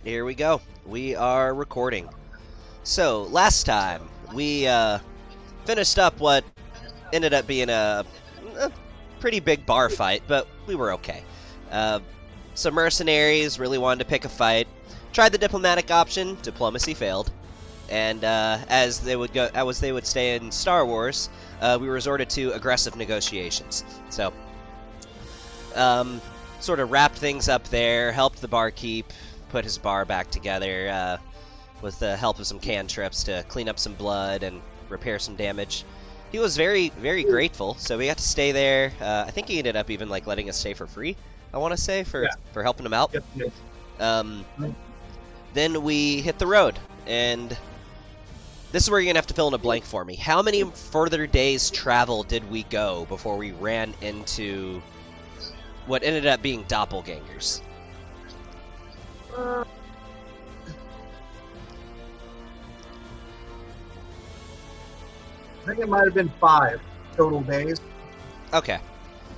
Here we go. We are recording. So, last time, we finished up what ended up being a pretty big bar fight, but we were okay. Some mercenaries really wanted to pick a fight. Tried the diplomatic option. Diplomacy failed. And as they would say in Star Wars, we resorted to aggressive negotiations. So, sort of wrapped things up there, helped the barkeep put his bar back together with the help of some cantrips to clean up some blood and repair some damage. He was very, very grateful, so we got to stay there. I think he ended up even like letting us stay for free, I want to say, for helping him out. Yep. Then we hit the road, and this is where you're going to have to fill in a blank for me. How many further days travel did we go before we ran into what ended up being doppelgangers? I think it might have been 5 total days. Okay.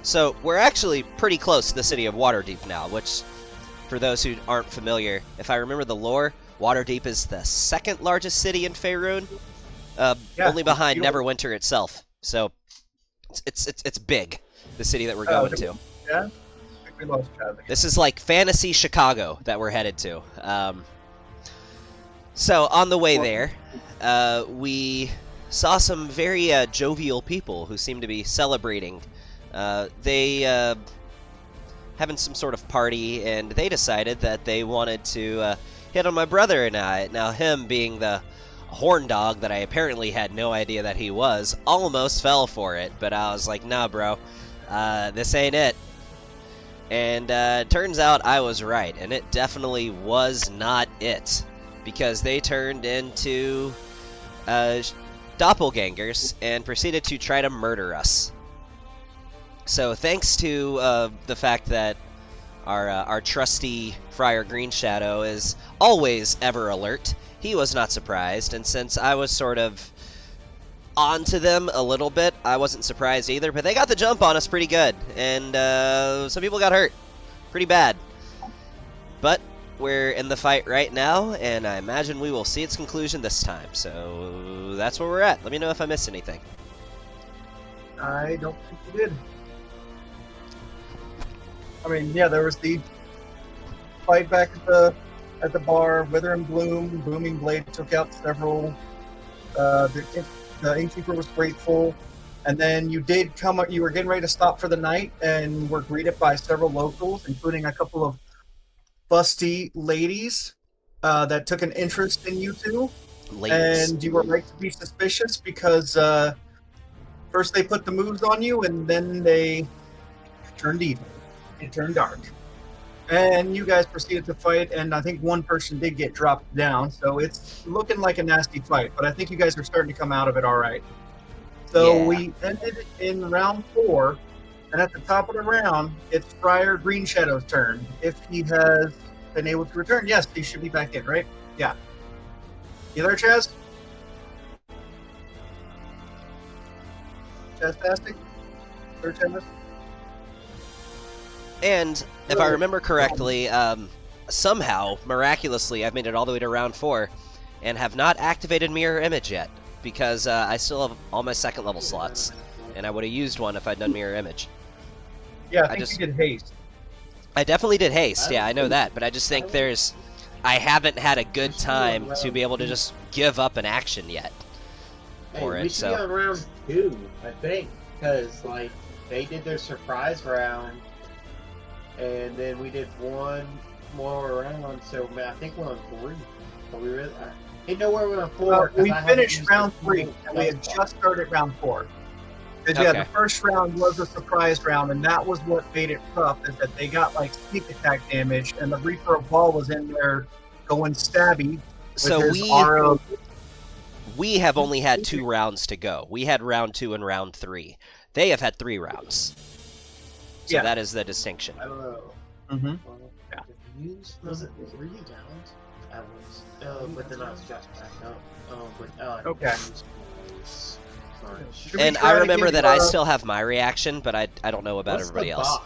So, we're actually pretty close to the city of Waterdeep now, which, for those who aren't familiar, if I remember the lore, Waterdeep is the second largest city in Faerun, only behind Neverwinter itself. So, it's big, the city that we're going to. Yeah? We lost Chad. This is like fantasy Chicago that we're headed to. So, on the way there, we saw some very jovial people who seemed to be celebrating. They having some sort of party, and they decided that they wanted to hit on my brother and I. Now, him being the horn dog that I apparently had no idea that he was, almost fell for it, but I was like, nah, bro, this ain't it. And turns out I was right, and it definitely was not it, because they turned into doppelgangers and proceeded to try to murder us. So thanks to the fact that our trusty Friar Greenshadow is always ever alert, he was not surprised, and since I was sort of onto them a little bit, I wasn't surprised either, but they got the jump on us pretty good, and some people got hurt pretty bad. But we're in the fight right now, and I imagine we will see its conclusion this time, so that's where we're at. Let me know if I missed anything. I don't think you did. I mean, yeah, there was the fight back at the bar. Wither and Bloom, Booming Blade took out several. The innkeeper was grateful, and then you did come up. You were getting ready to stop for the night, and were greeted by several locals, including a couple of busty ladies that took an interest in you two. Ladies. And you were right to be suspicious because first they put the moves on you, and then they turned evil. It turned dark. And you guys proceeded to fight, and I think one person did get dropped down, so it's looking like a nasty fight, but I think you guys are starting to come out of it all right. So we ended in round 4, and at the top of the round, it's Friar Greenshadow's turn. If he has been able to return, yes, he should be back in, right? Yeah. You there, Chaz? Chaz-tastic? Third Chaz? And if I remember correctly, somehow, miraculously, I've made it all the way to round 4 and have not activated Mirror Image yet, because I still have all my second level slots, and I would have used one if I'd done Mirror Image. Yeah, I think you did haste. I definitely did haste, yeah, I know that, but I just think I haven't had a good time to be able to just give up an action yet for it, we should be on round 2, I think, because, like, they did their surprise round, and then we did one more round, so I think we're on 3. But we really, I didn't know where we were on 4. We finished round 3, and we had just started round 4. Because yeah, the first round was a surprise round, and that was what made it tough, is that they got like sneak attack damage, and the Reaper of Ball was in there going stabby. So we have only had 2 rounds to go. We had round 2 and round 3. They have had 3 rounds. So that is the distinction. I don't know. Mm-hmm. Was it 3 rounds? I was, but then I was just back up. Okay. And I remember that I still have my reaction, but I don't know about everybody else.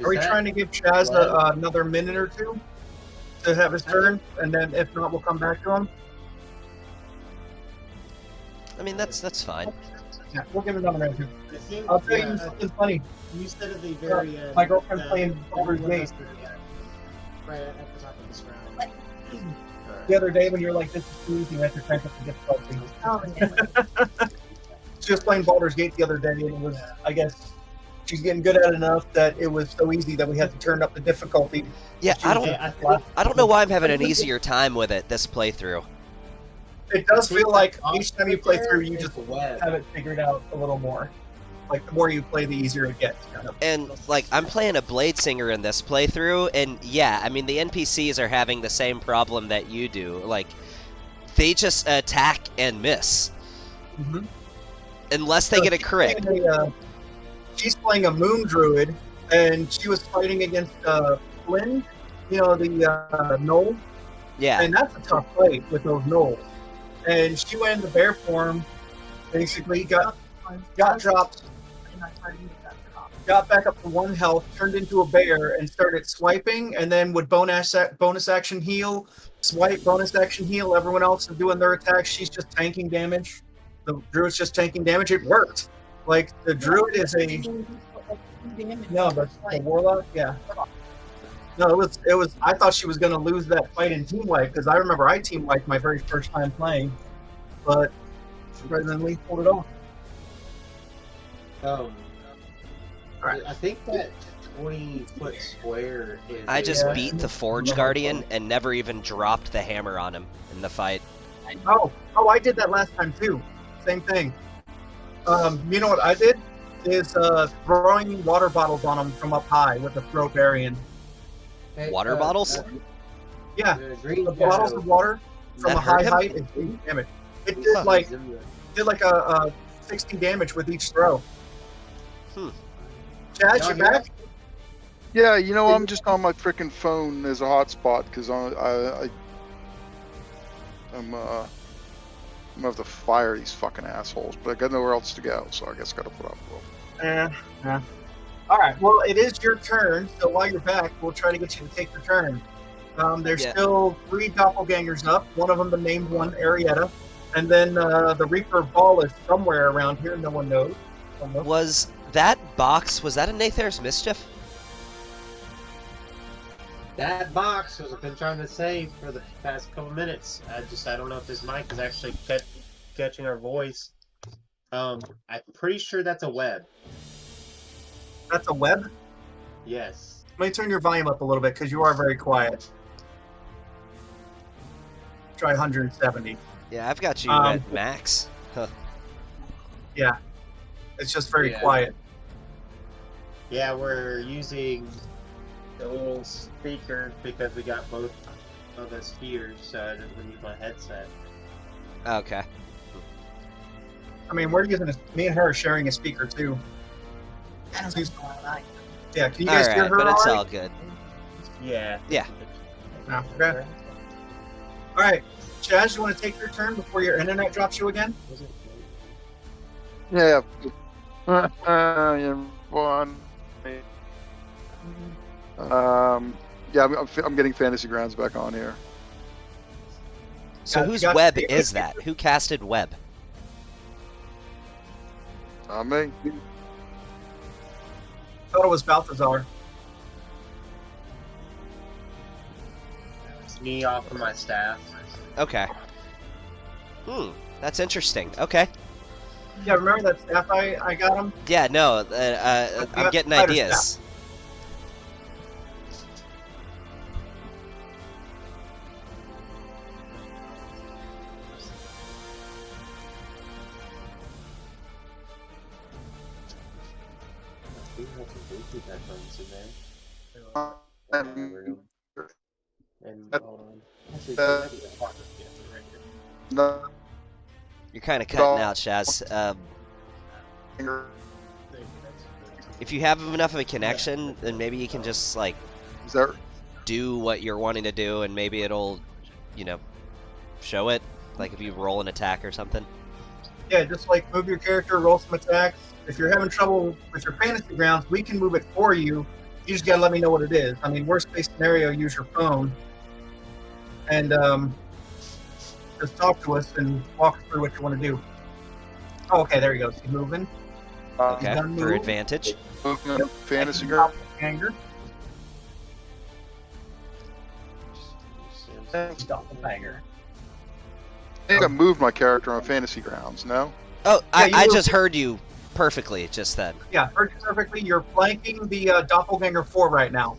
Are we trying to give Chaz another minute or two to have his turn, and then if not, we'll come back to him. I mean, that's fine. Yeah, we'll give him another round too. I think, I'll tell yeah, you something funny. you said at the very end. My girlfriend's that playing Baldur's everyone Gate. has to react right at the top of this round. The other day when you were like, this is too easy, we have to crank up the difficulty. Oh, yeah. She was playing Baldur's Gate the other day, and it was, I guess, she's getting good at it enough that it was so easy that we had to turn up the difficulty. Yeah, She I was don't. just I don't know why I'm having an easier time with it this playthrough. It does feel like each time you play There through, you is just the web. have it figured out a little more. Like, the more you play, the easier it gets, kind of. And like, I'm playing a Blade Singer in this playthrough, and yeah, I mean the NPCs are having the same problem that you do. Like, they just attack and miss Mm-hmm. unless they get a crit. She's playing a Moon Druid, and she was fighting against Flynn, you know, the Gnoll. Yeah. And that's a tough fight with those Gnolls. And she went into bear form, basically got dropped, got back up to 1 health, turned into a bear, and started swiping, and then would bonus action heal, swipe, bonus action heal. Everyone else is doing their attacks. She's just tanking damage. The druid's just tanking damage. It worked. Like, the druid is a... No, but the warlock, yeah. No, it was. I thought she was going to lose that fight in team wipe, because I remember I team wiped my very first time playing, but surprisingly pulled it off. Alright. I think that 20-foot square is. I just Yeah. beat the Forge Guardian and never even dropped the hammer on him in the fight. Oh, I did that last time too. Same thing. You know what I did? Is throwing water bottles on them from up high with a throw variant. Hey, Water bottles? Yeah, green the bottles of water from That a hurt high him? height is 80 damage. It did like a 60 damage with each throw. Hmm. Chad, you back? Yeah, you know, I'm just on my freaking phone as a hotspot because I'm gonna have to fire these fucking assholes, but I got nowhere else to go, so I guess I gotta put up with them. Yeah. All right. Well, it is your turn, so while you're back, we'll try to get you to take your turn. There's Yeah. still 3 doppelgangers up. One of them, the named one, Arietta, and then the Reaper Ball is somewhere around here. No one knows. Was that box? Was that a Nathar's Mischief? That box was I've been trying to say for the past couple minutes. I don't know if this mic is actually catching our voice. I'm pretty sure that's a web. That's a web. Yes. Let me turn your volume up a little bit because you are very quiet. Try 170. Yeah, I've got you Um, at max. Huh. Yeah, it's just very Yeah. quiet. Yeah, we're using the little speaker because we got both of us here, so I didn't need my headset. Okay. I mean, we're using me and her are sharing a speaker too. I don't know why I like Yeah, can you All guys hear right, her? but it's all all good. Yeah. Yeah. right? Okay. All right, Chaz, you want to take your turn before your internet drops you again? Yeah. Yeah, one. Yeah, I'm getting Fantasy Grounds back on here. So Got- whose got- web is that? Who casted web? Me. Thought it was Balthazar. It's me off of my staff. Okay. That's interesting. Okay. Yeah, remember that staff I got him? Yeah, no, I'm got getting spider ideas. I do have some Bluetooth headphones in there. Um, And uh, hold on. Actually, uh, maybe the pocket yeah, right here. No. You're kind of cutting out, Shaz. If you have enough of a connection, then maybe you can just, like, Is that do what you're wanting to do, and maybe it'll, you know, show it. Like if you roll an attack or something. Yeah, just like move your character, roll some attacks. If you're having trouble with your fantasy grounds, we can move it for you. You just gotta let me know what it is. I mean, worst case scenario, use your phone. and just talk to us and walk us through what you want to do. Oh, okay, there he goes. He's moving. Okay, He's done for moving. Uh, advantage. Movement, fantasy girl. Anger. Doppelganger. I think I moved my character on fantasy grounds. No. Oh, Yeah, you I were- just heard you perfectly just then. Yeah, heard you perfectly. You're flanking the Doppelganger 4 right now.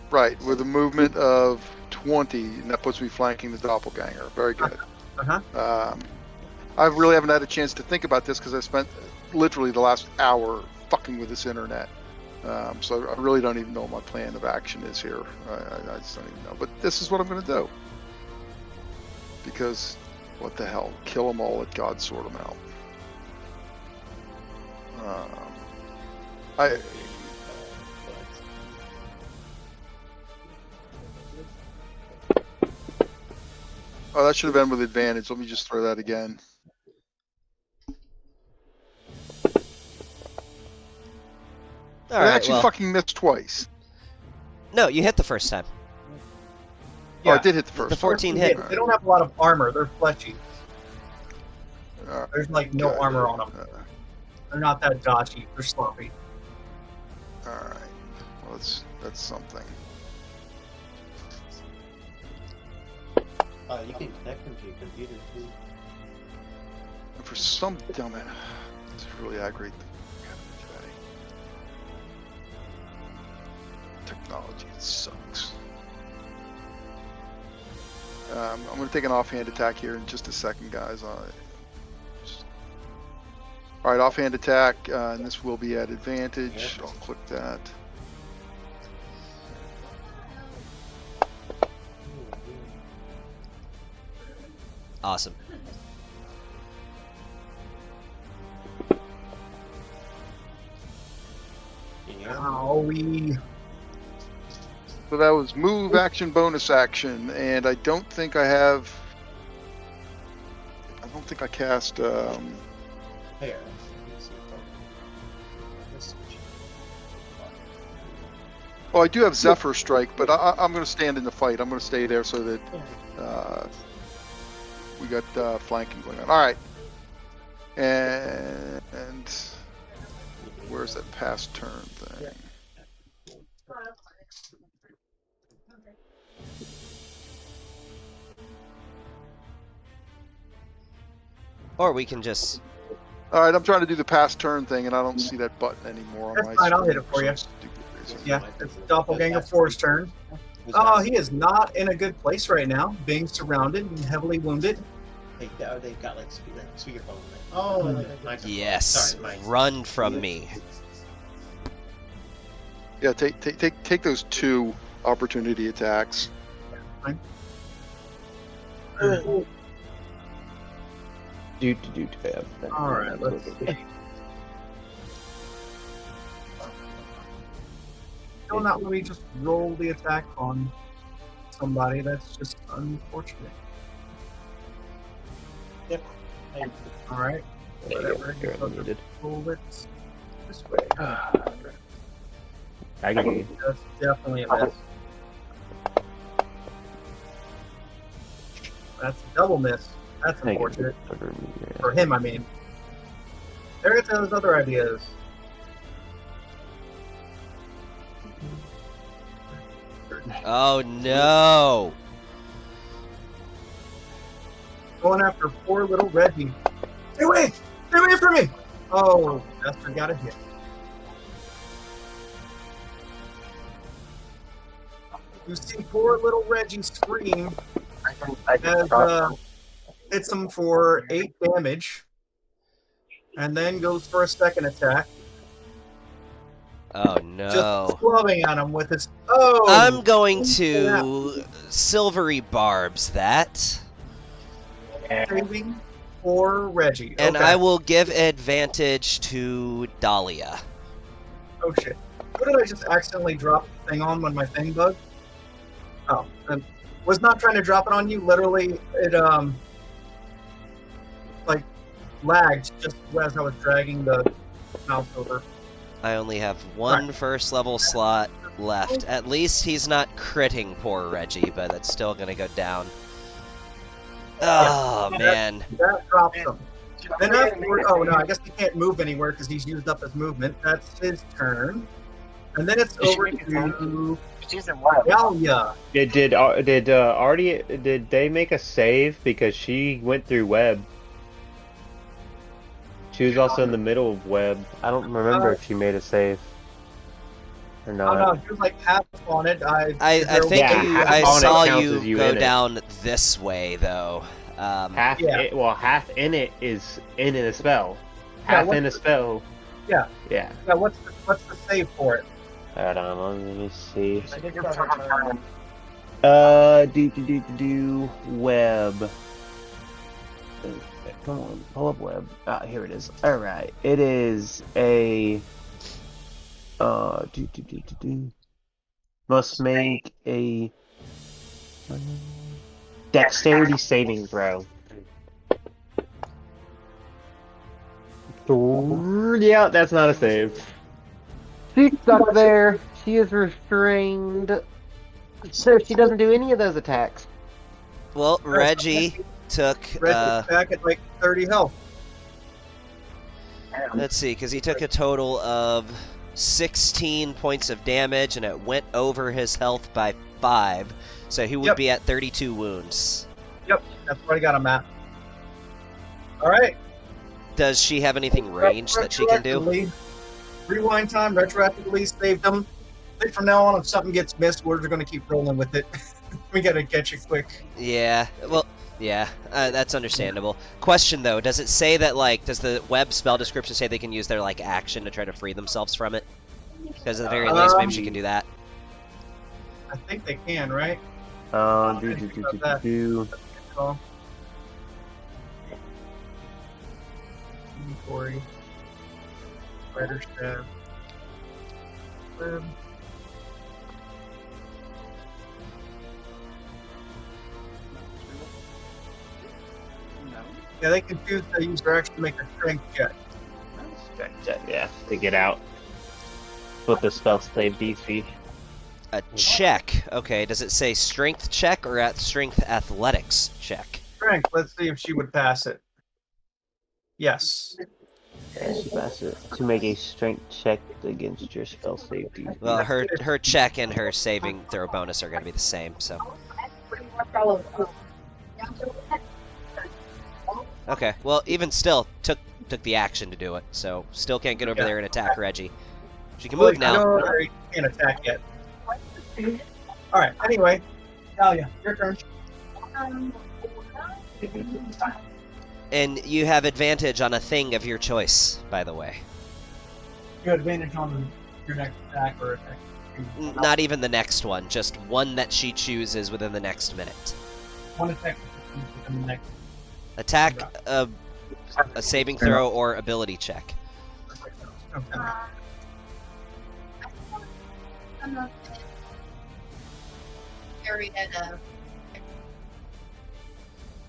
Right, with a movement of 20, and that puts me flanking the doppelganger. Very good. Uh-huh. I really haven't had a chance to think about this because I spent literally the last hour fucking with this internet. So I really don't even know what my plan of action is here. I just don't even know. But this is what I'm going to do. Because, what the hell? Kill them all, let God sort them out. Oh, that should have been with advantage. Let me just throw that again. All I right, actually well, fucking missed twice. no, you hit the first time. Oh, I Yeah. did hit the first. The 14 one. hit. They don't have a lot of armor. They're fleshy. Alright, There's like no good. armor on them. They're not that dodgy. They're sloppy. Alright. Well, that's something. Oh, you can connect them to your computer too. And for some dumb it's really aggravate the fuck out of me today. Technology, it sucks. I'm going to take an offhand attack here in just a second, guys. Alright, offhand attack, and this will be at advantage. I'll click that. Awesome. Yeah. Owie. So that was move, action, bonus action, and I don't think I have. I don't think I cast. Here. Let me see if this- Oh, I do have Zephyr Strike, but I'm going to stand in the fight. I'm going to stay there so that we got flanking going on. All right, and where's that past turn thing? Or we can just. All right, I'm trying to do the past turn thing, and I don't see that button anymore on That's my fine, I'll screen hit it for some you. stupid reason. Yeah, it's Doppelganger 4's turn. Oh, he is not in a good place right now, being surrounded and heavily wounded. They've got like speakerphone. Oh, microphone. Yes. Sorry, Mike. Run from me. Yeah, take those 2 opportunity attacks. All right, let's see. Don't not let me just roll the attack on somebody. That's just unfortunate. Yep. All right. Whatever. I'll just roll it this way. I can hear you. That's definitely a miss. That's a double miss. That's unfortunate. For him, I mean. There gets those other ideas. Oh no! Going after poor little Reggie. Stay away! Stay away from me! Oh, Jester got a hit. You see poor little Reggie scream as hits him for 8 damage, and then goes for a second attack. Oh no! Just clubbing at him with his. Oh! I'm going to silvery barbs that, Saving for Reggie. and Okay. I will give advantage to Dahlia. Oh shit! What did I just accidentally drop the thing on when my thing bugged? Oh, I was not trying to drop it on you. Literally, it like lagged just as I was dragging the mouse over. I only have one Right. first level slot. left. At least he's not critting poor Reggie, but that's still gonna go down. Oh, man. That drops him. Then afterward, oh no, I guess he can't move anywhere because he's used up his movement. That's his turn. And then it's over to Dahlia. Did they make a save because she went through web? She was also in the middle of web. I don't remember if she made a save or Oh not. no, he was like half on it. I think Yeah, half I on it saw counts you as you go in it. down this way, though. Half in it is in a spell. Yeah, Half what's in a spell. Yeah. Yeah. Yeah, what's the save for it? Hold on, let me see. I think it's on her turn. Web. Come on, pull up web. Ah, here it is. All right, it is a must make a dexterity saving throw. Yeah, that's not a save. She's stuck there. She is restrained, so she doesn't do any of those attacks. Well, Reggie took. Reggie's back at like 30 health. Let's see, because he took a total of 16 points of damage, and it went over his health by 5, so he would Yep. be at 32 wounds. Yep, that's what I got him at. All right. Does she have anything ranged that she can do? Retroactively, rewind time, retroactively saved him. I think from now on, if something gets missed, we're just going to keep rolling with it. We got to catch it quick. Yeah, well, yeah, that's understandable. Question, though, does it say that, like, does the web spell description say they can use their, like, action to try to free themselves from it? Because at the very least, maybe she can do that. I think they can, right? So, inventory. Spider staff. Web. Yeah, they can choose to use their action to make a strength check. Yeah, to get out. With the spell save DC. A check. Okay, does it say strength check or at strength athletics check? Strength. Let's see if she would pass it. Yes. She passes it to make a strength check against your spell save DC. Well, her check and her saving throw bonus are going to be the same, so. Okay, well, even still, took the action to do it, so still can't get over there and attack Reggie. She can move now. No, she can't attack yet. All right. Anyway, Talia, your turn. And you have advantage on a thing of your choice, by the way. You have advantage on your next attack or attack. Not even the next one, just one that she chooses within the next minute. One attack within the next. Attack, a saving throw, or ability check. Okay.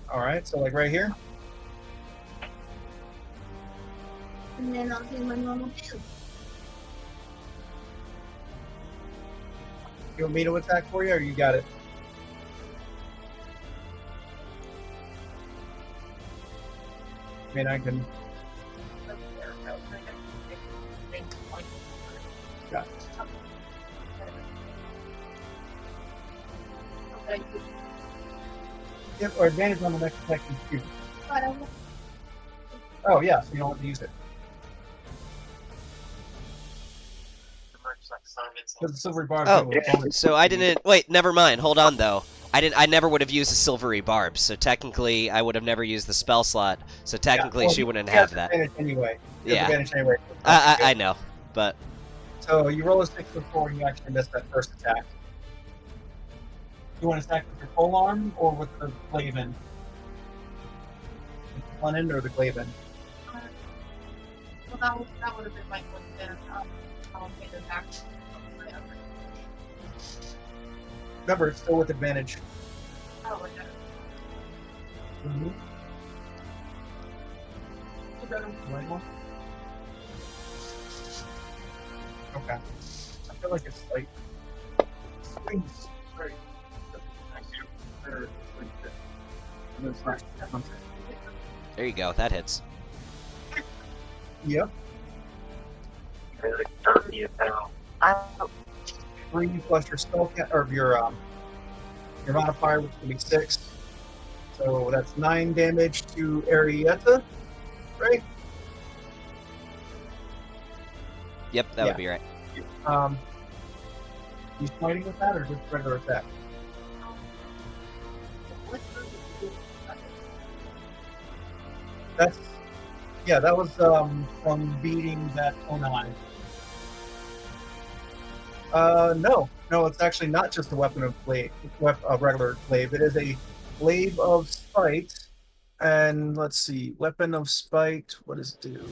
All right. So like right here. And then I'll do my normal two. You want me to attack for you, or you got it? I mean, I can. Got it. Yep, or advantage on the next attack you choose. Oh yeah, so you don't have to use it. Because the silvery bar. Oh, so I didn't. Wait, never mind. Hold on, though. I never would have used the silvery barbs, so technically I would have never used the spell slot. So technically she wouldn't have that. Advantage anyway. You have Yeah. advantage anyway. I know, but So you roll a 6 before you actually miss that first attack. You want to attack with your pole arm or with the glaive end? With the one end or the glaive end? Well, that would have been my question. I'll get it back. Remember, it's still with advantage. Oh, okay. Mm-hmm. Right one? Okay. I feel like it's like Swings. Right. There you go. That hits. Yep. 3 plus your spell or your modifier, which will be 6. So that's 9 damage to Arietta, right? Yep, that would be right. You fighting with that or just regular attack? That was from beating that 09. No, it's actually not just a weapon of glaive, a regular glaive. It is a glaive of spite, and let's see, weapon of spite. What does it do?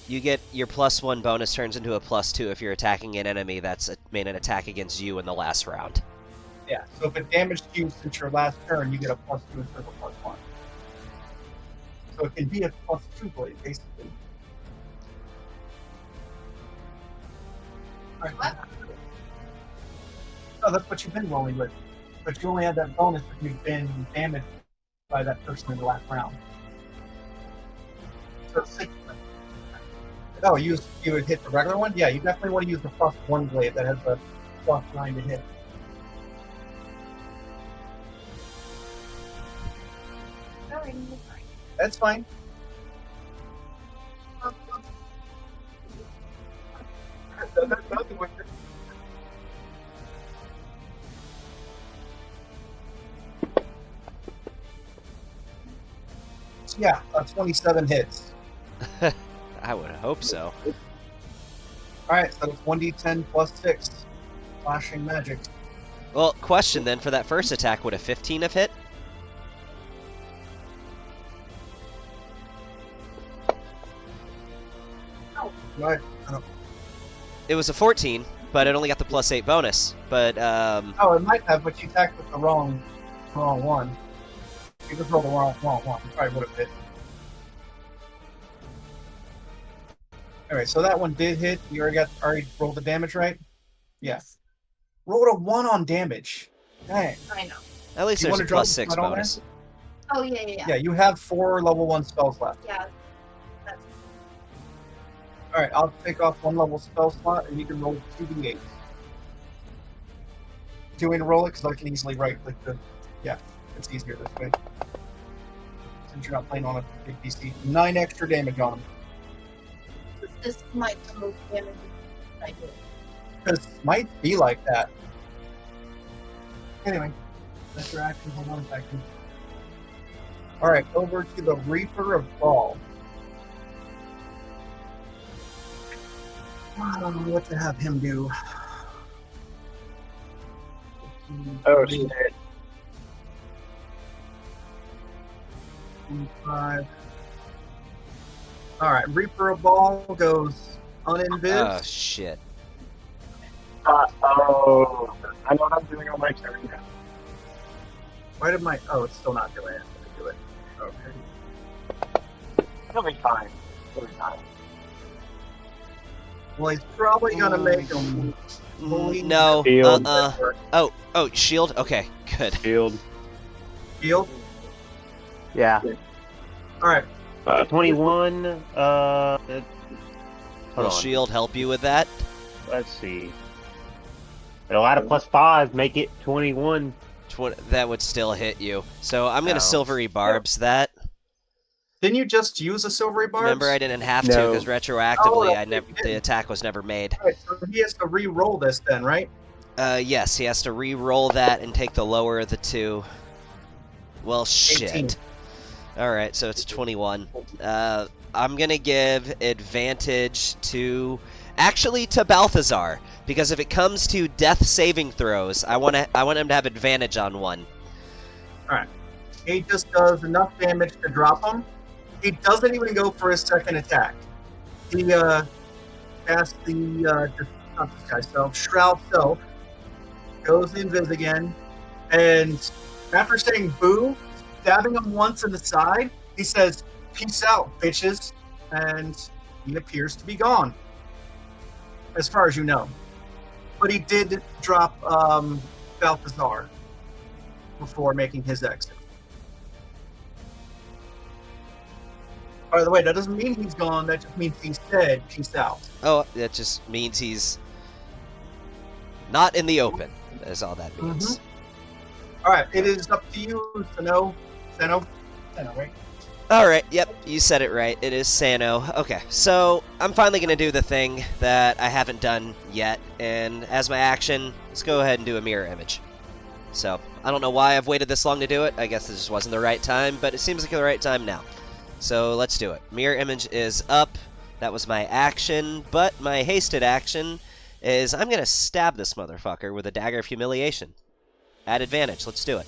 You get your +1 bonus turns into a +2 if you're attacking an enemy that's made an attack against you in the last round. Yeah. So if it damaged you since your last turn, you get a +2 instead of a +1. So it can be a +2 blade, basically. All right. No, that's what you've been rolling with. But you only had that bonus if you've been damaged by that person in the last round. So 6. Oh, you would hit the regular one? Yeah, you definitely want to use the +1 blade that has a +9 to hit. That's fine. Yeah, 27 hits. I would hope so. Alright, so it's 1d10 plus 6. Flashing magic. Well, question then, for that first attack, would a 15 have hit? Right. It was a 14, but it only got the +8 bonus. But, Oh, it might have, but you attacked with the wrong one. You just rolled the wrong one. You probably would have hit. Alright, so that one did hit. You already rolled the damage, right? Yeah. Rolled a 1 on damage. Dang. I know. at least You there's a wanna drop +6 that on there? bonus. Oh, yeah. Yeah, you have 4 level 1 spells left. Yeah. That's Alright, I'll take off 1 level spell slot and you can roll 2d8. Do you want me to roll it? Because I can easily right click the. Yeah, it's easier this way. Since you're not playing on a big PC. 9 extra damage on him. this might be the most damage I do. Because it might be like that. Anyway, that's your action. Hold on a second. Alright, over to the Reaper of Ball. I don't know what to have him do. Oh shit. 5. Alright, Reaper of Ball goes uninvis. Oh, shit. Oh, I know what I'm doing on my turn now. Why did my. Oh, it's still not doing it. Let me do it. Okay. It'll be fine. It'll be fine. Well, he's probably gonna make him. No. Shield. Oh, shield? Okay, good. Shield. Shield? Yeah. Alright. 21. Will Hold on. shield help you with that? Let's see. It'll add a +5, make it 21. That would still hit you. So I'm gonna No. silvery barbs that. Didn't you just use a silvery barb? Remember, I didn't have to No. because retroactively, Oh, the attack was never made. Alright, so he has to re-roll this then, right? Yes, he has to re-roll that and take the lower of the two. Well, shit. 18. Alright, so it's 21. I'm gonna give advantage to... Actually, to Balthazar, because if it comes to death saving throws, I want him to have advantage on one. Alright. He just does enough damage to drop him. He doesn't even go for his second attack. He casts the not this guy self, Shroud Self, goes invis again, and after saying boo, stabbing him once in the side, he says, "Peace out, bitches," and he appears to be gone. As far as you know. but he did drop Balthazar before making his exit. By the way, that doesn't mean he's gone. That just means he said peace out. Oh, that just means he's not in the open. Is all that means. All right, it is up to you, Sano. Sano, right? All right. Yep, you said it right. It is Sano. Okay, so I'm finally gonna do the thing that I haven't done yet, and as my action, let's go ahead and do a mirror image. So I don't know why I've waited this long to do it. I guess it just wasn't the right time, but it seems like the right time now. So let's do it. Mirror image is up. That was my action, but my hasted action is I'm going to stab this motherfucker with a dagger of humiliation. At advantage. Let's do it.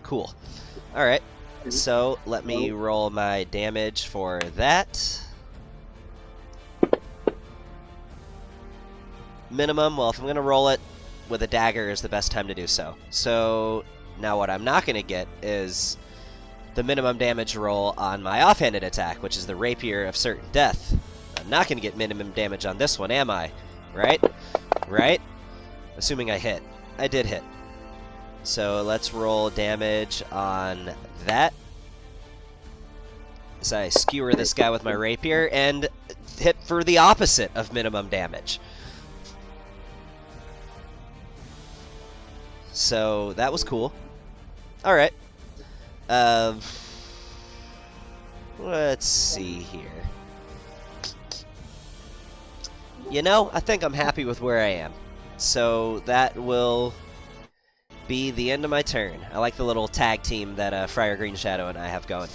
Cool. Alright. So let me roll my damage for that. Minimum, well, if I'm going to roll it with a dagger is the best time to do so. So now what I'm not going to get is the minimum damage roll on my offhanded attack, which is the Rapier of Certain Death. I'm not going to get minimum damage on this one, am I? Right? Right? Assuming I hit. I did hit. So let's roll damage on that. As I skewer this guy with my Rapier and hit for the opposite of minimum damage. So that was cool. Alright. Let's see here. You know, I think I'm happy with where I am. So that will be the end of my turn. I like the little tag team that Friar Green Shadow and I have going.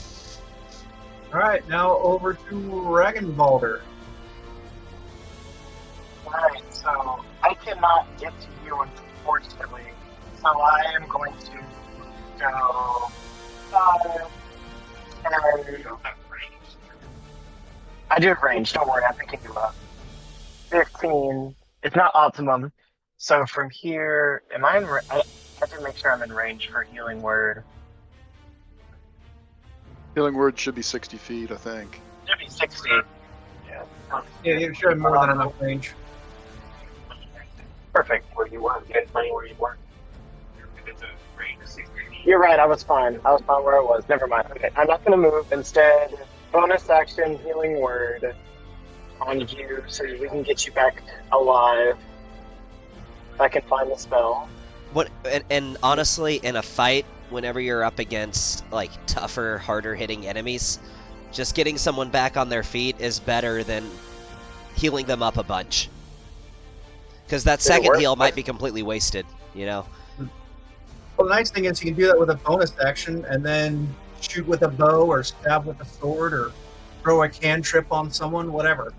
All right, now over to Ragenbalder. Alright, so I cannot get to you, unfortunately. So I am going to go 5, 10. You don't have range. I do have range, don't worry, I'm picking you up. 15. It's not optimum. So from here, am I in I have to make sure I'm in range for Healing Word. Healing word should be 60 feet, I think. Should be 60. Yeah. Yeah, you should have more than enough range. Perfect. Where you were. Get money where you were. You're right, I was fine. I was fine where I was. Never mind. Okay, I'm not going to move. Instead, bonus action, Healing Word on you so we can get you back alive. If I can find the spell. What? And honestly, in a fight, whenever you're up against like tougher, harder hitting enemies, just getting someone back on their feet is better than healing them up a bunch. Because that second heal might be completely wasted, you know? Well, the nice thing is you can do that with a bonus action and then shoot with a bow or stab with a sword or throw a cantrip on someone, whatever.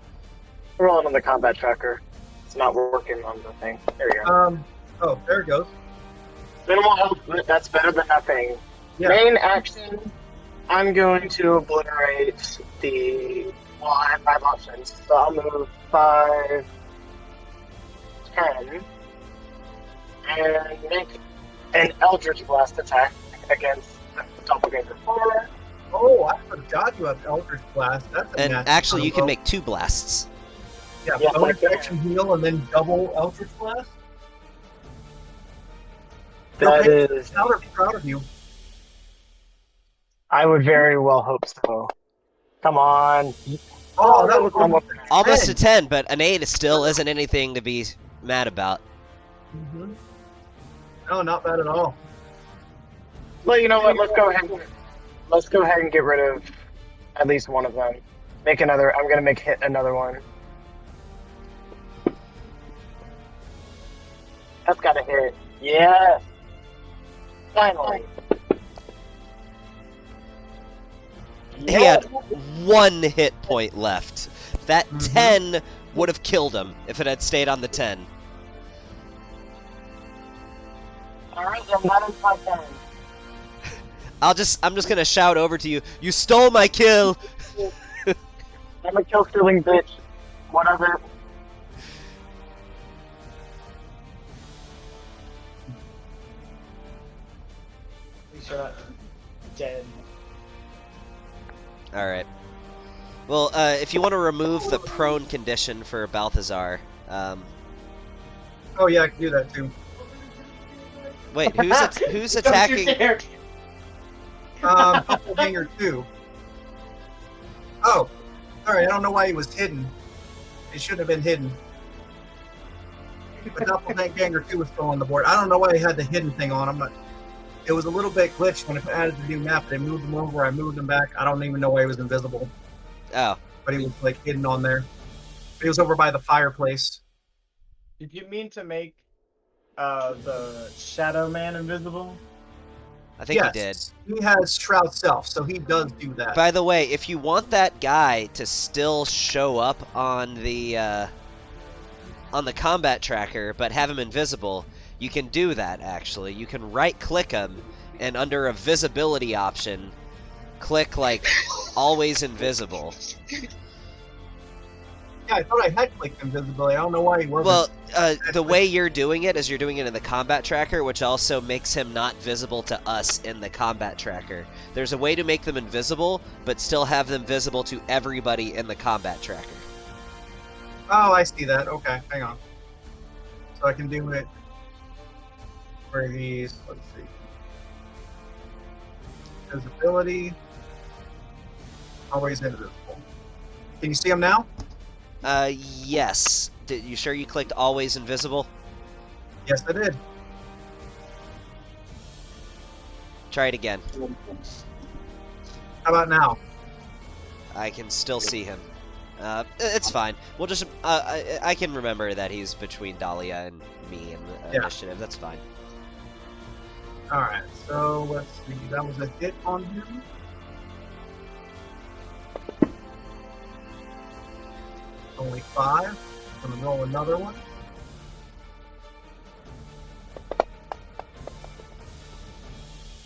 Rolling on the combat tracker. It's not working on the thing. There you go. Oh, there it goes. Minimal health, that's better than nothing. Yeah. Main action, I'm going to obliterate the... Well, I have 5 options. So I'll move 5, 10, and make an Eldritch Blast attack against the Doppelganger 4. Oh, I forgot you have Eldritch Blast. That's a And nasty actually, you can combo. make 2 blasts. Yeah, bonus action heal and then double Eldritch Blast. That is... Proud of you. I would very well hope so. Come on. Oh, that was Almost a 10, but an 8 still isn't anything to be mad about. Mm-hmm. No, not bad at all. Well, you know what? Let's go ahead and get rid of at least one of them. Make another. I'm gonna hit another one. That's gotta hit. Yes. Finally. He had 1 hit point left. That 10 would have killed him if it had stayed on the 10. Alright, I'm not in my turn. I'm just gonna shout over to you. You stole my kill. I'm a kill stealing bitch. Whatever. Please shut up. Dead. All right. Well, if you want to remove the prone condition for Balthazar, Oh yeah, I can do that too. wait, who's Don't attacking? you dare. Doppelganger 2. Oh, sorry, I don't know why he was hidden. He shouldn't have been hidden. But Doppelganger 2 was still on the board. I don't know why he had the hidden thing on him. It was a little bit glitched when it added the new map. They moved him over, I moved him back. I don't even know why he was invisible. Oh, But he was like hidden on there. He was over by the fireplace. Did you mean to make the Shadow Man invisible? I think Yes, he did. he has Shroud Self, so he does do that. By the way, if you want that guy to still show up on the combat tracker, but have him invisible, you can do that, actually. You can right-click him, and under a visibility option, click, like, always invisible. Yeah, I thought I had clicked invisibility. I don't know why he wasn't. Well, the way you're doing it is you're doing it in the combat tracker, which also makes him not visible to us in the combat tracker. There's a way to make them invisible, but still have them visible to everybody in the combat tracker. Oh, I see that. Okay, hang on. So I can do it where he's, let's see. Visibility. Always invisible. Can you see him now? Yes. You sure you clicked always invisible? Yes, I did. Try it again. How about now? I can still see him. It's fine. We'll just, I can remember that he's between Dahlia and me in the initiative. That's fine. Alright, so let's see. That was a hit on him. Only 5. I'm gonna roll another one.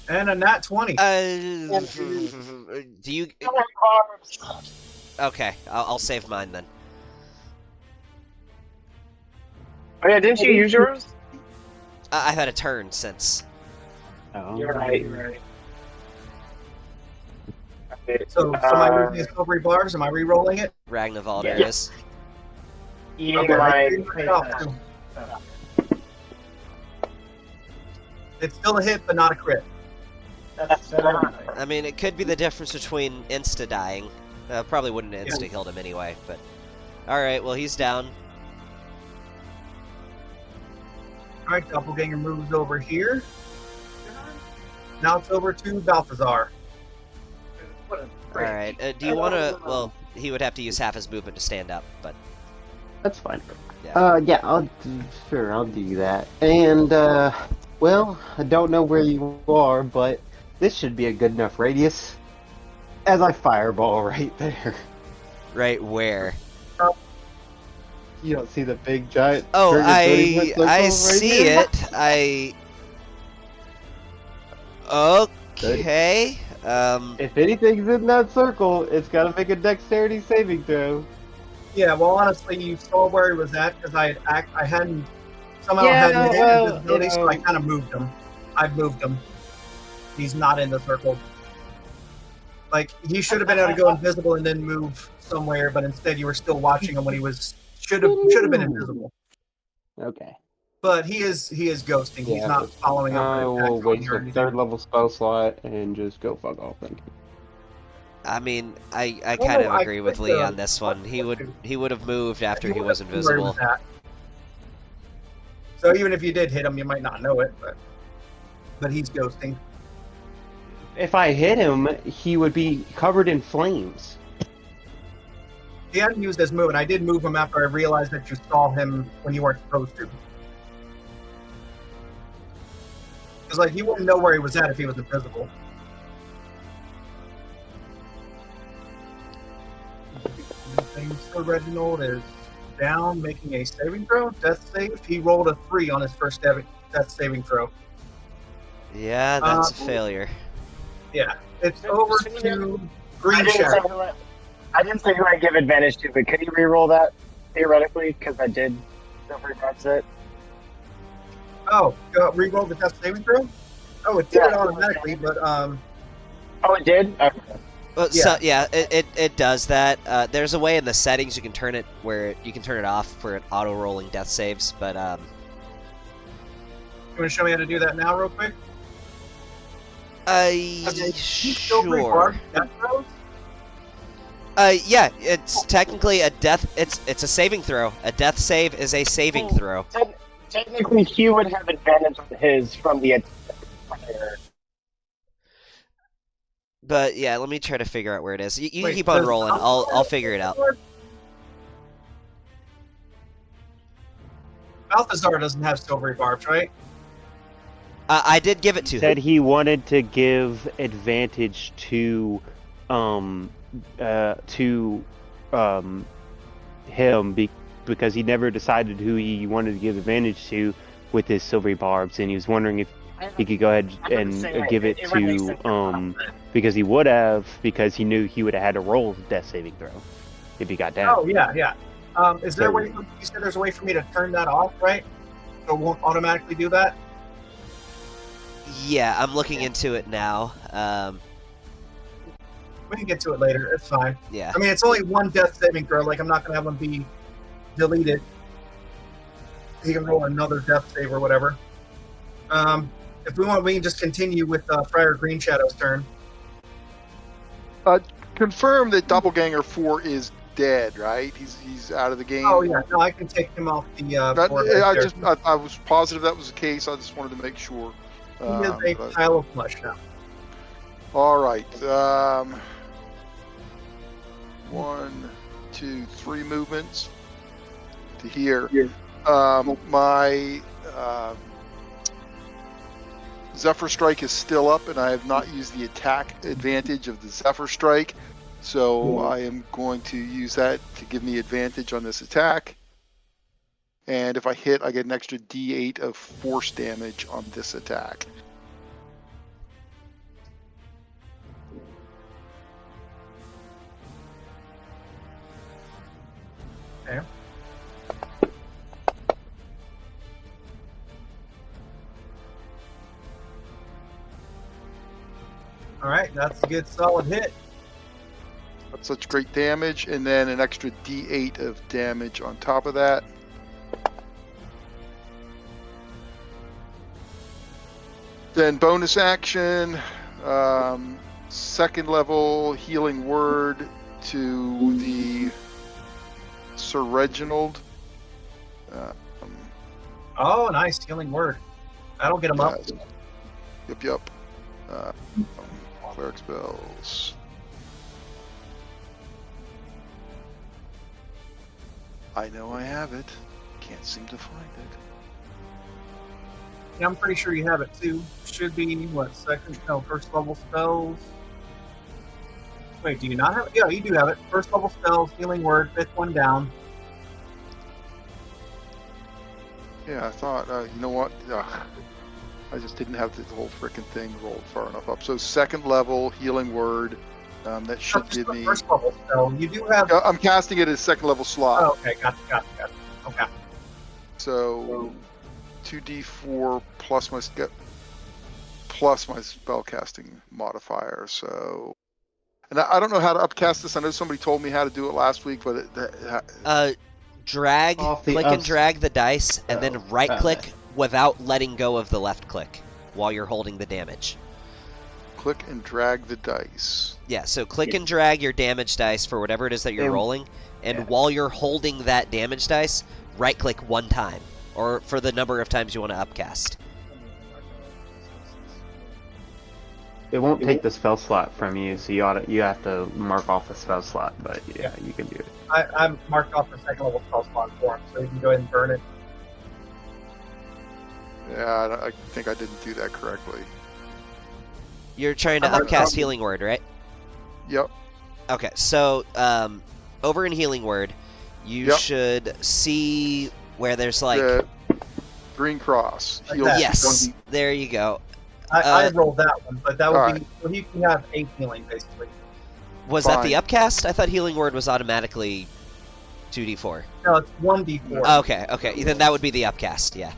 And a nat 20. Do you? Okay, I'll save mine then. Oh yeah, didn't you use yours? I've had a turn since. Oh. You're right. You're right. Okay, So, am I using his silvery bars? Am I re-rolling it? Ragnavald Yeah. it is. eating Okay, my. It's still a hit, but not a crit. That's I mean, it could be the difference between insta-dying. Probably wouldn't have insta-killed him anyway, but... Alright, well, he's down. Alright, Doppelganger moves over here. Now it's over to Balthazar. Alright, do you want to... Well, he would have to use half his movement to stand up, but... That's fine. Yeah. Yeah, I'll do that. And, well, I don't know where you are, but this should be a good enough radius. As I fireball right there. Right where? You don't see the big giant. Oh, 30 foot I circle see right it. Okay. If anything's in that circle, it's got to make a dexterity saving throw. Yeah, well, honestly, you saw where he was at because I hadn't somehow Yeah, hadn't hit well, invisibility, you so know. I kind of moved him. I've moved him. He's not in the circle. Like he should have been able to go invisible and then move somewhere, but instead you were still watching him when he was should have been invisible. Okay. But he is ghosting. He's Yeah, not following up. I an will attack on waste you or a anything. third level spell slot and just go fuck off. Thank you. I mean, I Oh, kind of I agree with clicked Lee the- on this one. He would have moved after he You was would've seen where he invisible. at. So even if you did hit him, you might not know it, but he's ghosting. If I hit him, he would be covered in flames. He hadn't used his move, and I did move him after I realized that you saw him when you weren't supposed to. Because like he wouldn't know where he was at if he was invisible. So Reginald is down, making a saving throw. Death save. He rolled a 3 on his first death saving throw. Yeah, that's a failure. Yeah, it's over to Green I didn't, say Shadow. who I didn't say who I give advantage to, but could you re-roll that theoretically? Because I did. So that's it. Oh, re-roll the death saving throw. Oh, it did it Yeah. automatically, but Oh, it did. Okay. Well, so yeah, it does that. There's a way in the settings you can turn it where you can turn it off for auto rolling death saves, but You want to show me how to do that now, real quick? Silvery sure. barb death throws? Yeah, it's technically a death. It's a saving throw. A death save is a saving throw. Technically, he would have advantage on his from the attacker. But yeah, let me try to figure out where it is. You Wait, keep on does rolling. I'll figure it out. Balthazar doesn't have silvery barbs, right? I did give it to Said him. he wanted to give advantage to him because he never decided who he wanted to give advantage to with his silvery barbs, and he was wondering if he could go ahead and give it to because he would have, because he knew he would have had to roll the death saving throw if he got down. Oh yeah. Is there a way? You said there's a way for me to turn that off, right? So it won't automatically do that. Yeah, I'm looking into it now. We can get to it later. It's fine. Yeah. I mean, it's only one death saving throw. Like, I'm not gonna have him be deleted. He can roll another death save or whatever. If we want, we can just continue with Friar Green Shadow's turn. Confirm that Doppelganger 4 is dead, right? He's out of the game. Oh yeah, no, I can take him off the board right there. I was positive that was the case. I just wanted to make sure. He is a pile of flesh now. All right. 1, 2, 3 movements to here. My Zephyr Strike is still up, and I have not used the attack advantage of the Zephyr Strike. So I am going to use that to give me advantage on this attack. And if I hit, I get an extra D8 of force damage on this attack. Okay. All right, that's a good solid hit. That's such great damage, and then an extra D8 of damage on top of that. Then bonus action, second level healing word to the Sir Reginald. Oh, nice healing word. That'll get him up. Yep. Cleric spells. I know I have it. Can't seem to find it. Yeah, I'm pretty sure you have it too. Should be first level spells. Wait, do you not have it? Yeah, you do have it. First level spells, healing word, 5th one down. Yeah, I thought, you know what? I just didn't have the whole frickin' thing rolled far enough up. So second level healing word, that should give me. First level spell. You do have. I'm casting it as second level slot. Oh, okay, gotcha. Okay. So 2d4 plus my spellcasting modifier. So, and I don't know how to upcast this. I know somebody told me how to do it last week, but click and drag the dice, and then right click it. without letting go of the left click while you're holding the damage. click and drag the dice. Yeah, so click and drag your damage dice for whatever it is that you're rolling, and while you're holding that damage dice, right click one time, or for the number of times you want to upcast. It won't take the spell slot from you, so you have to mark off the spell slot, but yeah, you can do it. I'm marked off the second level spell slot for him, so you can go ahead and burn it. Yeah, I think I didn't do that correctly. You're trying to upcast Healing Word, right? Yep. Okay, so over in Healing Word, you should see where there's like green cross. Like that. Yes, there you go. I rolled that one, but that would Alright. be so he can have 8 healing basically. Was that the upcast? I thought Healing Word was automatically 2d4. No, it's 1d4. Okay, then that would be the upcast. Yeah.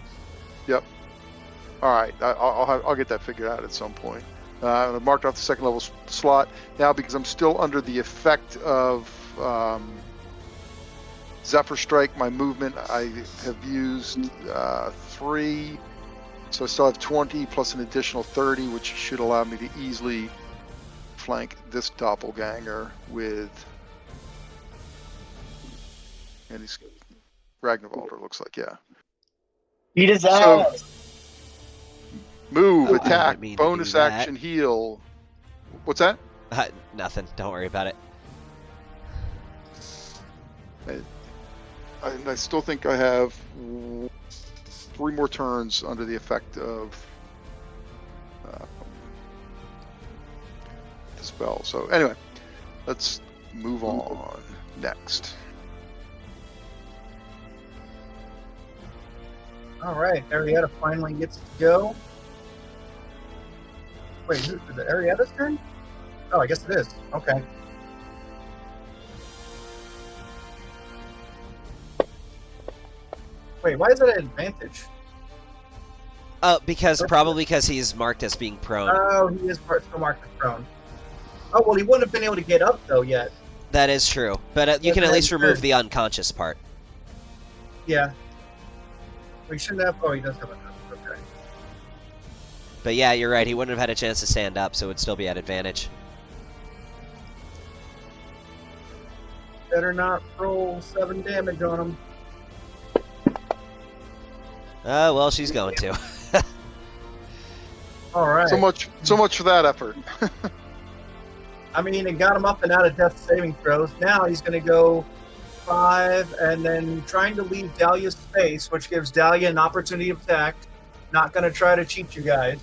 Yep. All right, I'll get that figured out at some point. I marked off the second level slot. Now, because I'm still under the effect of Zephyr Strike, my movement, I have used 3. So I still have 20 plus an additional 30, which should allow me to easily flank this doppelganger with... And he's Ragnarvalder, looks like, yeah. Beat his So- ass. Move, I attack, didn't mean to do bonus that. action, heal. What's that? Nothing. Don't worry about it. I still think I have 3 more turns under the effect of the spell. So anyway, let's move on. Next. All right, Arietta finally gets to go. Wait, is it Arietta's turn? Oh, I guess it is. Okay. Wait, why is it an advantage? Probably because he's marked as being prone. Oh, he is still marked as prone. Oh, well, he wouldn't have been able to get up, though, yet. That is true, but you can at least remove the unconscious part. Yeah. We shouldn't have... Oh, he does have a... Okay. But yeah, you're right. He wouldn't have had a chance to stand up, so it would still be at advantage. Better not roll 7 damage on him. Well, she's going to. All right. So much for that effort. I mean, it got him up and out of death saving throws. Now he's going to go 5, and then trying to leave Dahlia's space, which gives Dahlia an opportunity of attack. Not going to try to cheat you guys.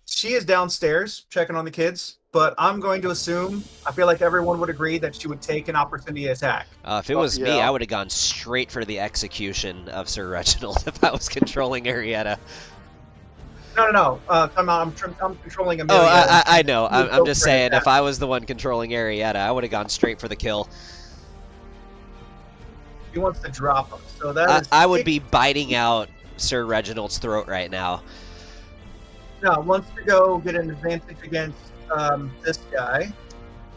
She is downstairs checking on the kids, but I'm going to assume, I feel like everyone would agree that she would take an opportunity attack. If it was me, yeah. I would have gone straight for the execution of Sir Reginald if I was controlling Arietta. No. I'm controlling Amelia. Oh, I know. I'm Go just for an saying, attack. if I was the one controlling Arietta, I would have gone straight for the kill. He wants to drop him. So that is I would 6. be biting out Sir Reginald's throat right now. No, wants to go get an advantage against this guy,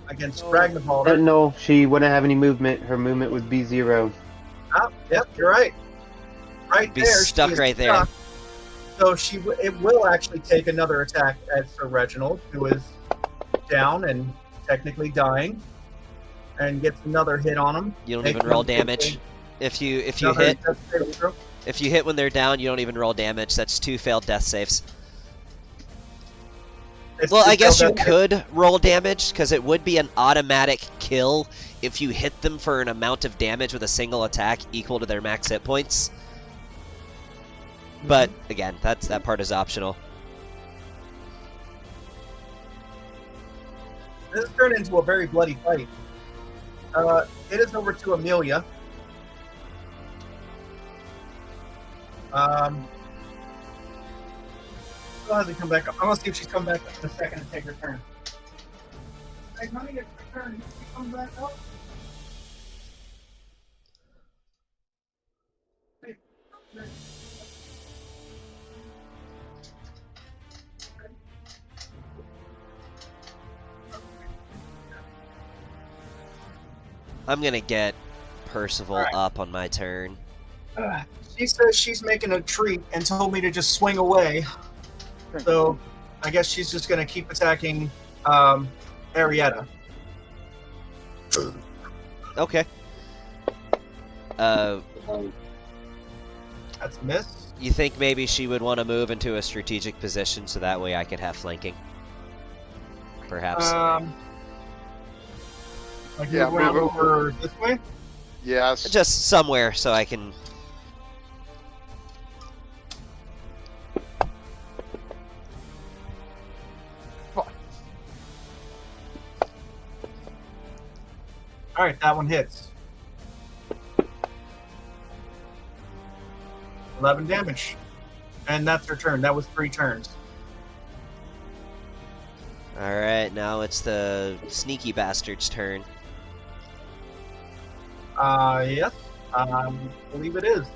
against Ragnarvalder. No, she wouldn't have any movement. Her movement would be 0. Ah, yep, you're right. Right Be there. stuck she is right there. stuck. So it will actually take another attack at Sir Reginald, who is down and technically dying, and gets another hit on him. You don't Makes even roll him take damage. If you another hit death saving throw. if you hit when they're down, you don't even roll damage. That's 2 failed death saves. It's Well, I just guess so you that- could roll damage, because it would be an automatic kill if you hit them for an amount of damage with a single attack equal to their max hit points. But, again, that part is optional. This has turned into a very bloody fight. It is over to Amelia. Still hasn't come back up. I want to see if she's come back up in a second and take her turn. Hey, honey, it's your turn. She come back up. I'm gonna get Percival Alright. up on my turn. She says she's making a treat and told me to just swing away. So I guess she's just going to keep attacking Arietta. Okay. That's a miss. You think maybe she would want to move into a strategic position so that way I could have flanking? Perhaps. Like Yeah, move around move over this way? Yes. Just somewhere so I can... Alright, that one hits. 11 damage. And that's her turn. That was 3 turns. Alright, now it's the sneaky bastard's turn. Yes. I believe it is.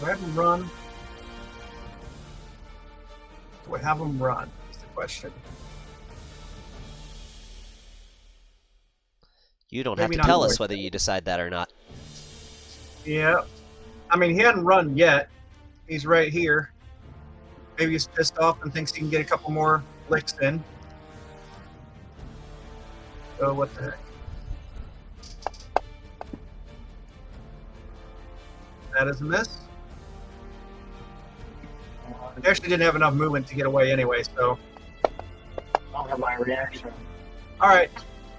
Do I have him run? Do I have him run? Is the question. You don't Maybe have to not tell quite. us whether you decide that or not. Yeah. I mean, he hadn't run yet. He's right here. Maybe he's pissed off and thinks he can get a couple more licks in. Oh, what the heck? That is a miss. He actually didn't have enough movement to get away anyway, so. I'll have my reaction. All right.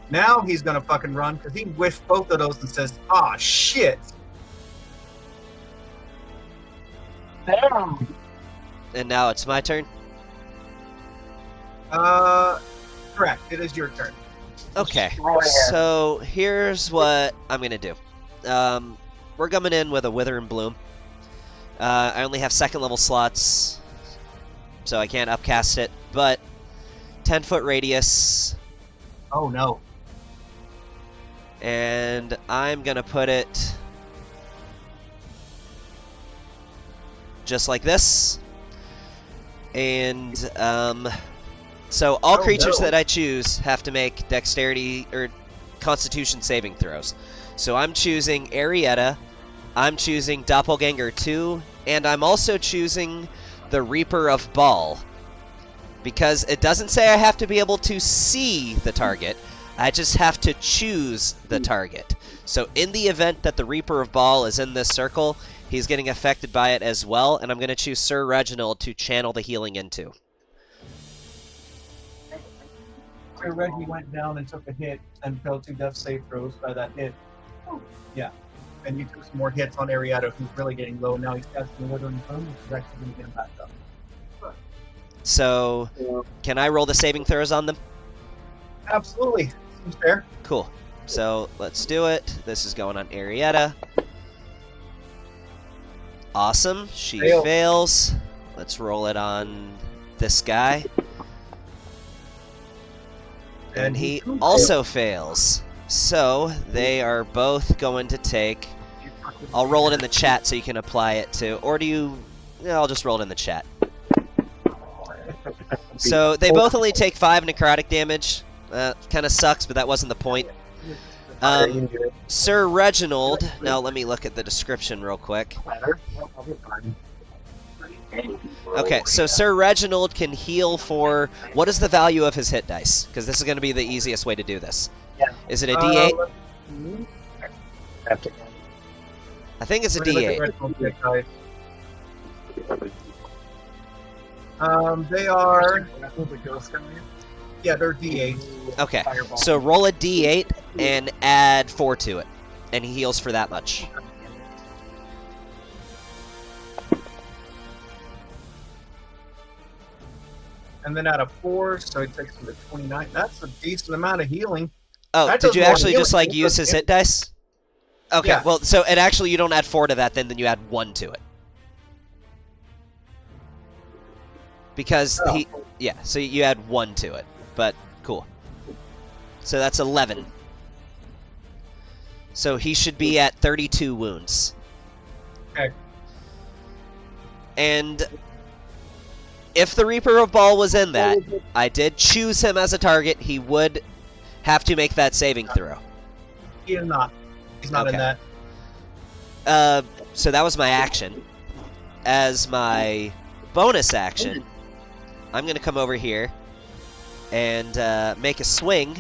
Now he's going to fucking run because he whiffed both of those and says, ah, shit. Damn! And now it's my turn. Correct. It is your turn. Okay, Go ahead. so here's what I'm gonna do. We're coming in with a Wither and Bloom. I only have second level slots, so I can't upcast it, but 10-foot radius, Oh, no. and I'm gonna put it just like this. And so all Oh, creatures no. that I choose have to make dexterity or constitution saving throws. So I'm choosing Arietta, I'm choosing Doppelganger 2, and I'm also choosing the Reaper of Baal. Because it doesn't say I have to be able to see the target, I just have to choose the target. So in the event that the Reaper of Baal is in this circle, he's getting affected by it as well, and I'm going to choose Sir Reginald to channel the healing into. Sir Reggie went down and took a hit and fell 2 death save throws by that hit. Yeah. And you took some more hits on Arietta, who's really getting low. Now he's casting the Withering Bloom, which is actually going to get him back up. So, can I roll the saving throws on them? Absolutely. Seems fair. Cool. So, let's do it. This is going on Arietta. Awesome. She Fail. fails. Let's roll it on this guy. And he too also fails. So, they are both going to take... I'll roll it in the chat so you can apply it to... Or do you... Yeah, I'll just roll it in the chat. So, they both only take 5 necrotic damage. Kind of sucks, but that wasn't the point. Sir Reginald... Now, let me look at the description real quick. Okay, so Sir Reginald can heal for... What is the value of his hit dice? Because this is going to be the easiest way to do this. Yeah. Is it a D8? Have to- I think it's a We're gonna look at D8. Reginald's hit dice. They are... Yeah, they're D8. Okay, so roll a D8 and add 4 to it. And he heals for that much. And then out of 4, so he takes him to 29. That's a decent amount of healing. Oh, That did does you more actually just, healing. like, use his hit dice? Okay, Yeah. well, so, and actually you don't add 4 to that, then you add 1 to it. Because Oh. he... Yeah, so you add 1 to it. But, cool. So that's 11. So he should be at 32 wounds. Okay. And if the Reaper of Baal was in that, I did choose him as a target, he would have to make that saving throw. He is not. He's not in Okay. that. So that was my action. As my bonus action, I'm going to come over here and make a swing.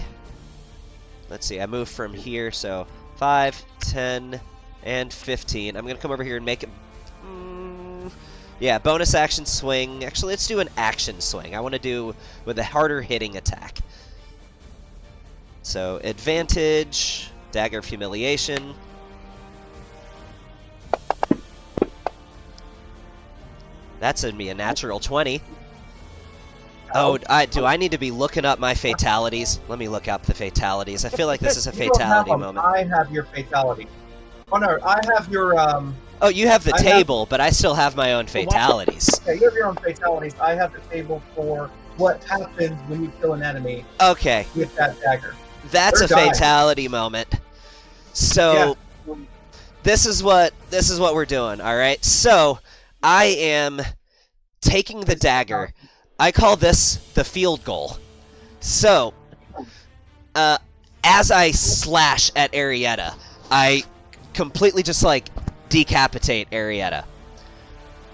Let's see, I moved from here, so 5, 10, and 15. I'm going to come over here and make it... yeah, bonus action swing. Actually, let's do an action swing. I want to do with a harder hitting attack. So, advantage, Dagger of Humiliation. That's going to be a natural 20. Oh, do I need to be looking up my fatalities? Let me look up the fatalities. I feel like this is a You don't have fatality them. moment. I have your fatality. Oh no, I have your Oh, you have the I have- table, but I still have my own fatalities. okay, you have your own fatalities. I have the table for what happens when you kill an enemy Okay, with that dagger. that's They're a dying. fatality moment. So, this is what we're doing. All right. So I am taking the dagger. I call this the field goal. So, as I slash at Arietta, I completely just like decapitate Arietta.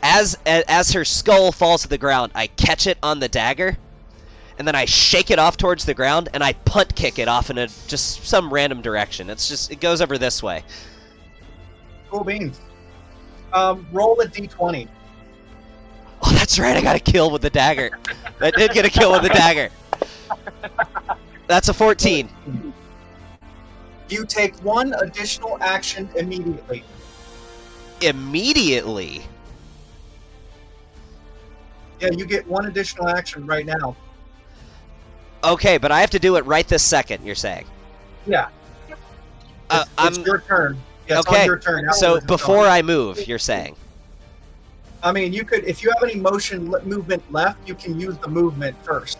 As her skull falls to the ground, I catch it on the dagger, and then I shake it off towards the ground, and I punt kick it off in just some random direction. It goes over this way. Cool beans. Roll a d20. Oh, that's right. I got a kill with the dagger. I did get a kill with the dagger. That's a 14. You take one additional action immediately. Immediately? Yeah, you get one additional action right now. Okay, but I have to do it right this second, you're saying? Yeah. It's your turn. Yeah, it's okay, on your turn. Now so it's before on. I move, you're saying? I mean, you could, if you have any movement left, you can use the movement first.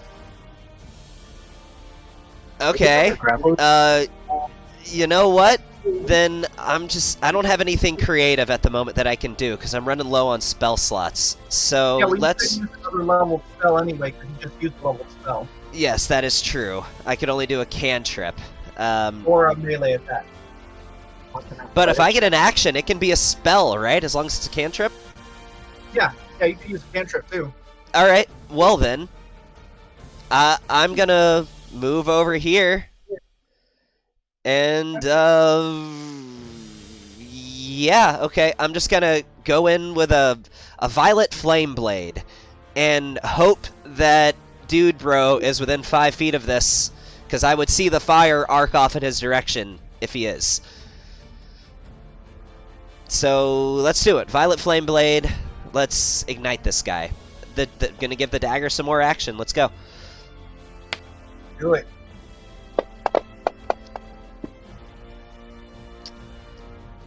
Okay. You know what? Then I don't have anything creative at the moment that I can do, because I'm running low on spell slots. So yeah, well, let's... you could use another level spell anyway, because you just used level spell. Yes, that is true. I could only do a cantrip. Or a melee attack. But if I get an action, it can be a spell, right? As long as it's a cantrip? Yeah, you can use a cantrip too. Alright, well then. I'm gonna move over here. And, yeah, okay. I'm just gonna go in with a violet flame blade and hope that Dude Bro is within 5 feet of this, because I would see the fire arc off in his direction if he is. So let's do it. Violet flame blade. Let's ignite this guy. Gonna give the dagger some more action. Let's go. Do it.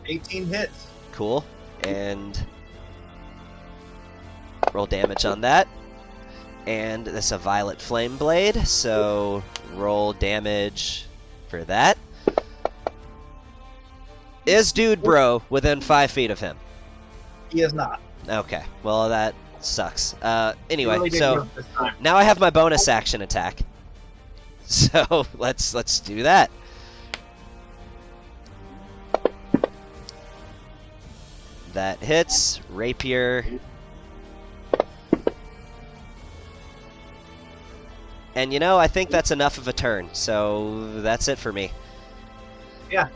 $18 hits. Cool. And roll damage on that. And this is a violet flame blade, so roll damage for that. Is Dude Bro within 5 feet of him? He is not. Okay, well that sucks. Anyway, Really did so good this time. now I have my bonus action attack. So let's do that. That hits. Rapier. And you know, I think that's enough of a turn, so that's it for me. Yeah.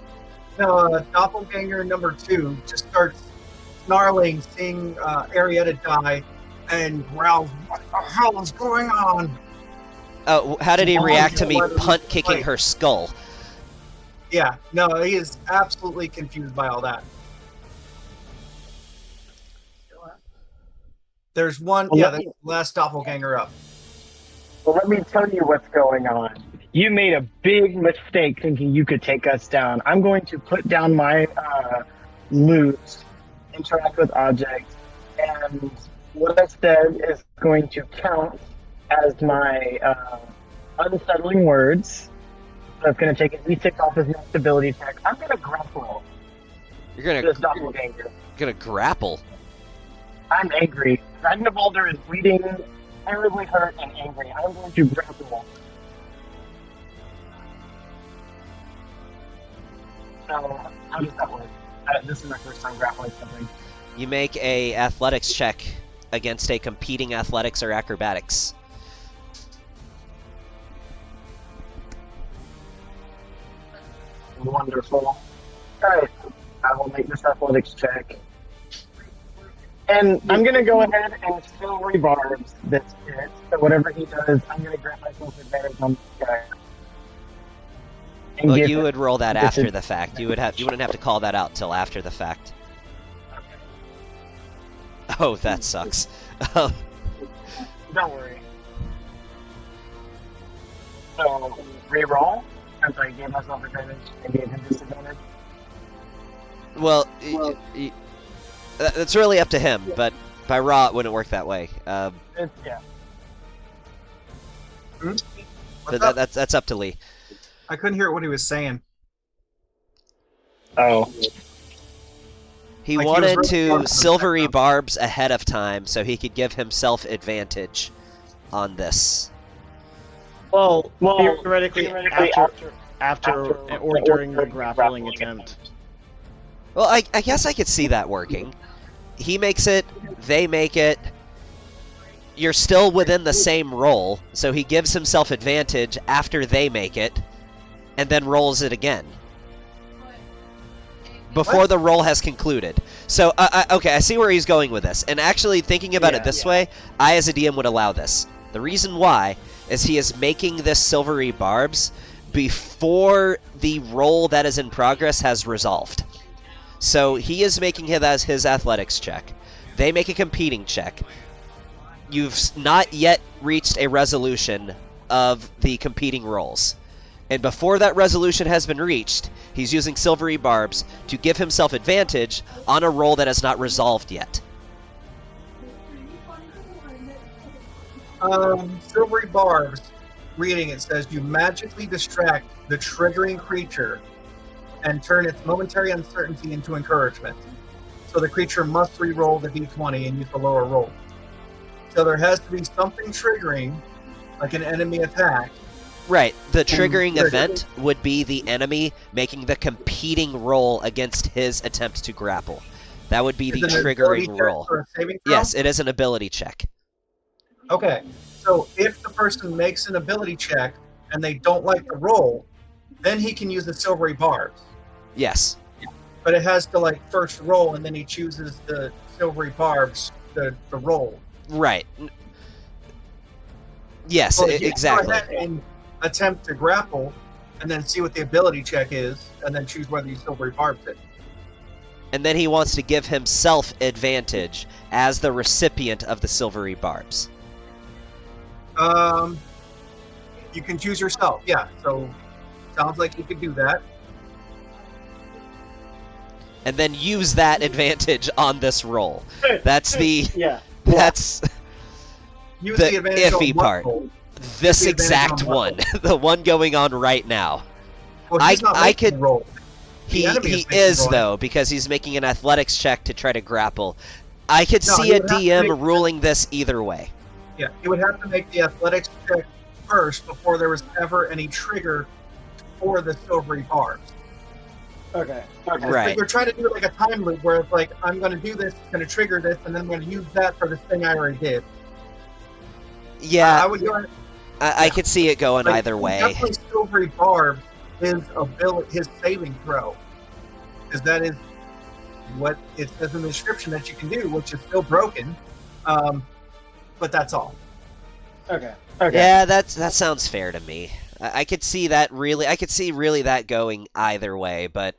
No, Doppelganger number 2 just starts snarling, seeing Arietta die, and growls, "What the hell is going on?" Oh, how did he Why react to you me let him punt kicking fight? her skull? Yeah, no, he is absolutely confused by all that. There's one, Well, yeah, let that's me- the last Doppelganger up. Well, let me tell you what's going on. You made a big mistake thinking you could take us down. I'm going to put down my loot, interact with objects, and what I said is going to count as my unsettling words. So it's going to take a d6 off his next ability check. I'm going to grapple You're this doppelganger. gonna grapple. I'm angry. Ragnavaldr is bleeding, terribly hurt and angry. I'm going to grapple. So, how does that work? This is my first time grappling something. You make a athletics check against a competing athletics or acrobatics. Wonderful. Alright, I will make this athletics check. And I'm going to go ahead and still rebarbs this kid. So whatever he does, I'm going to grant myself advantage on this guy. And Well, give you him would roll that this after is- the fact. You wouldn't have to call that out till after the fact. Oh, that sucks. Don't worry. So, reroll, since I gave myself advantage and gave him disadvantage. Well, that's really up to him, but by Raw it wouldn't work that way. Yeah. What's up? That's up to Lee. I couldn't hear what he was saying. Oh. He Like, he was wanted really to far from silvery the barbs ahead of time so he could give himself advantage on this. Well, theoretically after or during the grappling attempt. Well, I guess I could see that working. He makes it, they make it. You're still within the same roll, so he gives himself advantage after they make it, and then rolls it again. Before the roll has concluded. So, okay, I see where he's going with this. And actually, thinking about it this way, I as a DM would allow this. The reason why is he is making this silvery barbs before the roll that is in progress has resolved. So he is making it as his athletics check. They make a competing check. You've not yet reached a resolution of the competing rolls. And before that resolution has been reached, he's using silvery barbs to give himself advantage on a roll that has not resolved yet. Silvery barbs. Reading it says you magically distract the triggering creature and turn its momentary uncertainty into encouragement. So the creature must re-roll the d20 and use the lower roll. So there has to be something triggering, like an enemy attack. Right. The triggering event would be the enemy making the competing roll against his attempt to grapple. That would be the triggering roll. Yes, it is an ability check. Okay. So if the person makes an ability check and they don't like the roll, then he can use the silvery barbs. Yes. But it has to like first roll and then he chooses the silvery barbs, the roll. Right. Yes, So exactly. Go ahead and attempt to grapple and then see what the ability check is and then choose whether you silvery barbs it. And then he wants to give himself advantage as the recipient of the silvery barbs. You can choose yourself, yeah. So sounds like you could do that. And then use that advantage on this roll. That's the that's Use the advantage iffy on what part. roll? This the advantage exact on what one, the one going on right now. Well, he's not I making could roll. He enemy he making is roll. though, because he's making an athletics check to try to grapple. I could No, see he a would have to DM make- ruling this either way. Yeah, you would have to make the athletics check first before there was ever any trigger for the silvery barbs. Okay. It's Right. like we're trying to do like a time loop where it's like, I'm going to do this, it's going to trigger this, and then I'm going to use that for this thing I already did. Yeah, I would go. I could see it going Like, either way. Definitely silvery barb his saving throw, because that is what it says in the description that you can do, which is still broken. But that's all. Okay. Yeah, that sounds fair to me. I could see that really. I could see really that going either way, but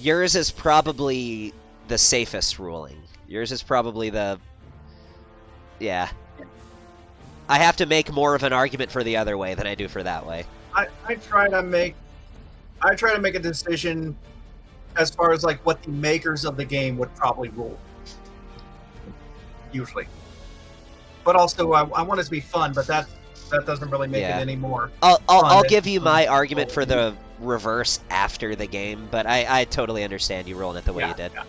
yours is probably the safest ruling. Yours is probably the. Yeah. I have to make more of an argument for the other way than I do for that way. I try to make a decision as far as like what the makers of the game would probably rule. Usually. But also I want it to be fun, but that doesn't really make Yeah. it anymore. I'll give you my argument for the reverse after the game, but I totally understand you rolling it the way you did. Yeah.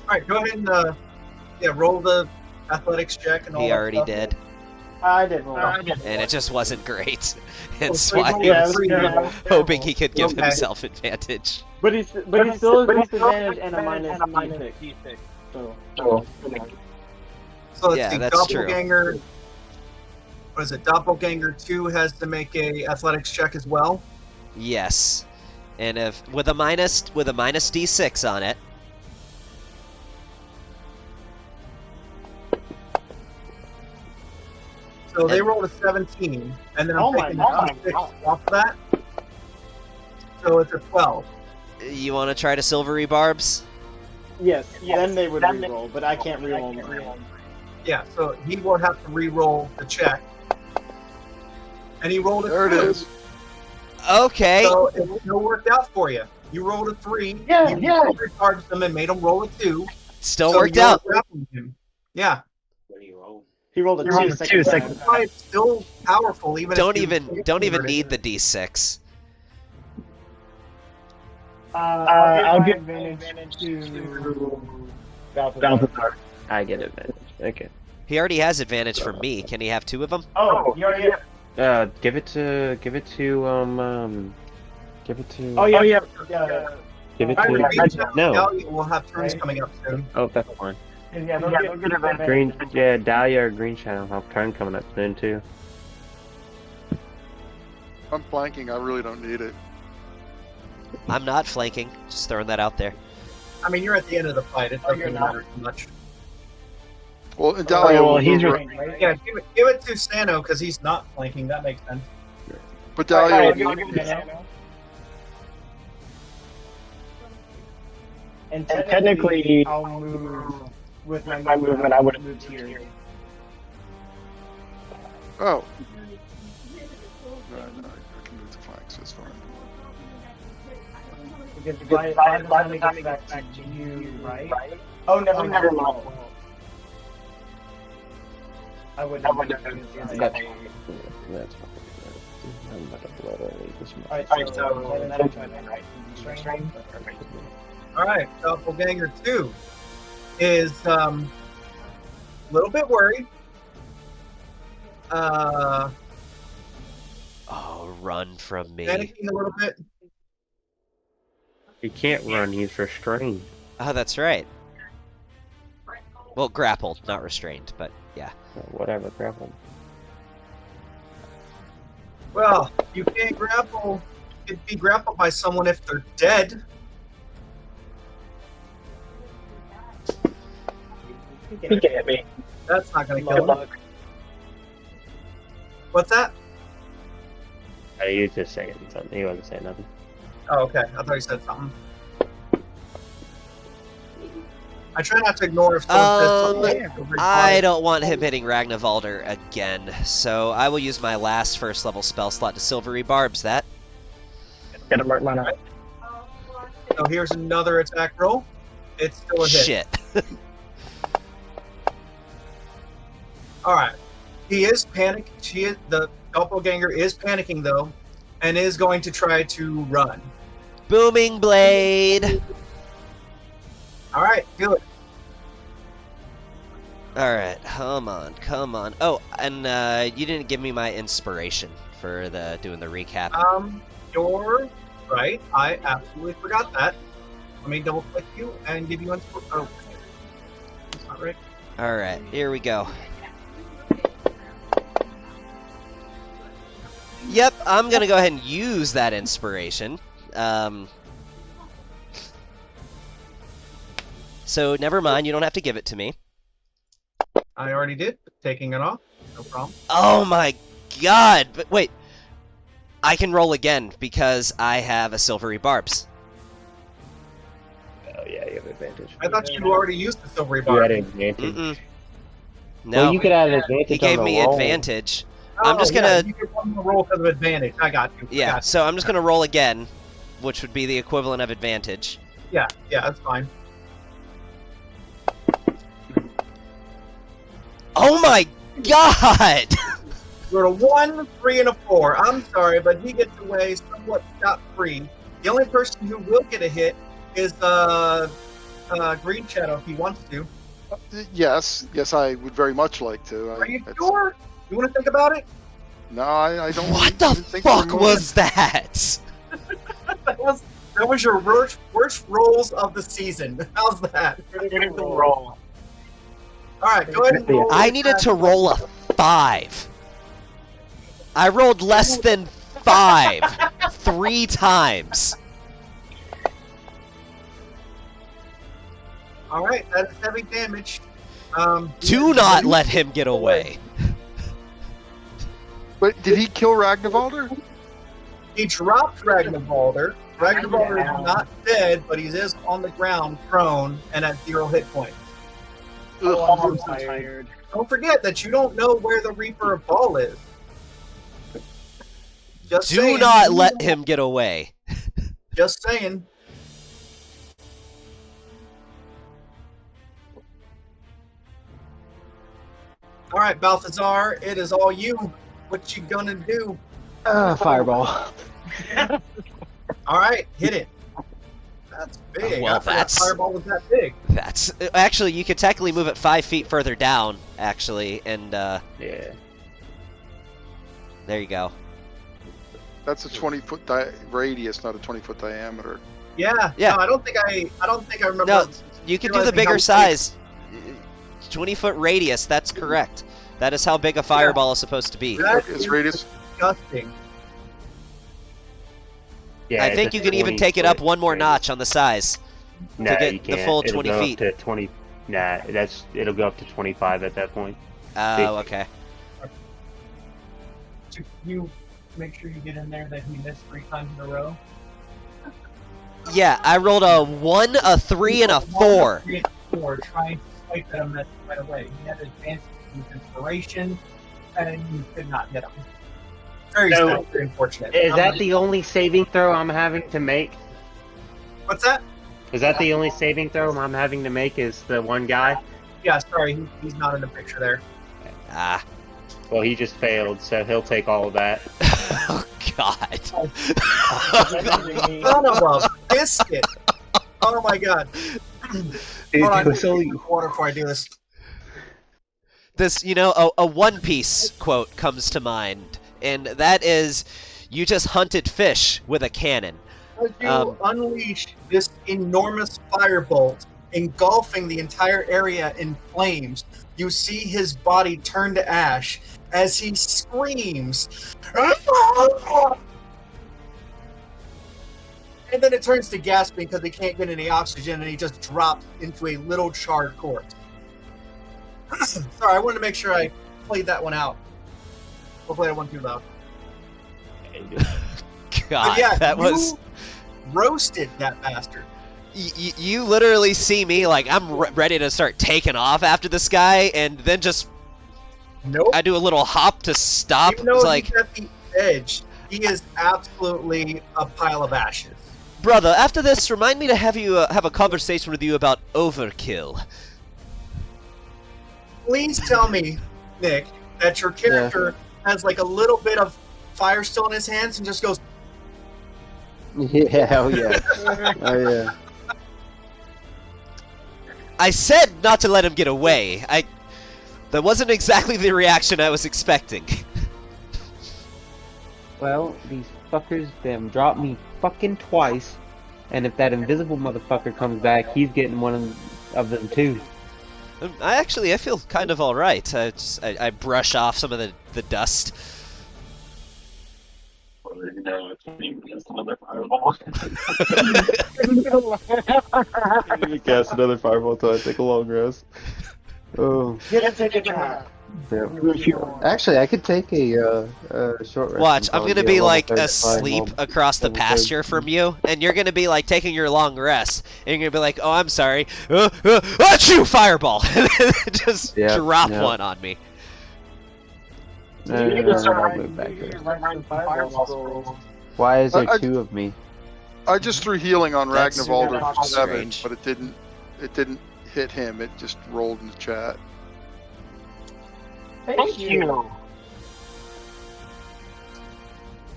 Alright, go ahead and roll the athletics check and all He that already stuff. did, I did roll. and it just wasn't great. And Well, so so you I rolled was a 3 now. hoping he could give Okay. himself advantage. But he still has disadvantage and a minus D6. So. So let's Yeah, see, that's true. Doppelganger. What is it? Doppelganger 2 has to make a athletics check as well. Yes, and if with a minus D6 on it. So they And- rolled a 17, and then I'm Oh my taking God. 6 off of that. So it's a 12. You want to try to silvery barbs? Yes. Then they would reroll, but I can't reroll mine. Yeah, so he will have to re-roll the check. And he rolled a There it 3. is. Okay. So it still worked out for you. You rolled a 3. Yeah, you yeah. charged him and made him roll a 2. Still so worked you're out. grappling him. Yeah. He rolled a He rolled 2 a second 2 time. second. That's why it's still powerful, even Don't if you even convert it. need the D6. I'll give advantage to Balthazar. I get advantage. Okay. He already has advantage from me. Can he have 2 of them? Oh, you already. Give it to give it to. Oh yeah. Give it All right, to. No. Dahlia will have turns coming up soon. Oh, that's fine. Yeah, they'll get advantage. Green, yeah, Dahlia or Green Shadow. I'll turn coming up soon too. I'm flanking. I really don't need it. I'm not flanking. Just throwing that out there. I mean, you're at the end of the fight. It doesn't matter too much. Well, and Dahlia. well, will he's move right. right- Yeah, give it to Sano because he's not flanking. That makes sense. But Dahlia. I'll will give move- it to Sano. And technically, I'll move with my movement, I would have moved here. Oh. No, I can move the flanks. That's fine. Because by the time it gets back to you, right? Oh, never mind. I would have done it. That's fine. I'm about to blow this. Alright, so restrain. All right, Doppelganger 2 is a little bit worried. Oh, run from me. Panicking a little bit. He can't run. He's restrained. Oh, that's right. Well, grappled, not restrained, but yeah. Whatever, grapple. Well, you can't grapple. You could be grappled by someone if they're dead. He can hit me. That's not going to Good kill him. luck. What's that? He was just saying something. He wasn't saying nothing. Oh, okay. I thought you said something. I try not to ignore if someone says something. I don't want him hitting Ragnarvalder again, so I will use my last first level spell slot to Silvery Barbs that. Gotta mark mine out. So here's another attack roll. It's still a hit. Shit. All right. He is panicked. The doppelganger is panicking though, and is going to try to run. Booming Blade! All right, do it. Alright, come on. Oh, and you didn't give me my inspiration for doing the recap. You're right. I absolutely forgot that. Let me double click you and give you inspiration. Oh, that's not right. Alright, here we go. Yep, I'm gonna go ahead and use that inspiration. So never mind, you don't have to give it to me. I already did. Taking it off. No problem. Oh my god! But wait, I can roll again because I have a Silvery Barbs. Oh yeah, you have advantage. I thought you already used the silvery You bar. had advantage. Mm-mm. No, Well, you could add advantage. he gave on the me roll. advantage. Oh, I'm just yeah, gonna- you get one more roll because of advantage. I got you. I Yeah, got so I'm just gonna roll again, which would be the equivalent of advantage. you. Yeah, that's fine. Oh my god! You're a 1, 3, and a 4. I'm sorry, but he gets away somewhat scot-free. The only person who will get a hit is Green Shadow if he wants to. Yes, I would very much like to. Are you sure? You want to think about it? No, I don't. What the even think for a fuck moment. was that? That was your worst rolls of the season. How's that? Roll. All right, go ahead and roll. I needed to roll a 5. I rolled less than 5 3 times. All right, that is heavy damage. Do not let him get away. But did he kill Ragnarvalder? He dropped Ragnarvalder. Ragnarvalder is not dead, but he is on the ground, prone, and at 0 hit points. Oh, I'm so tired. Don't forget that you don't know where the Reaper of Ball is. Just Do saying. not let him get away. Just saying. All right, Balthazar, it is all you. What you gonna do? Fireball. All right, hit it. That's big. Well, I forgot that's- fireball was that big. That's actually, you could technically move it 5 feet further down, actually, and Yeah. there you go. That's a 20-foot radius, not a 20-foot diameter. Yeah. Yeah. No, I don't think I remember. No, you can do the realizing bigger how big- size. 20-foot radius, that's correct. That is how big a fireball is supposed to be. That Its is radius. disgusting. Yeah, I it's think a you can even 20 take it up foot one more radius. notch on the size. No, get you the can't. full It'll 20 go feet. Up to 20. Nah, it'll go up to 25 at that point. Oh, okay. You make sure you get in there that he missed 3 times in a row. Yeah, I rolled a 1, a 3, and a 4. 3 and 4, trying to swipe at him right away. He had advances with inspiration, and you could not get him. Very So- sad, very unfortunate. Is that the only saving throw I'm having to make? What's that? Is that the only saving throw I'm having to make? Is the one guy? Yeah, sorry, he's not in the picture there. Ah. Well, he just failed, so he'll take all of that. Oh, God. Son of a biscuit! Oh my god. Dude, Hold on, it was only- water before I do this. This, a One Piece quote comes to mind, and that is, you just hunted fish with a cannon. As you unleash this enormous firebolt, engulfing the entire area in flames, you see his body turn to ash as he screams. And then it turns to gasping because he can't get any oxygen and he just drops into a little charred corpse. Sorry, I wanted to make sure I played that one out. Hopefully I wasn't too loud. God, But yeah, that you was... roasted that bastard. You literally see me, like, I'm ready to start taking off after this guy, and then just... Nope. I do a little hop to stop. Even though It's he's like, at the edge, he is absolutely a pile of ashes. brother, after this, remind me to have you have a conversation with you about overkill. Please tell me, Nick, that your character has like a little bit of fire still in his hands and just goes, Yeah, oh yeah. Oh yeah. I said not to let him get away. That wasn't exactly the reaction I was expecting. Well, these fuckers them dropped me fucking twice, and if that invisible motherfucker comes back, he's getting one of them too. I feel kind of alright. I brush off some of the dust. Cast another fireball until I take a long rest. Oh. Actually, I could take a short rest. Watch, I'm until I gonna get be level like 35 asleep level- across the level pasture from you, and you're gonna be like taking your long rest, and you're gonna be like, "Oh, I'm sorry, achoo, fireball!" And then just Yeah, drop yeah. one on me. No, I'll move back there. Why is there I- two of me? I just threw healing on That's Ragnarvalder for 7, strange. but it didn't hit him. It just rolled in the chat. Thank you.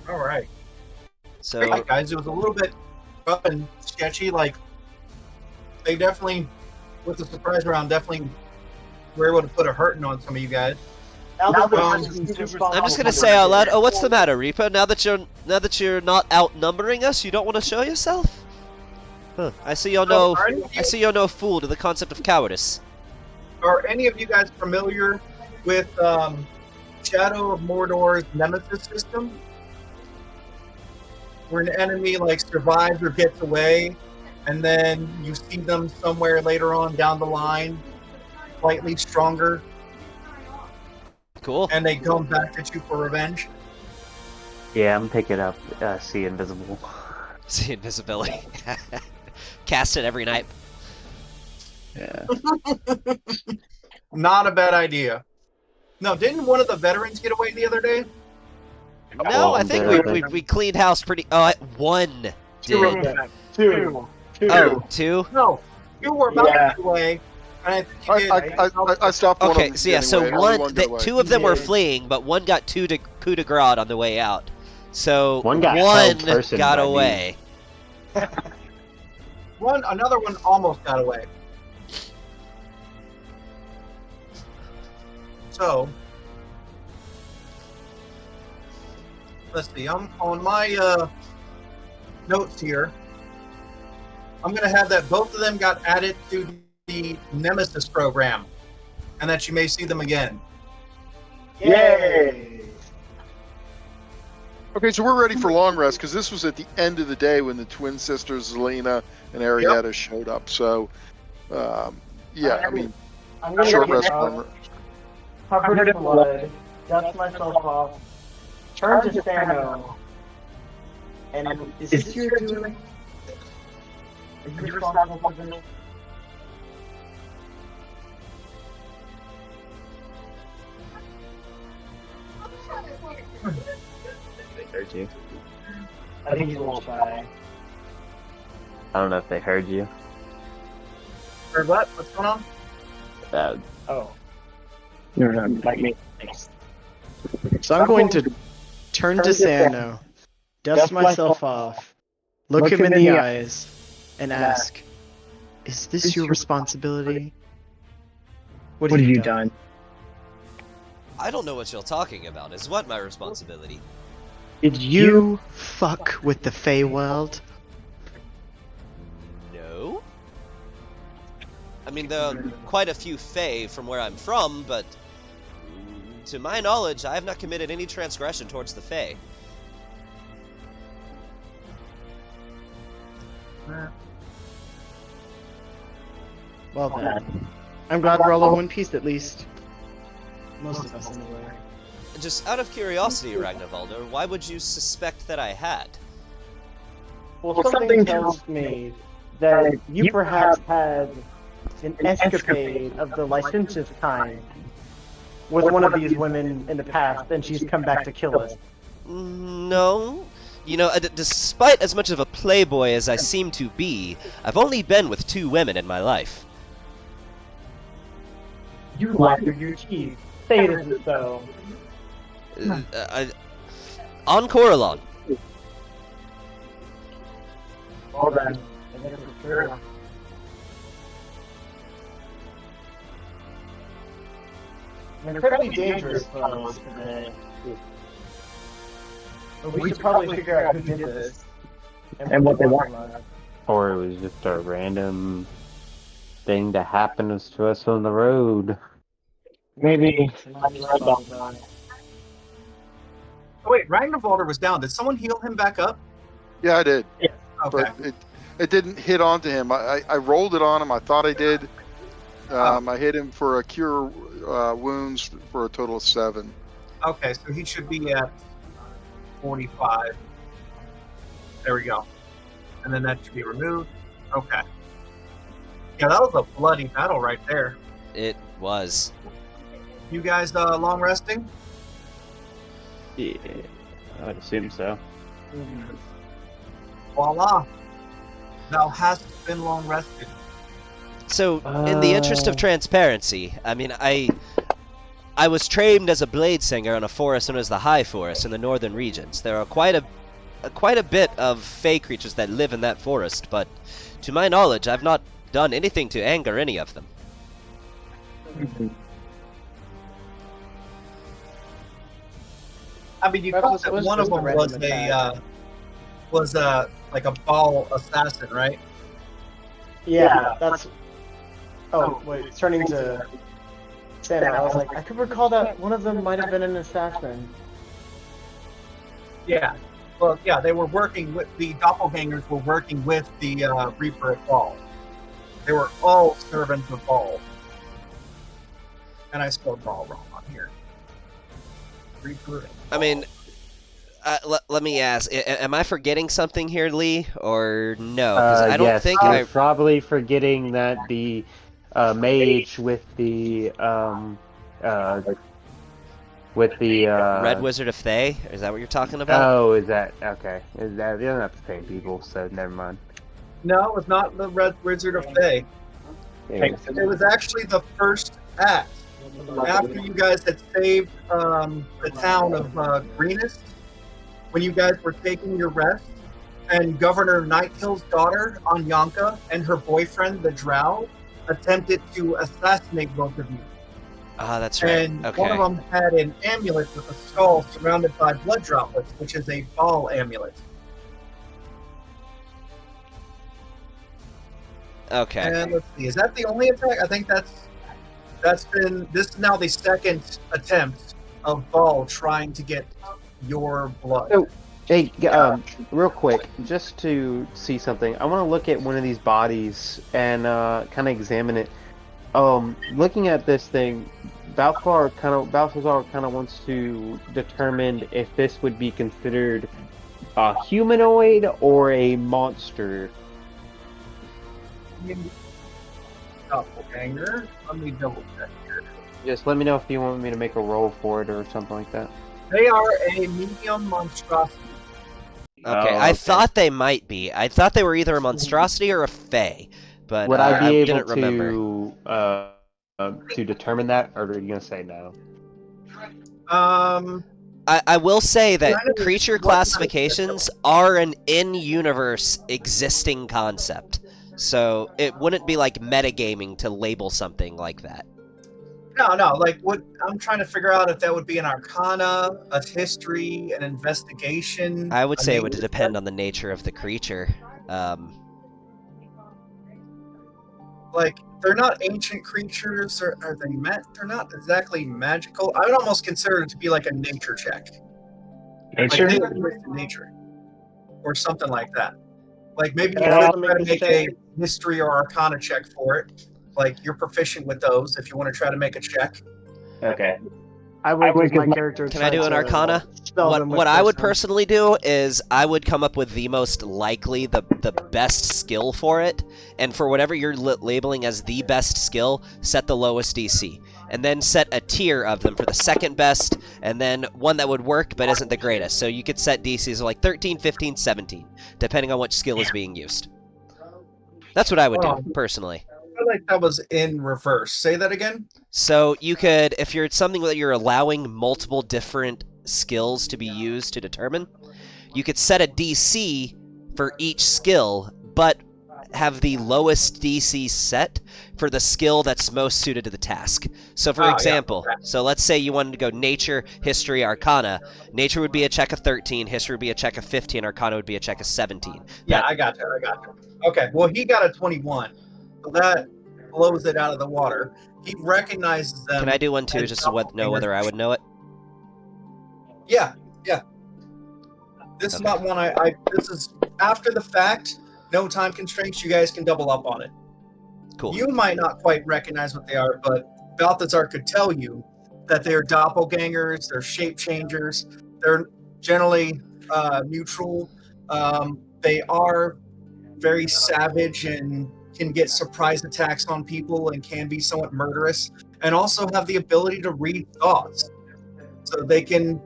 all right. So Hey, guys, it was a little bit rough and sketchy. Like, they definitely, with the surprise round, definitely were able to put a hurting on some of you guys. Now that we're I'm just gonna say out loud. Oh, what's the matter, Reaper? Now that you're not outnumbering us, you don't want to show yourself? Huh. I see you're no fool to the concept of cowardice. Are any of you guys familiar with Shadow of Mordor's Nemesis system? Where an enemy like survives or gets away, and then you see them somewhere later on down the line, slightly stronger, Cool. and they come back at you for revenge. Yeah, I'm picking up See Invisible. See invisibility. Cast it every night. Yeah. Not a bad idea. No, didn't one of the veterans get away the other day? No, I think we cleaned house pretty. Oh, one did. Two. Oh, two. No, you were about Yeah. to get away, and I think you did. I stopped one of Okay, them so yeah, so anyway. Only one, got away. two of them were Yeah. fleeing, but one got coup de grace on the way out. So One got held person got by me. away. Another one almost got away. So, let's see. I'm on my notes here. I'm going to have that both of them got added to the Nemesis program, and that you may see them again. Yay! Okay, so we're ready for long rest because this was at the end of the day when the twin sisters Zelina and Arietta showed up. So, yeah, I mean, I'm gonna short get rest. up, Long rest. covered in blood, dust myself off, turn to Sano, and is this your doing? Are you responsible for this? They heard you. I think he's a little shy. I don't know if they heard you. Or what? What's going on? Oh. You're not like me. Thanks. So I'm going to turn to Sano, dust myself off, look him in the eyes, and ask, "Is this your responsibility? What have you done?" I don't know what you're talking about. Is what my responsibility? Did you fuck with the Feywild? No. I mean, there are quite a few Fey from where I'm from, but to my knowledge, I have not committed any transgression towards the Fey. Well then, I'm glad we're all in one piece at least. Most of us, anyway. Just out of curiosity, Ragnarvalder, why would you suspect that I had? Well, something tells me that you perhaps had an escapade of the licentious kind with one of these women in the past, and she's come back to kill us. No. You know, despite as much of a playboy as I seem to be, I've only been with 2 women in my life. You lie through your teeth. Say it isn't so. On Coralon. Well then, I guess it's true. An incredibly dangerous fellows today. But we should probably figure out who did this. And what they want. Or it was just a random thing that happened to us on the road. Maybe. Oh, wait, Ragnarvalder was down. Did someone heal him back up? Yeah, I did. Yeah. Okay. But it didn't hit onto him. I rolled it on him. I thought I did. I hit him for a cure wounds for a total of 7. Okay, so he should be at 45. There we go. And then that should be removed. Okay. Yeah, that was a bloody battle right there. It was. You guys long resting? Yeah, I'd assume so. Voila. Thou hast been long rested. So, in the interest of transparency, I mean, I was trained as a blade singer in a forest known as the High Forest in the northern regions. There are quite a bit of fey creatures that live in that forest, but to my knowledge, I've not done anything to anger any of them. I mean, you thought that one of them was like a ball assassin, right? Yeah, that's. Oh, wait, turning to Santa, I was like, I could recall that one of them might have been an assassin. Yeah. Well, yeah, they were working with the doppelgangers. Were working with the Reaper at Baal. They were all servants of Baal. And I spelled Baal wrong on here. Reaper. I mean, let me ask: am I forgetting something here, Lee, or no? 'Cause I don't yes, think you're I. probably forgetting that the mage with the Red Wizard of Thay? Is that what you're talking about? Oh, is that okay? Is that they're not the same people? So never mind. No, it's not the Red Wizard of Thay. Yeah. It was actually the first act. After you guys had saved the town of Greenest, when you guys were taking your rest, and Governor Nighthill's daughter, Anyanka, and her boyfriend, the Drow, attempted to assassinate both of you. Ah, that's right. And Okay. one of them had an amulet with a skull surrounded by blood droplets, which is a ball amulet. Okay. And let's see, is that the only attack? I think this is now the second attempt of Ball trying to get your blood. So, hey, real quick, just to see something, I want to look at one of these bodies and kind of examine it. Looking at this thing, Balthazar kind of wants to determine if this would be considered a humanoid or a monster. Doppelganger. Let me double check here. Just let me know if you want me to make a roll for it or something like that. They are a medium monstrosity. Okay, I thought they might be. I thought they were either a monstrosity or a fae, but would I be able didn't remember. to determine that, or are you gonna say no? I will say that Kind of creature what classifications are an in-universe existing concept, so it wouldn't be like metagaming to label something like that. No. Like, what I'm trying to figure out if that would be an Arcana, a history, an investigation. I would a say it would nature depend check. on the nature of the creature. Like, they're not ancient creatures, or are they? They're not exactly magical. I would almost consider it to be like a nature check. Nature? Like, they exist in nature, or something like that. Like, maybe you Can I could also try to make make this a history or Arcana check for it. Like, you're proficient with those if you want to try to make a check. Okay. I would use my character. Can I do an try to Arcana? spell them with What I would wisdom. personally do is I would come up with the most likely, the best skill for it, and for whatever you're labeling as the best skill, set the lowest DC. And then set a tier of them for the second best, and then one that would work but isn't the greatest. So you could set DCs of like 13, 15, 17, depending on which skill is being used. That's what I would do, personally. I feel like that was in reverse. Say that again. So you could, if you're something that you're allowing multiple different skills to be used to determine, you could set a DC for each skill, but have the lowest DC set for the skill that's most suited to the task. So for example, so let's say you wanted to go Nature, History, Arcana. Nature would be a check of 13, History would be a check of 15, Arcana would be a check of 17. Yeah, I got you. Okay, well, he got a 21. So that blows it out of the water. He recognizes them. Can I do one too, just to know whether I would know it? Yeah. This is not one this is after the fact. No time constraints. You guys can double up on it. Cool. You might not quite recognize what they are, but Balthazar could tell you that they're doppelgangers, they're shape changers, they're generally neutral. They are very savage and can get surprise attacks on people and can be somewhat murderous, and also have the ability to read thoughts. So they can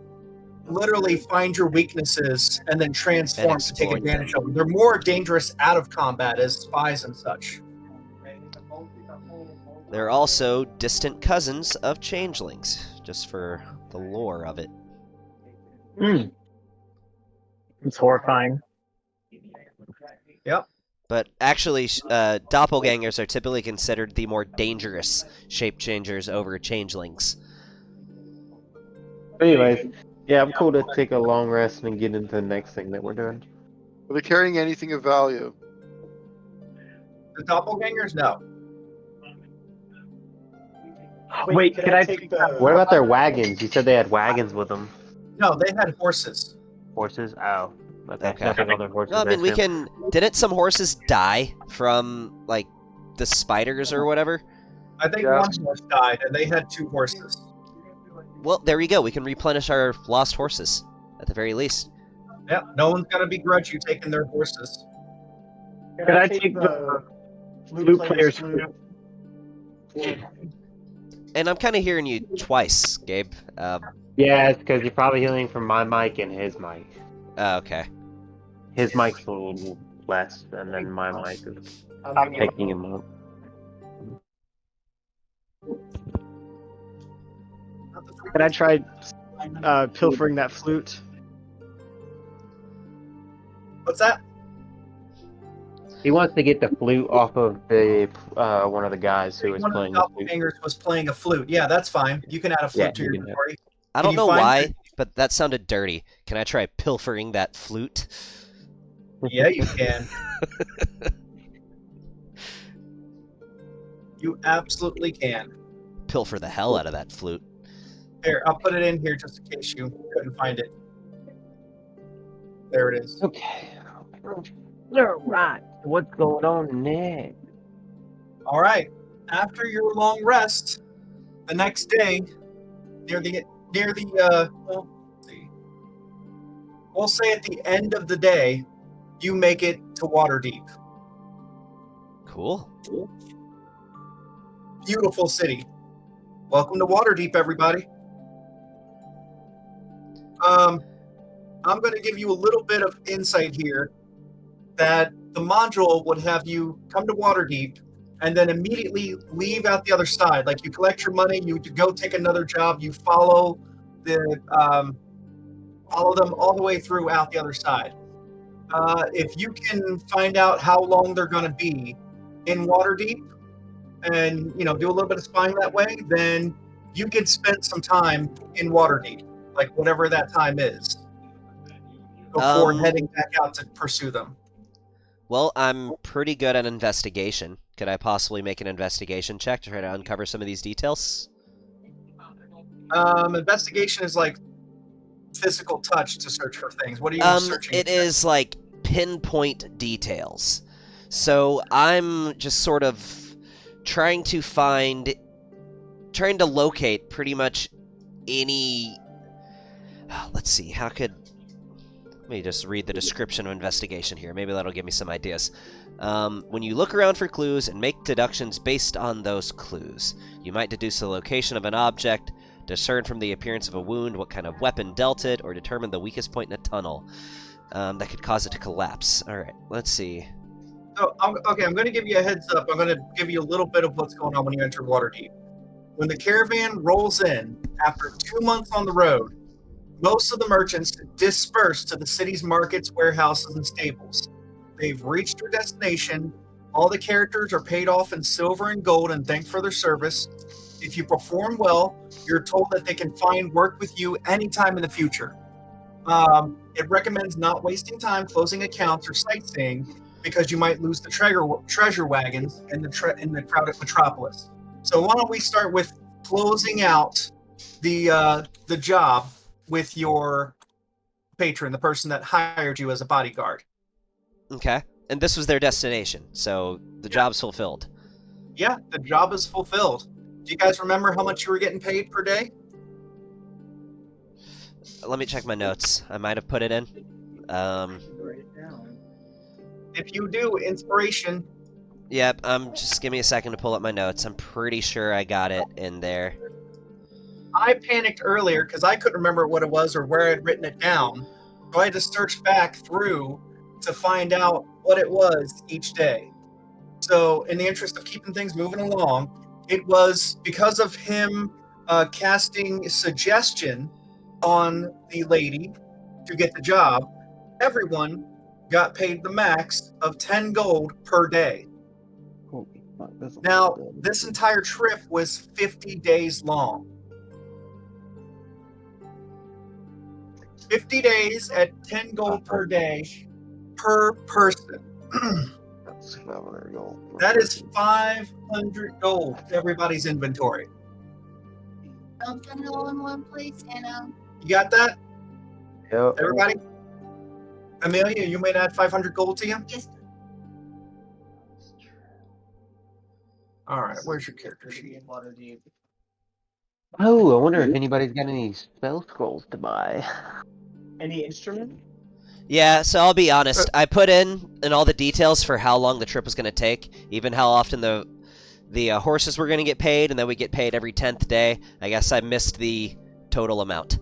literally find your weaknesses and then transform to take advantage of them. They're more dangerous out of combat as spies and such. They're also distant cousins of changelings, just for the lore of it. It's horrifying. Yep. But actually, doppelgangers are typically considered the more dangerous shape changers over changelings. Anyways, yeah, I'm cool to take a long rest and get into the next thing that we're doing. Are they carrying anything of value? The doppelgangers, no. Wait, can I take the... What about their wagons? You said they had wagons with them. No, they had horses. Horses? Oh. Okay. Nothing on their horses. No, I mean, we that's can... Didn't some horses die from, like, the spiders or whatever? I think one horse died, and they had 2 horses. Well, there we go. We can replenish our lost horses, at the very least. Yeah, no one's gonna begrudge you taking their horses. Can I take the flute player's flute? And I'm kind of hearing you twice, Gabe. Yeah, it's because you're probably hearing from my mic and his mic. Okay. His mic's a little less, and then my mic is picking him up. Can I try pilfering that flute? What's that? He wants to get the flute off of the one of the guys who was One of playing the the flute. doppelgangers was playing a flute. Yeah, that's fine. You can add a Yeah, flute to you your can have. inventory. I Can don't you know find why, but that sounded dirty. Can I try pilfering that flute? Yeah, you can. You absolutely can. Pilfer the hell out of that flute. Here, I'll put it in here just in case you couldn't find it. There it is. Okay. All right. What's going on next? All right. After your long rest, the next day, near the well, let's see. We'll say at the end of the day, you make it to Waterdeep. Cool. Beautiful city. Welcome to Waterdeep, everybody. I'm going to give you a little bit of insight here that the module would have you come to Waterdeep and then immediately leave out the other side. Like you collect your money, you go take another job, you follow them all the way through out the other side. If you can find out how long they're going to be in Waterdeep, and do a little bit of spying that way, then you could spend some time in Waterdeep, like whatever that time is, before heading back out to pursue them. Well, I'm pretty good at investigation. Could I possibly make an investigation check to try to uncover some of these details? Investigation is like physical touch to search for things. What are you searching? It is like pinpoint details. So I'm just sort of trying to locate pretty much any. Let's see, let me just read the description of investigation here. Maybe that'll give me some ideas. When you look around for clues and make deductions based on those clues, you might deduce the location of an object, discern from the appearance of a wound what kind of weapon dealt it, or determine the weakest point in a tunnel that could cause it to collapse. All right, let's see. So, okay, I'm going to give you a heads up. I'm going to give you a little bit of what's going on when you enter Waterdeep. When the caravan rolls in, after 2 months on the road, most of the merchants disperse to the city's markets, warehouses, and stables. They've reached their destination. All the characters are paid off in silver and gold and thanked for their service. If you perform well, you're told that they can find work with you anytime in the future. It recommends not wasting time closing accounts or sightseeing because you might lose the treasure wagons in the crowded metropolis. So why don't we start with closing out the job with your patron, the person that hired you as a bodyguard. Okay. And this was their destination, so the job's fulfilled. Yeah, the job is fulfilled. Do you guys remember how much you were getting paid per day? Let me check my notes. I might have put it in. If you do, inspiration. Yep, just give me a second to pull up my notes. I'm pretty sure I got it in there. I panicked earlier because I couldn't remember what it was or where I'd written it down. So I had to search back through to find out what it was each day. So in the interest of keeping things moving along, it was because of him casting suggestion on the lady to get the job, everyone got paid the max of 10 gold per day. Now, this entire trip was 50 days long. 50 days at 10 gold per day per person. That is 500 gold to everybody's inventory. Something all in one place, Anna. You got that? Yep. Everybody? Amelia, you might add 500 gold to you? Yes. All right, where's your character sheet? Oh, I wonder if anybody's got any spell scrolls to buy. Any instrument? Yeah, so I'll be honest. I put in all the details for how long the trip was going to take, even how often the horses were going to get paid, and then we get paid every 10th day. I guess I missed the total amount.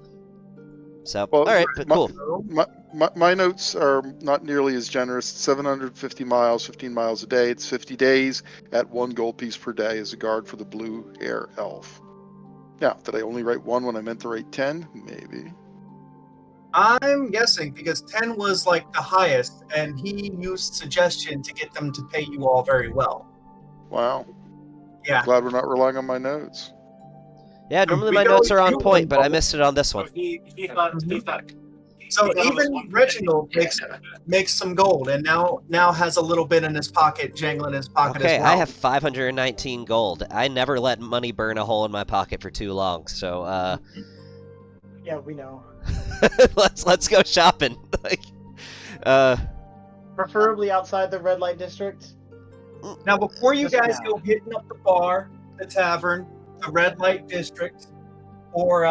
So, Well, all right, but cool. My notes are not nearly as generous. 750 miles, 15 miles a day. It's 50 days at 1 gold piece per day as a guard for the blue hair elf. Now, did I only write 1 when I meant to write 10? Maybe. I'm guessing because 10 was like the highest, and he used suggestion to get them to pay you all very well. Wow. Yeah. Glad we're not relying on my notes. Yeah, normally We my can notes always are on do point, one, but I but- missed it on this one. He thought So he thought it was even one Reginald penny. makes some gold, and now has a little bit in his pocket, jangling in his pocket Okay, as well. I have 519 gold. I never let money burn a hole in my pocket for too long, so Yeah, we know. let's go shopping. Like, Preferably outside the red light district. Now, before you Just guys now. go hitting up the bar, the tavern, the red light district, or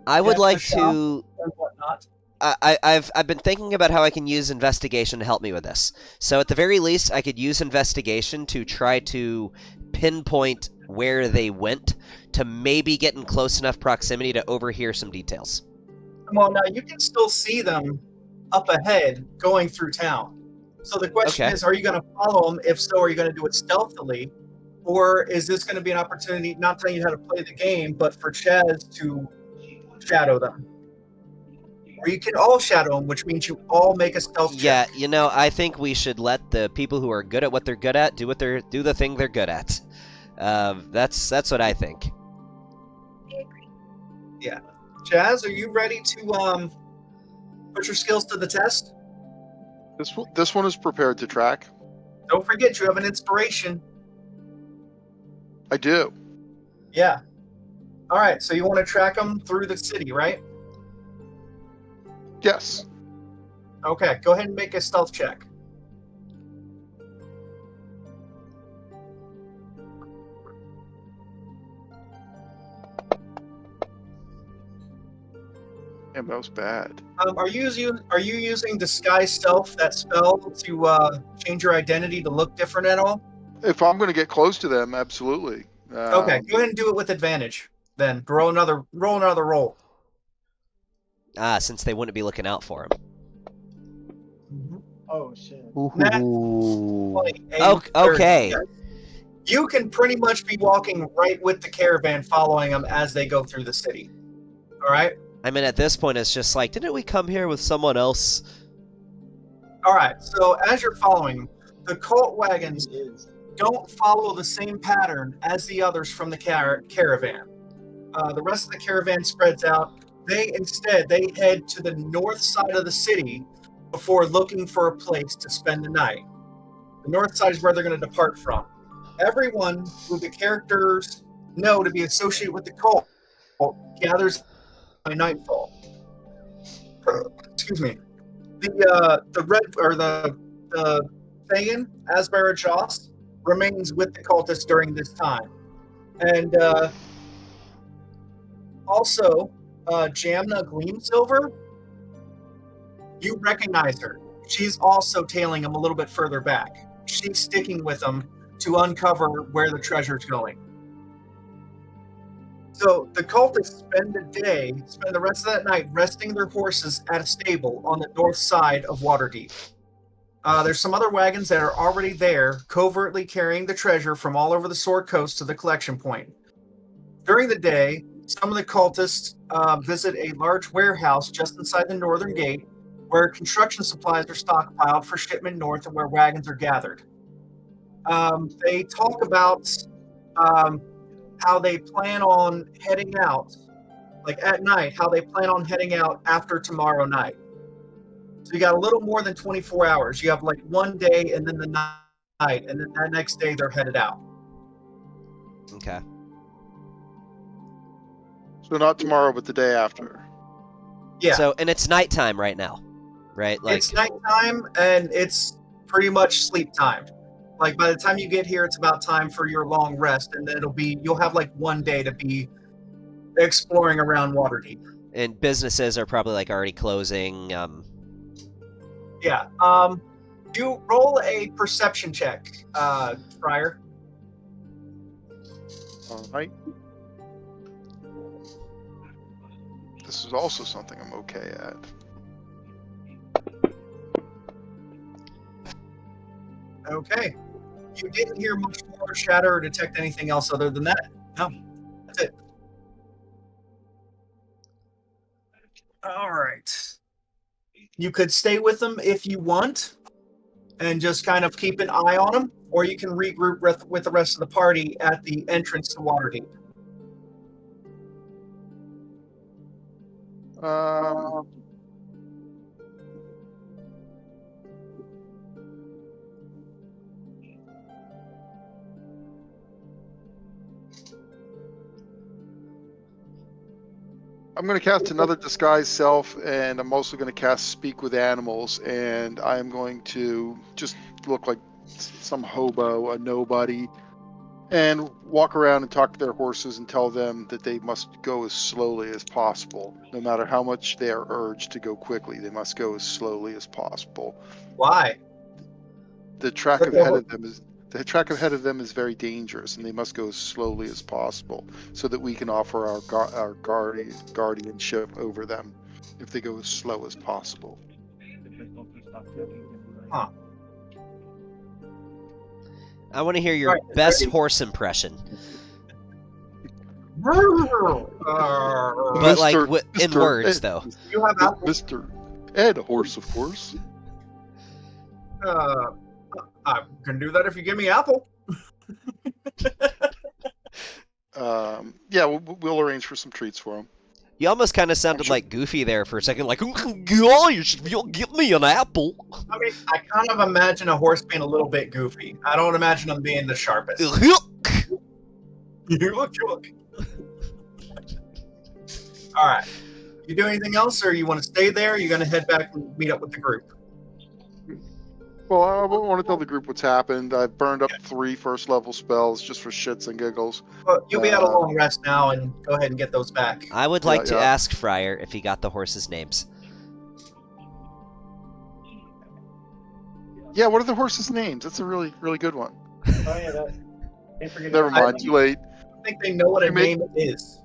I would the like shop to. and whatnot. I've been thinking about how I can use investigation to help me with this. So at the very least, I could use investigation to try to pinpoint where they went to maybe get in close enough proximity to overhear some details. Well, now you can still see them up ahead going through town. So the question Okay. is, are you going to follow them? If so, are you going to do it stealthily? Or is this going to be an opportunity, not telling you how to play the game, but for Chaz to shadow them? Or you can all shadow them, which means you all make a stealth Yeah, check. you know, I think we should let the people who are good at what they're good at do the thing they're good at. That's what I think. Chaz, are you ready to put your skills to the test? This one is prepared to track. Don't forget, you have an inspiration. I do. Yeah. All right, so you want to track them through the city, right? Yes. Okay, go ahead and make a stealth check. Damn, that was bad. Are you using disguise stealth, that spell, to change your identity to look different at all? If I'm going to get close to them, absolutely. Okay, go ahead and do it with advantage. Then roll another roll. Since they wouldn't be looking out for him. Oh shit. Ooh. Okay. You can pretty much be walking right with the caravan, following them as they go through the city. All right. I mean, at this point, it's just like, didn't we come here with someone else? All right. So as you're following, the cult wagons don't follow the same pattern as the others from the caravan. The rest of the caravan spreads out. They head to the north side of the city before looking for a place to spend the night. The north side is where they're going to depart from. Everyone who the characters know to be associated with the cult gathers by nightfall. Excuse me. The red or the Thayan Asbara Joss remains with the cultists during this time, and also Jamna Gleamsilver. You recognize her. She's also tailing them a little bit further back. She's sticking with them to uncover where the treasure's going. So the cultists spend the rest of that night resting their horses at a stable on the north side of Waterdeep. There's some other wagons that are already there, covertly carrying the treasure from all over the Sword Coast to the collection point. During the day, some of the cultists visit a large warehouse just inside the northern gate, where construction supplies are stockpiled for shipment north and where wagons are gathered. They talk about how they plan on heading out, like at night, how they plan on heading out after tomorrow night. So you got a little more than 24 hours. You have like one day and then the night, and then that next day they're headed out. Okay. So not tomorrow, but the day after. Yeah. So, and it's nighttime right now, right? Like, It's nighttime and it's pretty much sleep time. Like by the time you get here, it's about time for your long rest, and then you'll have like one day to be exploring around Waterdeep. and businesses are probably like already closing. Yeah. You roll a perception check, Friar. All right. This is also something I'm okay at. Okay. You didn't hear much more shatter or detect anything else other than that. No. That's it. All right. You could stay with them if you want and just kind of keep an eye on them, or you can regroup with the rest of the party at the entrance to Waterdeep. I'm going to cast another disguise self, and I'm also going to cast speak with animals, and I'm going to just look like some hobo, a nobody, and walk around and talk to their horses and tell them that they must go as slowly as possible. No matter how much they are urged to go quickly, they must go as slowly as possible. Why? The track ahead of them is very dangerous, and they must go as slowly as possible so that we can offer our guardianship over them if they go as slow as possible. Huh. I want to hear your best horse impression. But like in words, though. You have apples? Mr. Ed Horse, of course. I can do that if you give me apple. Yeah, we'll arrange for some treats for him. You almost kind of sounded like Goofy there for a second, like, you'll give me an apple. I mean, I kind of imagine a horse being a little bit goofy. I don't imagine him being the sharpest. Look. All right. You do anything else, or you want to stay there? Or you going to head back and meet up with the group? Well, I want to tell the group what's happened. I've burned up 3 first-level spells just for shits and giggles. Well, you'll be at a long rest now, and go ahead and get those back. I would like to ask Friar if he got the horses' names. Yeah, what are the horses' names? That's a really, really good one. Oh yeah, Never mind, too late. I think they know what a name is.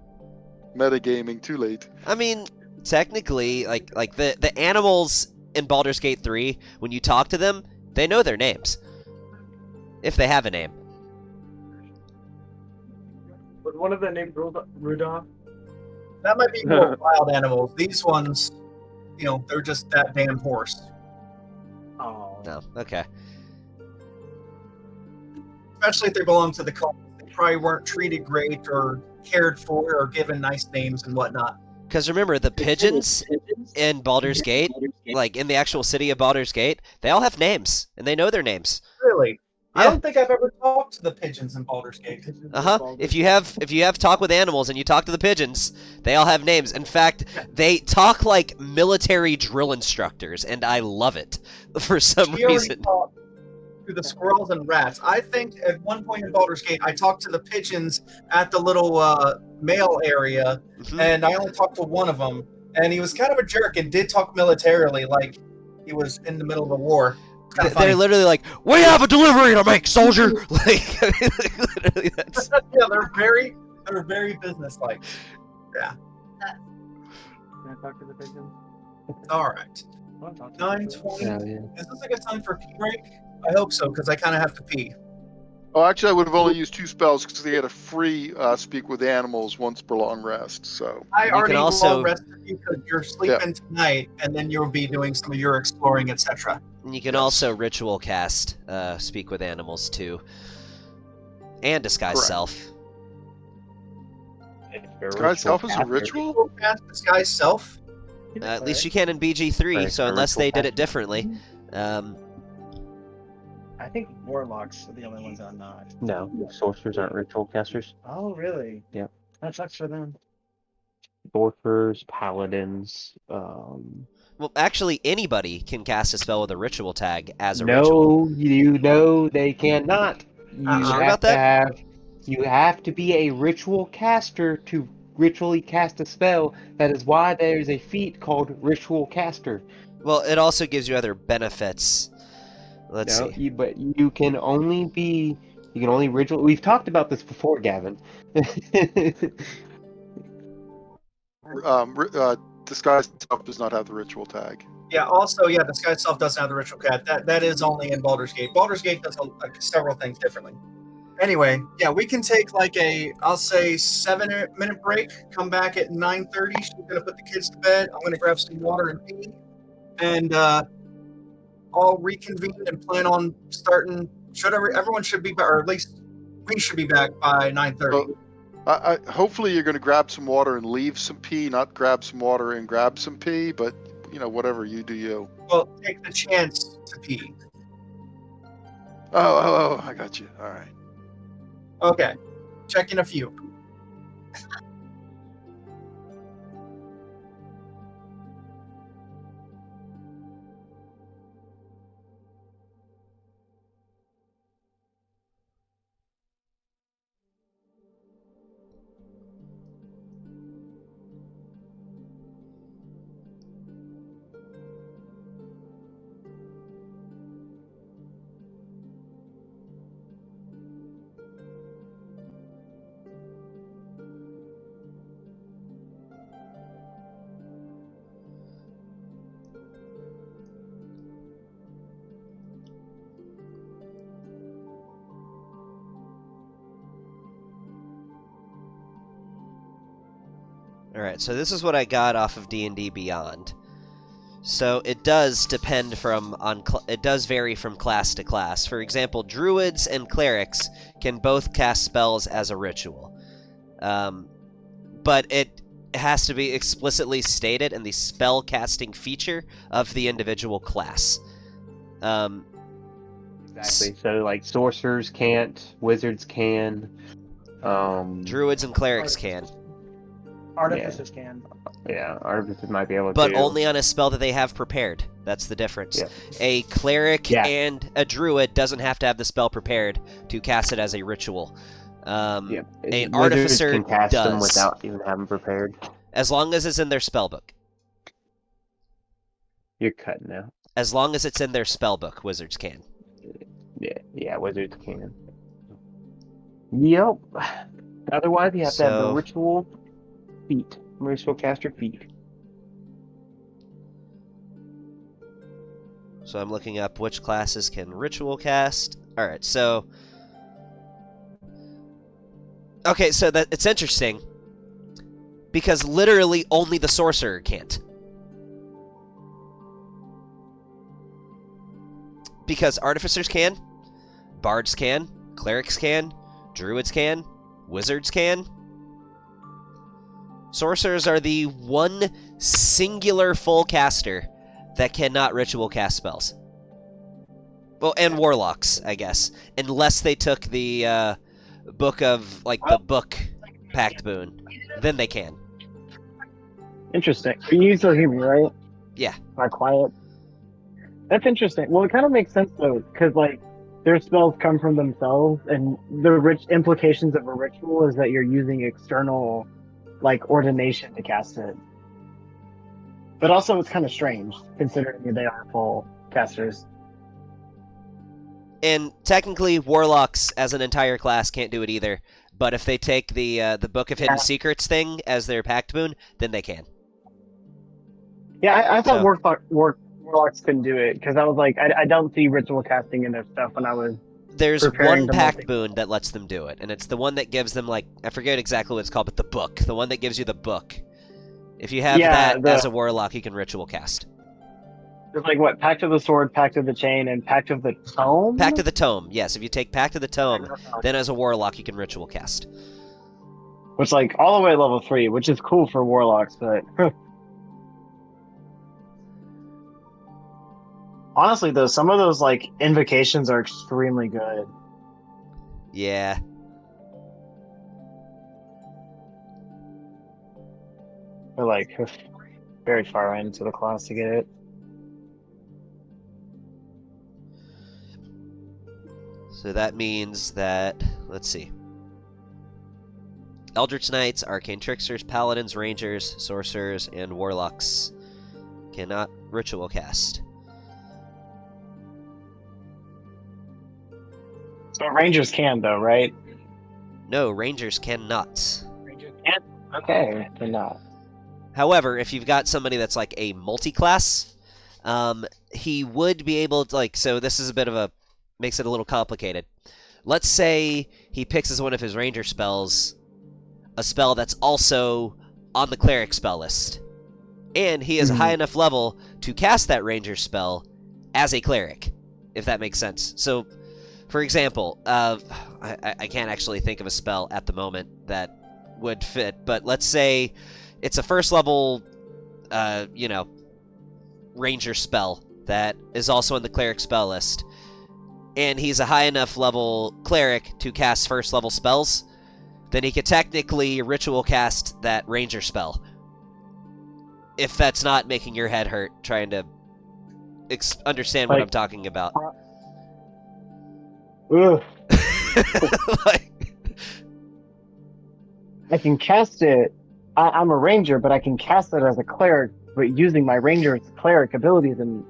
Metagaming, too late. I mean, technically, like the animals in Baldur's Gate 3, when you talk to them, they know their names. If they have a name. Was one of them named Rudolph? That might be more wild animals. These ones, they're just that damn horse. Oh. No, okay. Especially if they belong to the cult. They probably weren't treated great or cared for or given nice names and whatnot. Because remember, the pigeons in Baldur's Gate, like in the actual city of Baldur's Gate, they all have names, and they know their names. Really? Yeah. I don't think I've ever talked to the pigeons in Baldur's Gate. If you have talk with animals and you talk to the pigeons, they all have names. In fact, they talk like military drill instructors, and I love it for some reason. To the squirrels and rats. I think at one point in Baldur's Gate, I talked to the pigeons at the little mail area, and I only talked to one of them, and he was kind of a jerk and did talk militarily, like he was in the middle of a war. They're literally like, "We have a delivery to make, soldier!" Like, literally, that's. Yeah, they're very businesslike. Yeah. Can I talk to the pigeons? All right. 9:20. Yeah, yeah. Is this a good time for a pee break? I hope so, because I kind of have to pee. Oh, actually, I would have only used 2 spells because they had a free speak with animals once per long rest. So I already also long rested you because you're sleeping tonight, and then you'll be doing some of your exploring, etc. You can also ritual cast speak with animals too, and disguise self. Disguise self is a ritual? Cast disguise self? At least you can in BG3. Right, so a unless ritual they did it cast. differently. I think warlocks are the only ones I'm not. No, sorcerers aren't ritual casters. Oh, really? Yep. That sucks for them. Sorcerers, paladins. Well, actually, anybody can cast a spell with a ritual tag as a ritual. No, they cannot. You Sure have about to that? you have to be a ritual caster to ritually cast a spell. That is why there's a feat called ritual caster. Well, it also gives you other benefits. Let's see. But you can only ritual. We've talked about this before, Gavin. Disguise self does not have the ritual tag. Yeah, also, disguise self doesn't have the ritual cat. That is only in Baldur's Gate. Baldur's Gate does several things differently. Anyway, yeah, we can take like I'll say 7-minute break. Come back at 9:30. She's gonna put the kids to bed. I'm gonna grab some water and tea, and all reconvene and plan on starting. Everyone should be back, or at least we should be back by 9:30. Well, hopefully you're going to grab some water and leave some pee, not grab some water and grab some pee, but whatever you do, you. Well, take the chance to pee. Oh, I got you. All right. Okay, check in a few. Alright, so this is what I got off of D&D Beyond. So it does depend it does vary from class to class. For example, druids and clerics can both cast spells as a ritual. But it has to be explicitly stated in the spell casting feature of the individual class. Exactly. So like sorcerers can't, wizards can, druids and clerics can. Artificers can. Yeah, artificers might be able to. But only on a spell that they have prepared. That's the difference. Yeah. A cleric and a druid doesn't have to have the spell prepared to cast it as a ritual. An artificer can cast does, them without even having prepared. as long as it's in their spellbook. You're cutting out. As long as it's in their spellbook, wizards can. Yeah, wizards can. Yep. Otherwise, you have to have the ritual feat. Ritual caster feat. So I'm looking up which classes can ritual cast. Alright, so... Okay, so it's interesting. Because literally only the sorcerer can't. Because artificers can, bards can, clerics can, druids can, wizards can. Sorcerers are the one singular full caster that cannot ritual cast spells. Well, and warlocks, I guess. Unless they took the book of, the book Pact Boon. Then they can. Interesting. Can you still hear me, right? Yeah. Am I quiet? That's interesting. Well, it kind of makes sense, though, because, their spells come from themselves, and the implications of a ritual is that you're using external, ordination to cast it. But also, it's kind of strange, considering they are full casters. And technically, warlocks as an entire class can't do it either. But if they take the Book of Hidden Secrets thing as their Pact Boon, then they can. Yeah, I thought warlocks couldn't do it, because I was like, I don't see ritual casting in their stuff when I was There's preparing one Pact Boon that lets them do it, and it's the one that gives them, I forget exactly what it's called, but the book. The one that gives you the book. If you have as a warlock, you can ritual cast. There's what? Pact of the Sword, Pact of the Chain, and Pact of the Tome? Pact of the Tome, yes. If you take Pact of the Tome, then as a warlock, you can ritual cast. Which, all the way to level 3, which is cool for warlocks, but... Honestly, though, some of those, invocations are extremely good. Yeah. They're, very far into the class to get it. So that means that, let's see. Eldritch Knights, Arcane Tricksters, Paladins, Rangers, Sorcerers, and Warlocks cannot ritual cast. So Rangers can, though, right? No, Rangers cannot. Rangers can? Okay, they're not. However, if you've got somebody that's a multi-class, he would be able to, so this is a bit of a, makes it a little complicated. let's say he picks as one of his ranger spells a spell that's also on the cleric spell list, and he is a high enough level to cast that ranger spell as a cleric, if that makes sense. So, for example, I can't actually think of a spell at the moment that would fit, but let's say it's a first level, ranger spell that is also on the cleric spell list, and he's a high enough level cleric to cast first level spells, then he could technically ritual cast that ranger spell. If that's not making your head hurt trying to understand what I'm talking about. Ugh. Like, I can cast it. I'm a ranger, but I can cast it as a cleric, but using my ranger's cleric abilities. And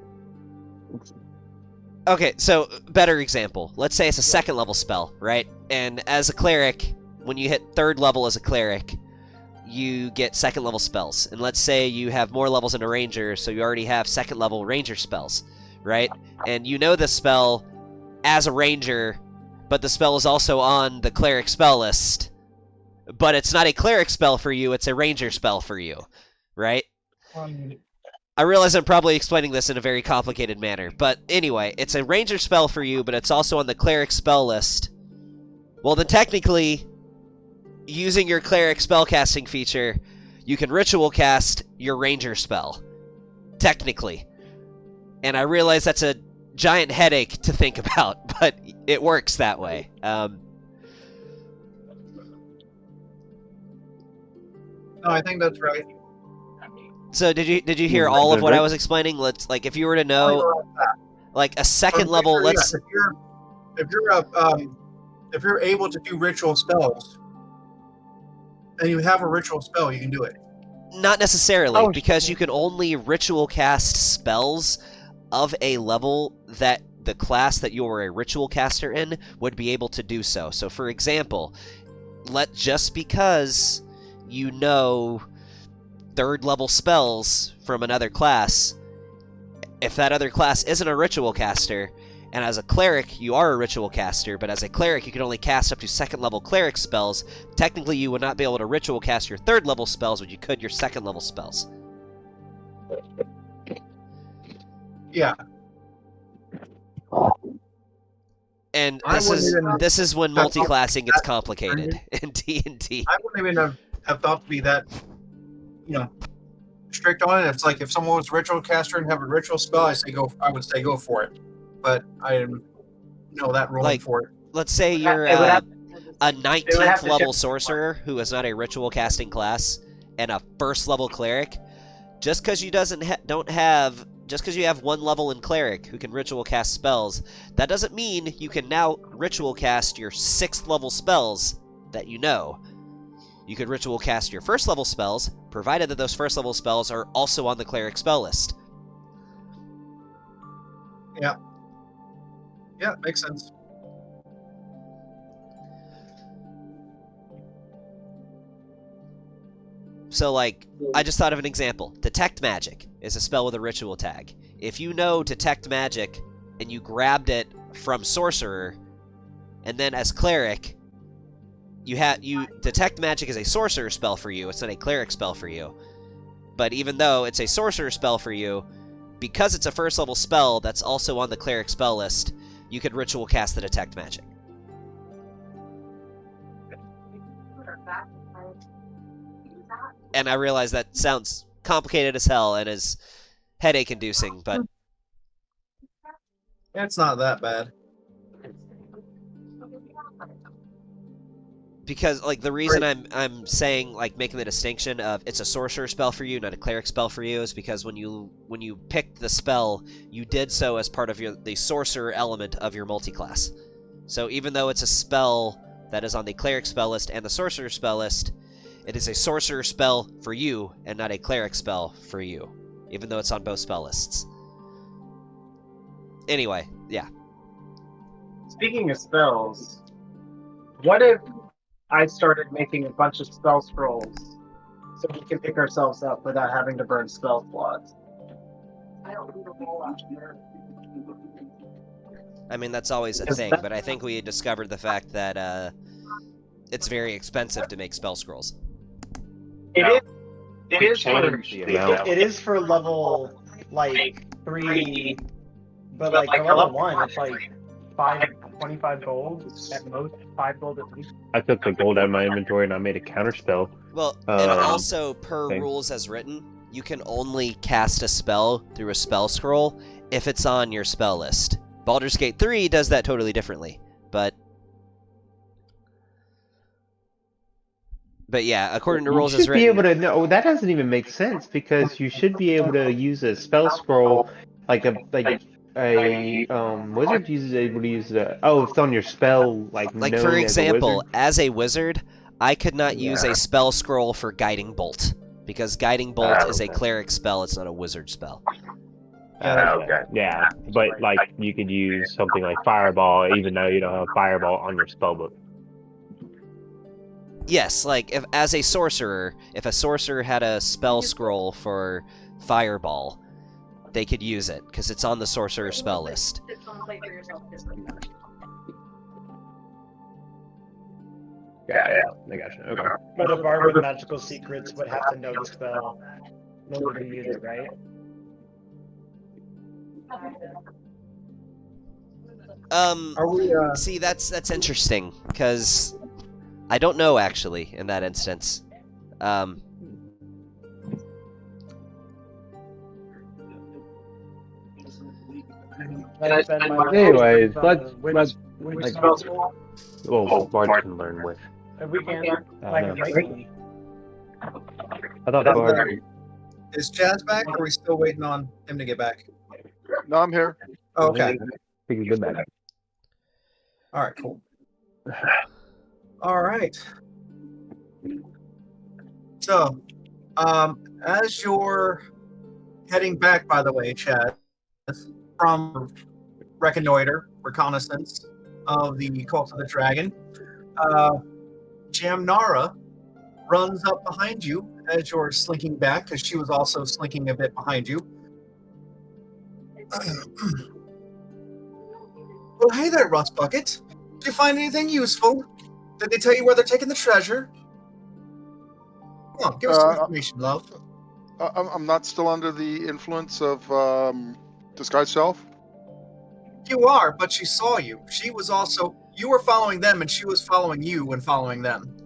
okay, so better example. Let's say it's a second level spell, right? And as a cleric, when you hit third level as a cleric, you get second level spells. And let's say you have more levels in a ranger, so you already have second level ranger spells, right? And you know the spell as a ranger, but the spell is also on the cleric spell list. But it's not a cleric spell for you, it's a ranger spell for you, right? I realize I'm probably explaining this in a very complicated manner, but anyway, it's a ranger spell for you, but it's also on the cleric spell list. Well, then technically, using your cleric spellcasting feature, you can ritual cast your ranger spell. Technically. And I realize that's a giant headache to think about, but it works that way. No, I think that's right. So did you hear all of what I was explaining? Let's, like, if you were to know, like, a second level, let's... If you're able to do ritual spells, and you have a ritual spell, you can do it. Not necessarily, because you can only ritual cast spells of a level that the class that you are a ritual caster in would be able to do so. So, for example, just because you know third level spells from another class, if that other class isn't a ritual caster, and as a cleric you are a ritual caster, but as a cleric you can only cast up to second level cleric spells, technically you would not be able to ritual cast your third level spells, but you could your second level spells. Yeah. And this is when multi-classing gets complicated in D&D. I wouldn't even have thought to be that, strict on it. It's like if someone was a ritual caster and have a ritual spell, I would say go for it. But I didn't know that ruling for it. Let's say you're a 19th level sorcerer who is not a ritual casting class and a first level cleric. Just because you have one level in cleric who can ritual cast spells, that doesn't mean you can now ritual cast your 6th level spells that you know. You could ritual cast your first level spells, provided that those first level spells are also on the cleric spell list. Yeah. Yeah, makes sense. So, like, I just thought of an example. Detect Magic is a spell with a ritual tag. If you know Detect Magic, and you grabbed it from Sorcerer, and then as Cleric, Detect Magic is a Sorcerer spell for you, it's not a Cleric spell for you. But even though it's a Sorcerer spell for you, because it's a first level spell that's also on the Cleric spell list, you could ritual cast the Detect Magic. And I realize that sounds complicated as hell and is headache-inducing, but... It's not that bad. Because, like, the reason I'm saying, like, making the distinction of it's a sorcerer spell for you, not a cleric spell for you, is because when you picked the spell, you did so as part of the sorcerer element of your multi-class. So even though it's a spell that is on the cleric spell list and the sorcerer spell list, it is a sorcerer spell for you and not a cleric spell for you, even though it's on both spell lists. Anyway, yeah. Speaking of spells, what if I started making a bunch of spell scrolls so we can pick ourselves up without having to burn spell slots? I mean, that's always a thing, but I think we discovered the fact that it's very expensive to make spell scrolls. It is Change the amount. It is for level like 3, but like for level 1, it's like 25 gold at most, 5 gold at least. I took the gold out of my inventory and I made a counter spell. Well, and Um, also, per okay. rules as written, you can only cast a spell through a spell scroll if it's on your spell list. Baldur's Gate 3 does that totally differently, but yeah, according to rules you as should be written, able to no, that doesn't even make sense because you should be able to use a spell scroll like a wizard uses able to use if it's on your spell like for known as a example, wizard. as a wizard, I could not use a spell scroll for Guiding Bolt because Guiding Bolt is a cleric spell; it's not a wizard spell. Yeah, but like you could use something like Fireball even though you don't have Fireball on your spellbook. Yes, like if as a sorcerer, if a sorcerer had a spell scroll for Fireball, they could use it because it's on the sorcerer spell list. Yeah, I gotcha. Okay. But a bard with magical secrets would have to know the spell in order to use it, right? Are we? See, that's interesting because I don't know actually in that instance. Anyways, let's Which Bard can learn with. if we can, I like, don't know. maybe. I thought Bard. Is Jazz back? Or are we still waiting on him to get back? No, I'm here. Oh, okay. I think he's been back. All right. Cool. All right. So, as you're heading back, by the way, Chad, from reconnaissance of the Cult of the Dragon, Jamnara runs up behind you as you're slinking back, because she was also slinking a bit behind you. Well, hey there, Rust Bucket. Did you find anything useful? Did they tell you where they're taking the treasure? Come on, give us some information, love. I'm not still under the influence of disguise self. You are, but she saw you. She was also... You were following them, and she was following you when following them.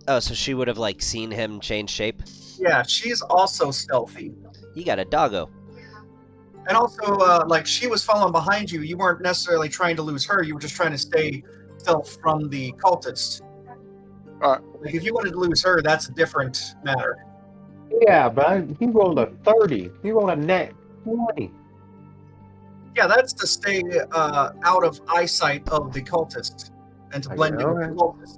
Oh, so she would have like seen him change shape. Yeah, she's also stealthy. You got a doggo. And also, like, she was following behind you. You weren't necessarily trying to lose her. You were just trying to stay stealth from the cultist. Alright. Like, if you wanted to lose her, that's a different matter. Yeah, but he rolled a 30. He rolled a net 20. Yeah, that's to stay out of eyesight of the cultist and to blend in with the cultist.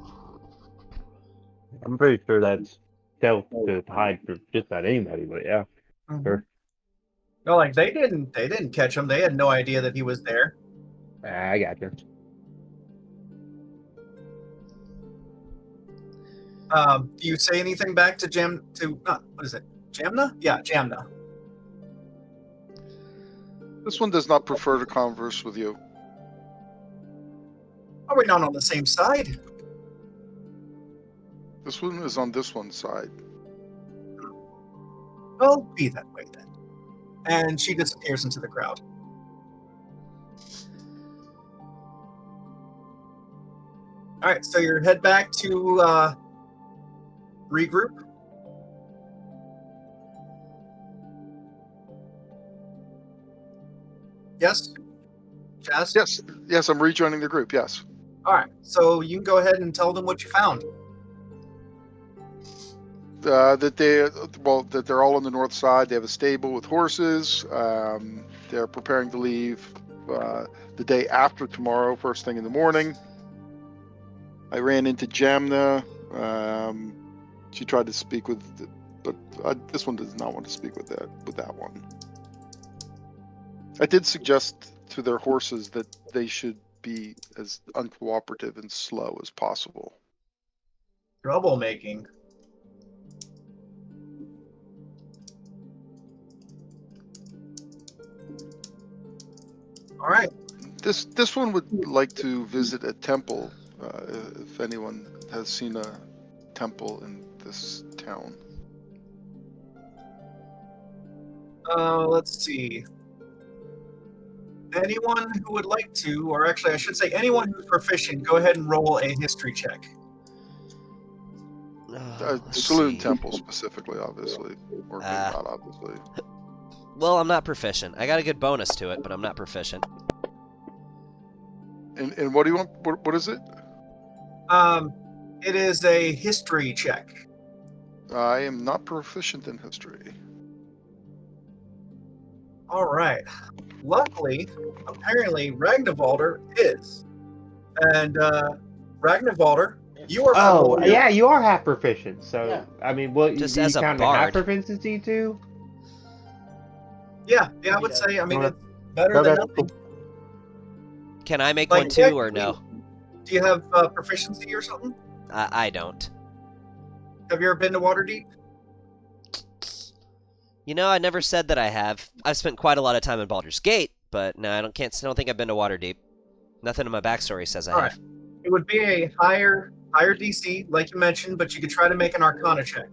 I'm pretty sure that's stealth to hide for just about anybody, but yeah. Mm-hmm. Sure. No, like they didn't catch him. They had no idea that he was there. I got you. Do you say anything back to what is it? Jamna? Yeah, Jamna. This one does not prefer to converse with you. Are we not on the same side? This one is on this one's side. Well, be that way then. And she disappears into the crowd. All right, so you head back to regroup. Yes? Jazz? Yes, I'm rejoining the group, yes. All right, so you can go ahead and tell them what you found. That they're all on the north side. They have a stable with horses. They're preparing to leave the day after tomorrow, first thing in the morning. I ran into Jamna. She tried to speak with, but this one does not want to speak with that one. I did suggest to their horses that they should be as uncooperative and slow as possible. Troublemaking. All right. This one would like to visit a temple. If anyone has seen a temple in this town. Let's see. Anyone who would like to, or actually I should say anyone who's proficient, go ahead and roll a history check. Let's Saloon see. temple specifically, obviously, or maybe not obviously. Well, I'm not proficient. I got a good bonus to it, but I'm not proficient. And what do you want? What is it? It is a history check. I am not proficient in history. All right. Luckily, apparently, Ragnarvalder is. And Ragnarvalder, you are. Oh, familiar- yeah, you are half proficient. So, Yeah. I mean, what Just do you as a count a half bard. proficiency too? Yeah, I would say. I mean, Okay. it's better than Okay. nothing. Can I make Like, one too, or no? Do you have proficiency or something? I don't. Have you ever been to Waterdeep? You know, I never said that I have. I've spent quite a lot of time in Baldur's Gate, but no, I don't think I've been to Waterdeep. Nothing in my backstory says I All have. It would be a higher DC, like you mentioned, but you could try to make an Arcana check.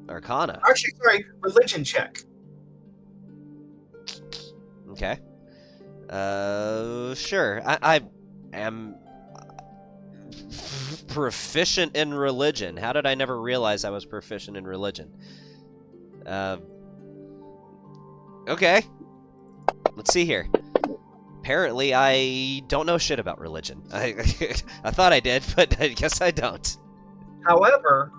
Arcana. Actually, sorry, religion check. Okay. Sure. I am proficient in religion. How did I never realize I was proficient in religion? Okay. Let's see here. Apparently, I don't know shit about religion. I thought I did, but I guess I don't. However,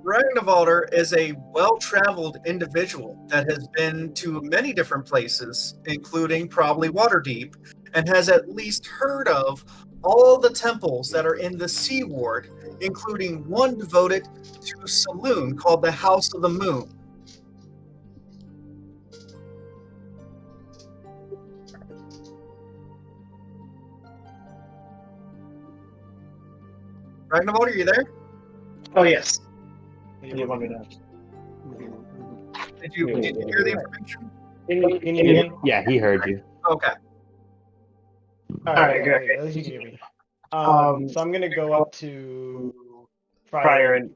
Ragnarvalder is a well-traveled individual that has been to many different places, including probably Waterdeep, and has at least heard of all the temples that are in the Sea Ward, including one devoted to a saloon called the House of the Moon. Ragnarvalder, are you there? Oh yes. You want me to? Did you hear the information? Can you hear me? Yeah, he heard you. Okay. Alright, good. At least you can hear me. So I'm gonna go up to Friar and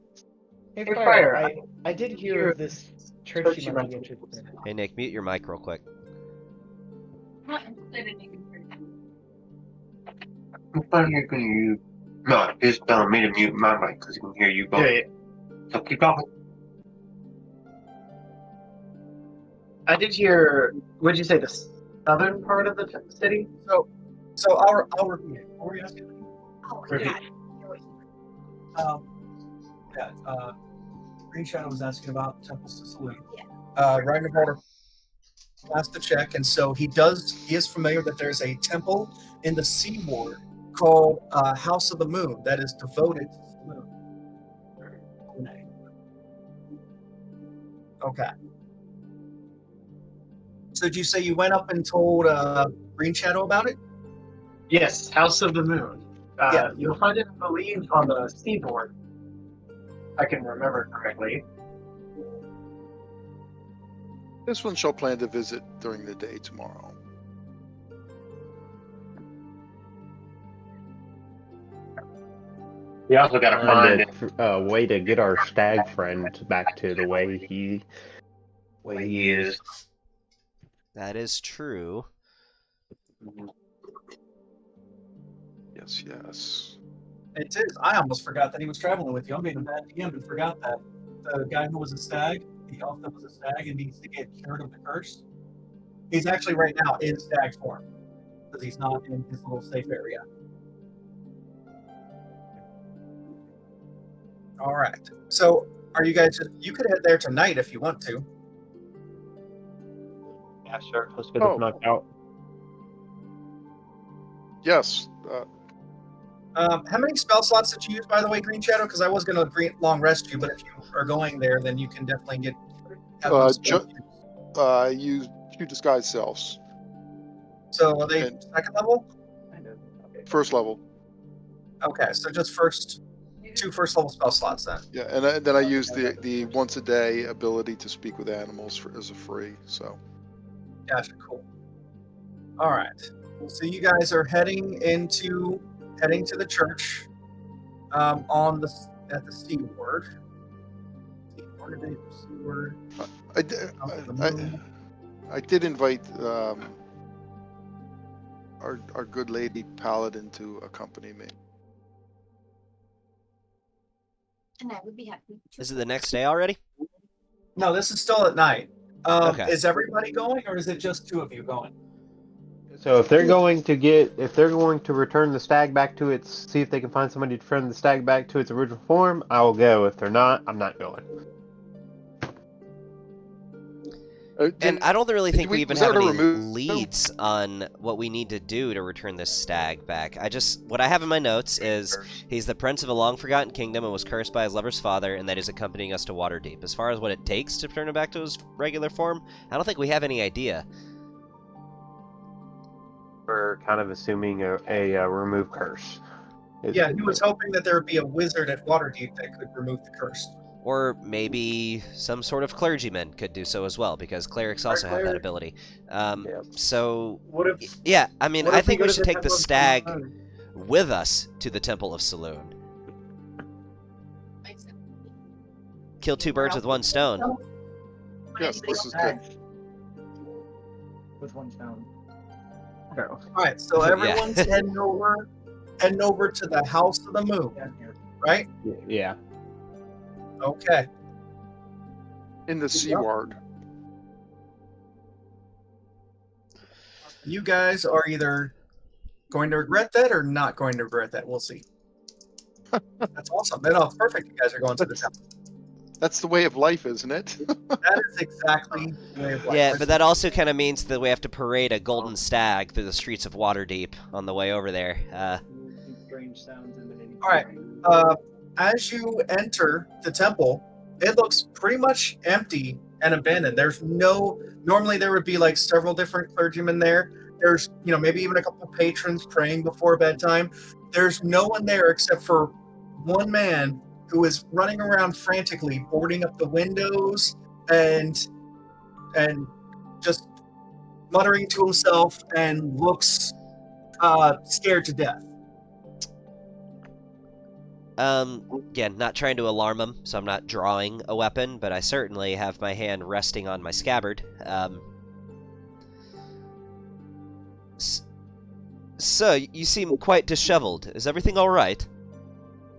Hey, Hey, Friar, Friar, I did hear of this church you might be interested in. Hey, Nick, mute your mic real quick. Not interested in making friends. I'm finally gonna use. No, he's telling me to mute my mic because he can hear you both. yeah. So keep talking. I did hear. Would you say the southern part of the city? So I'll repeat it. What were you asking? Oh, Repeat. yeah. Green Shadow was asking about temples to Saloon. Yeah. Ragnarvalder has to check, and so he is familiar that there's a temple in the Sea Ward called House of the Moon that is devoted to Saloon. Okay. So did you say you went up and told Green Shadow about it? Yes, House of the Moon. Yeah. You'll find it, I believe, on the seaboard. I can remember correctly. This one shall plan to visit during the day tomorrow. We also gotta find it. A way to get our stag friend back to the way he is. That is true. Yes, yes. It is. I almost forgot that he was traveling with you. I'm being a bad DM and forgot that. The guy who was a stag, the elf that was a stag and needs to get cured of the curse, he's actually right now in stag form because he's not in his little safe area. All right. So, are you guys? You could head there tonight if you want to. Yeah, sure. Let's get Oh. this knocked out. Yes. How many spell slots did you use, by the way, Green Shadow? Because I was going to long rest you, but if you are going there, then you can definitely have those spells used. I used 2 disguise selves. So are they and- second level? First level. Okay, so just two first level spell slots then. Yeah, and then I used the once a day ability to speak with animals as a free. So Gotcha. Cool. All right. So you guys are heading to the church at the C word. Seaward. I did invite our good lady Paladin to accompany me. And I would be happy to. Is it the next day already? No, this is still at night. Okay. Is everybody going, or is it just two of you going? So if they're going to return the stag back to its, see if they can find somebody to return the stag back to its original form, I will go. If they're not, I'm not going. And I don't really think we even was have that a any remove- leads on what we need to do to return this stag back. What I have in my notes is he's the prince of a long-forgotten kingdom and was cursed by his lover's father, and that he's accompanying us to Waterdeep. As far as what it takes to turn him back to his regular form, I don't think we have any idea. We're kind of assuming a remove curse. Yeah, he was hoping that there would be a wizard at Waterdeep that could remove the curse. Or maybe some sort of clergyman could do so as well, because clerics also have that ability. So, What if? yeah, I mean, What I if we think go we to should take the Temple of stag Saloon? with us to the Temple of Saloon. Kill two birds with one stone. Yes, this is good. With one stone. All right, so Yeah. everyone's heading over to the House of the Moon, right? Yeah. Okay. In the Seaward. You guys are either going to regret that or not going to regret that. We'll see. That's awesome. That's perfect. You guys are going to the temple. That's the way of life, isn't it? That is exactly the way of life. Yeah, but that also kind of means that we have to parade a golden stag through the streets of Waterdeep on the way over there. Strange sounds emanating. All right. As you enter the temple, it looks pretty much empty and abandoned. Normally there would be like several different clergymen there. There's, maybe even a couple patrons praying before bedtime. There's no one there except for one man who is running around frantically, boarding up the windows and just muttering to himself and looks scared to death. Again, not trying to alarm him, so I'm not drawing a weapon, but I certainly have my hand resting on my scabbard. So, you seem quite disheveled. Is everything alright?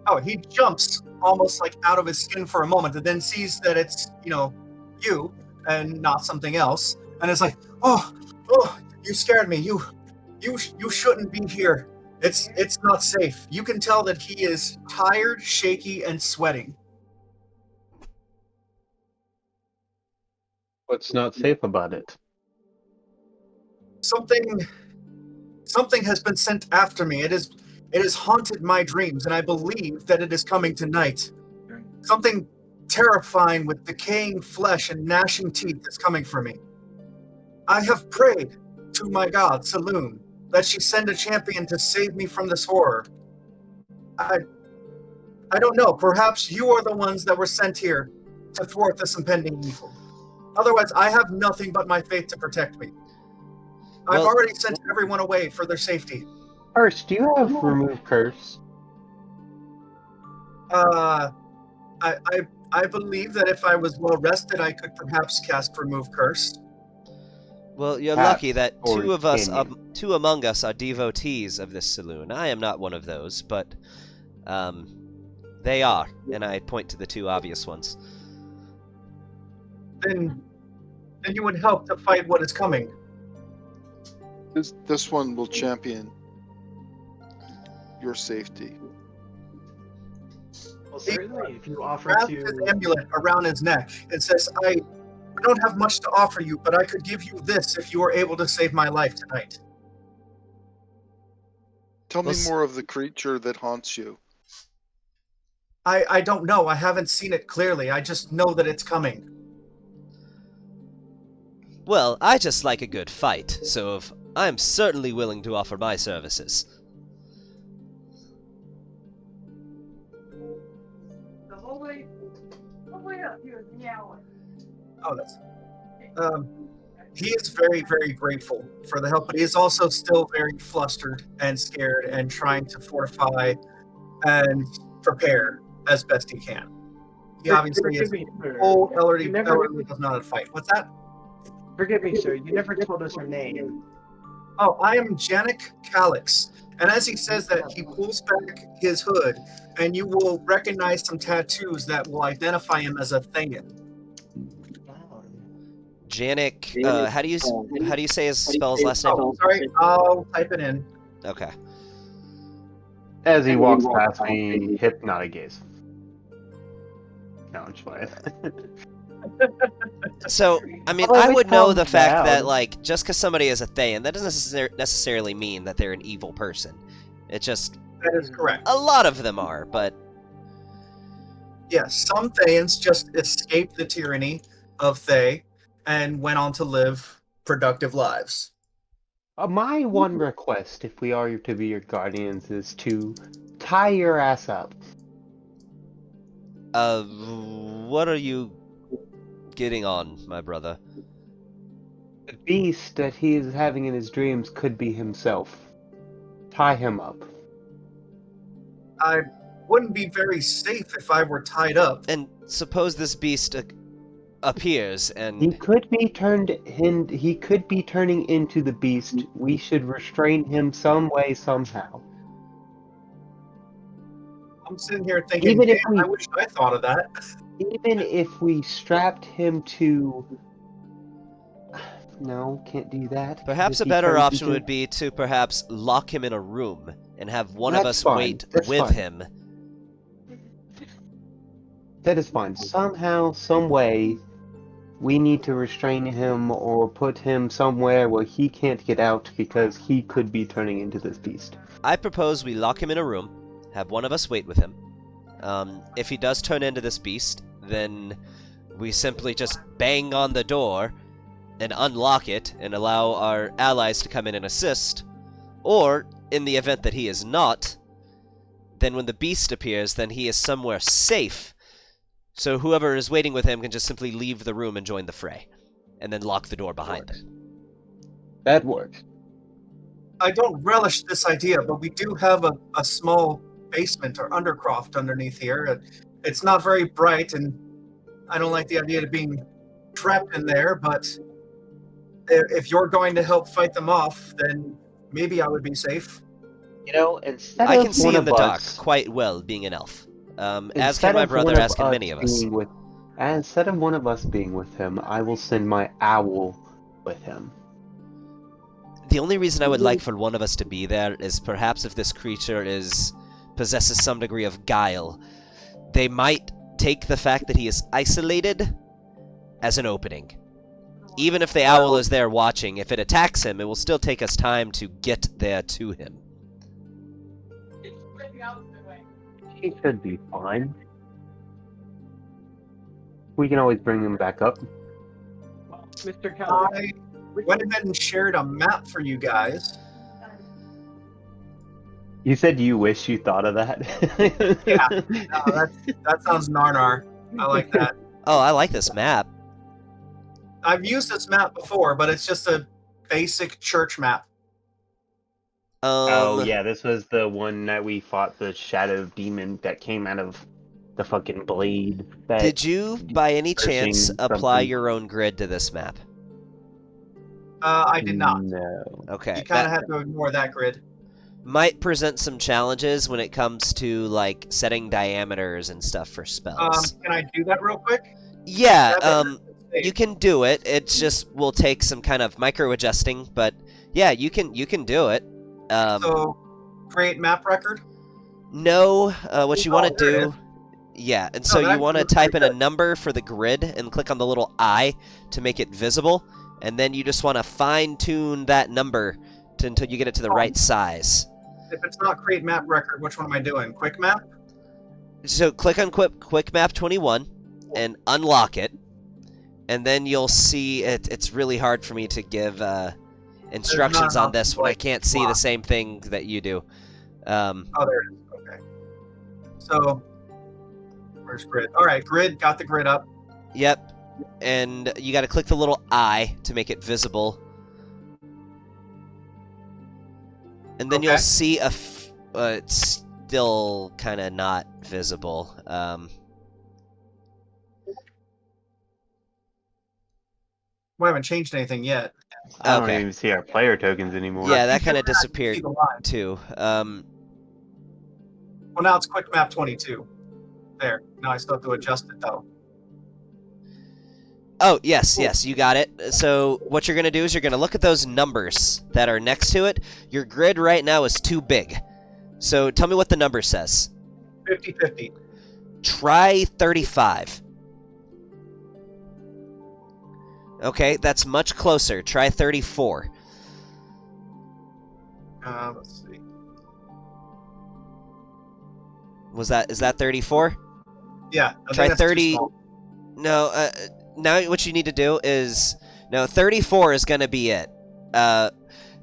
Oh, he jumps almost like out of his skin for a moment and then sees that it's, you and not something else. And it's like, oh, you scared me. You shouldn't be here. It's not safe. You can tell that he is tired, shaky, and sweating. What's not safe about it? Something has been sent after me. It has haunted my dreams, and I believe that it is coming tonight. Something terrifying with decaying flesh and gnashing teeth is coming for me. I have prayed to my god, Saloon, that she send a champion to save me from this horror. I don't know. Perhaps you are the ones that were sent here to thwart this impending evil. Otherwise, I have nothing but my faith to protect me. I've already sent everyone away for their safety. First, do you have remove curse? I believe that if I was well rested, I could perhaps cast remove curse. Well, you're Perhaps, lucky that or two among us are devotees of this saloon. I am not one of those, but they are, and I point to the two obvious ones. Then you would help to fight what is coming. This one will champion your safety. Well, certainly, if you offer Wraps his to. amulet around his neck and says, I don't have much to offer you, but I could give you this if you were able to save my life tonight. Tell me more of the creature that haunts you. I don't know. I haven't seen it clearly. I just know that it's coming. Well, I just like a good fight, so I'm certainly willing to offer my services. The whole way up here is the hour. Oh, that's He is very, very grateful for the help, but he is also still very flustered and scared and trying to fortify and prepare as best he can. He obviously is Forgive me, sir. old, elderly, You never- elderly does not know how to fight. What's that? Forgive me, sir. You never told us your name. Oh, I am Janik Calix. And as he says that, he pulls back his hood, and you will recognize some tattoos that will identify him as a Thayan. Janik, how do you say his spell his last name? Oh, sorry, I'll type it in. Okay. As he walks past me, hypnotic gaze. No, I'm just playing. So, I mean, Well, I we would know calmed the fact down. that, like, just because somebody is a Thayan, that doesn't necessarily mean that they're an evil person. It just, That is correct. a lot of them are, but Yes, some Thayans just escaped the tyranny of Thay and went on to live productive lives. My one request, if we are to be your guardians, is to tie your ass up. what are you getting on, my brother? The beast that he is having in his dreams could be himself. Tie him up. I wouldn't be very safe if I were tied up. And suppose this beast appears, He and could be he could be turning into the beast. We should restrain him some way, somehow. I'm sitting here thinking, Even if "Damn, I wish I thought of that." Even if we strapped him to... No, can't do that. perhaps a If he better turns option into- would be to perhaps lock him in a room and have one of That's us fine, wait that's with fine. him. That is fine. Somehow, some way, we need to restrain him or put him somewhere where he can't get out because he could be turning into this beast. I propose we lock him in a room, have one of us wait with him. If he does turn into this beast, then we simply just bang on the door and unlock it and allow our allies to come in and assist. Or, in the event that he is not, then when the beast appears, then he is somewhere safe. So whoever is waiting with him can just simply leave the room and join the fray, and then lock the door behind them. That works. I don't relish this idea, but we do have a small basement or undercroft underneath here. It's not very bright, and I don't like the idea of being trapped in there, but if you're going to help fight them off, then maybe I would be safe. You know, instead I of can see one in of the dark us, quite well, being an elf. As instead can my of brother, one as of can us many of us. being with- and instead of one of us being with him, I will send my owl with him. The only reason I would like for one of us to be there is perhaps if this creature possesses some degree of guile, they might take the fact that he is isolated as an opening. Even if the owl is there watching, if it attacks him, it will still take us time to get there to him. He should be fine. We can always bring him back up. Mr. Keller. I went ahead and shared a map for you guys. You said you wish you thought of that. Yeah, no, that sounds narnar. I like that. Oh, I like this map. I've used this map before, but it's just a basic church map. Oh yeah, this was the one that we fought the shadow demon that came out of the fucking blade. That Did you, by any chance, searching apply something. your own grid to this map? I did not. No. Okay. You kind of that have to ignore that grid. might present some challenges when it comes to, like, setting diameters and stuff for spells. Can I do that real quick? Yeah, That you can do it. It just will take some kind of micro adjusting, but yeah, you can do it. So, create map record. No, what you want to there it do, is. yeah, and No, so that you want to looks type in pretty a good. number for the grid and click on the little eye to make it visible, and then you just want to fine tune that number until you get it to the right size. If it's not create map record, which one am I doing? Quick map? So click on Quick Map 21 and unlock it, and then you'll see it's really hard for me to give instructions on enough, this when I like, can't see the block. same thing that you do. Oh, there it is. Okay. So, where's grid? All right, grid. Got the grid up. Yep. and you got to click the little eye to make it visible. And then Okay. you'll see it's still kind of not visible. We haven't changed anything yet. I don't Okay. even see our player tokens anymore. Yeah, You that can kind of see disappeared the line. too. Well, now it's quick map 22. There. Now I still have to adjust it though. Oh, yes, yes, you got it. So what you're going to do is you're going to look at those numbers that are next to it. Your grid right now is too big. So tell me what the number says. 50-50. Try 35. Okay, that's much closer. Try 34. Let's see. Is that 34? Yeah. I Try think that's too 30. small. No, now what you need to do is... No, 34 is going to be it.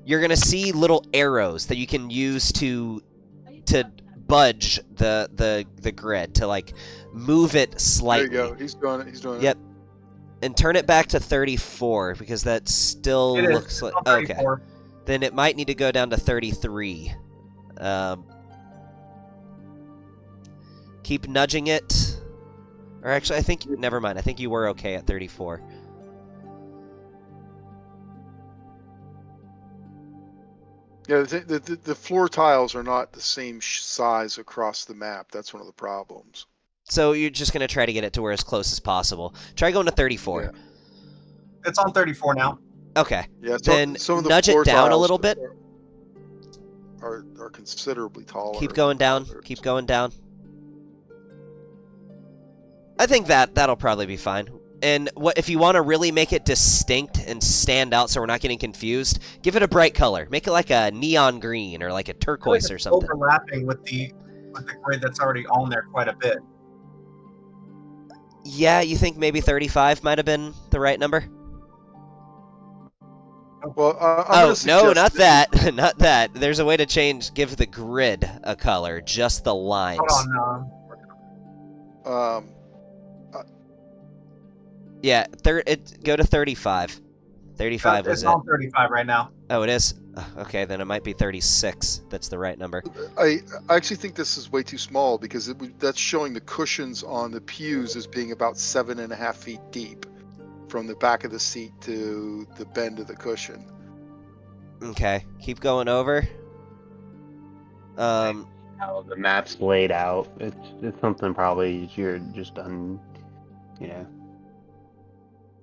You're going to see little arrows that you can use to budge the grid, to, like, move it slightly. There you go. He's doing it. He's doing Yep. And turn it back to 34, because that still It is. looks It's like... on Okay. 34. Then it might need to go down to 33. Keep nudging it. Or actually, I think... Never mind. I think you were okay at 34. Yeah, the floor tiles are not the same size across the map. That's one of the problems. So you're just going to try to get it to where as close as possible. Try going to 34. Yeah. It's on 34 now. Okay. Yeah, Then some of the nudge floor it down a tiles little bit. Are considerably taller. Keep going than down. others. Keep going down. I think that'll probably be fine. And what if you want to really make it distinct and stand out so we're not getting confused, give it a bright color. Make it like a neon green or like a turquoise or It's something. overlapping with the grid that's already on there quite a bit. Yeah, you think maybe 35 might have been the right number? Well, I'm Oh, gonna no, suggest not that. Not that. There's a way to give the grid a color, just the lines. Hold on. Yeah, go to 35. 35 was It's it. on 35 right now. Oh, it is? Okay, then it might be 36. That's the right number. I actually think this is way too small because that's showing the cushions on the pews as being about 7.5 feet deep from the back of the seat to the bend of the cushion. Okay, keep going over. How the map's laid out. It's something probably you're just done. Yeah.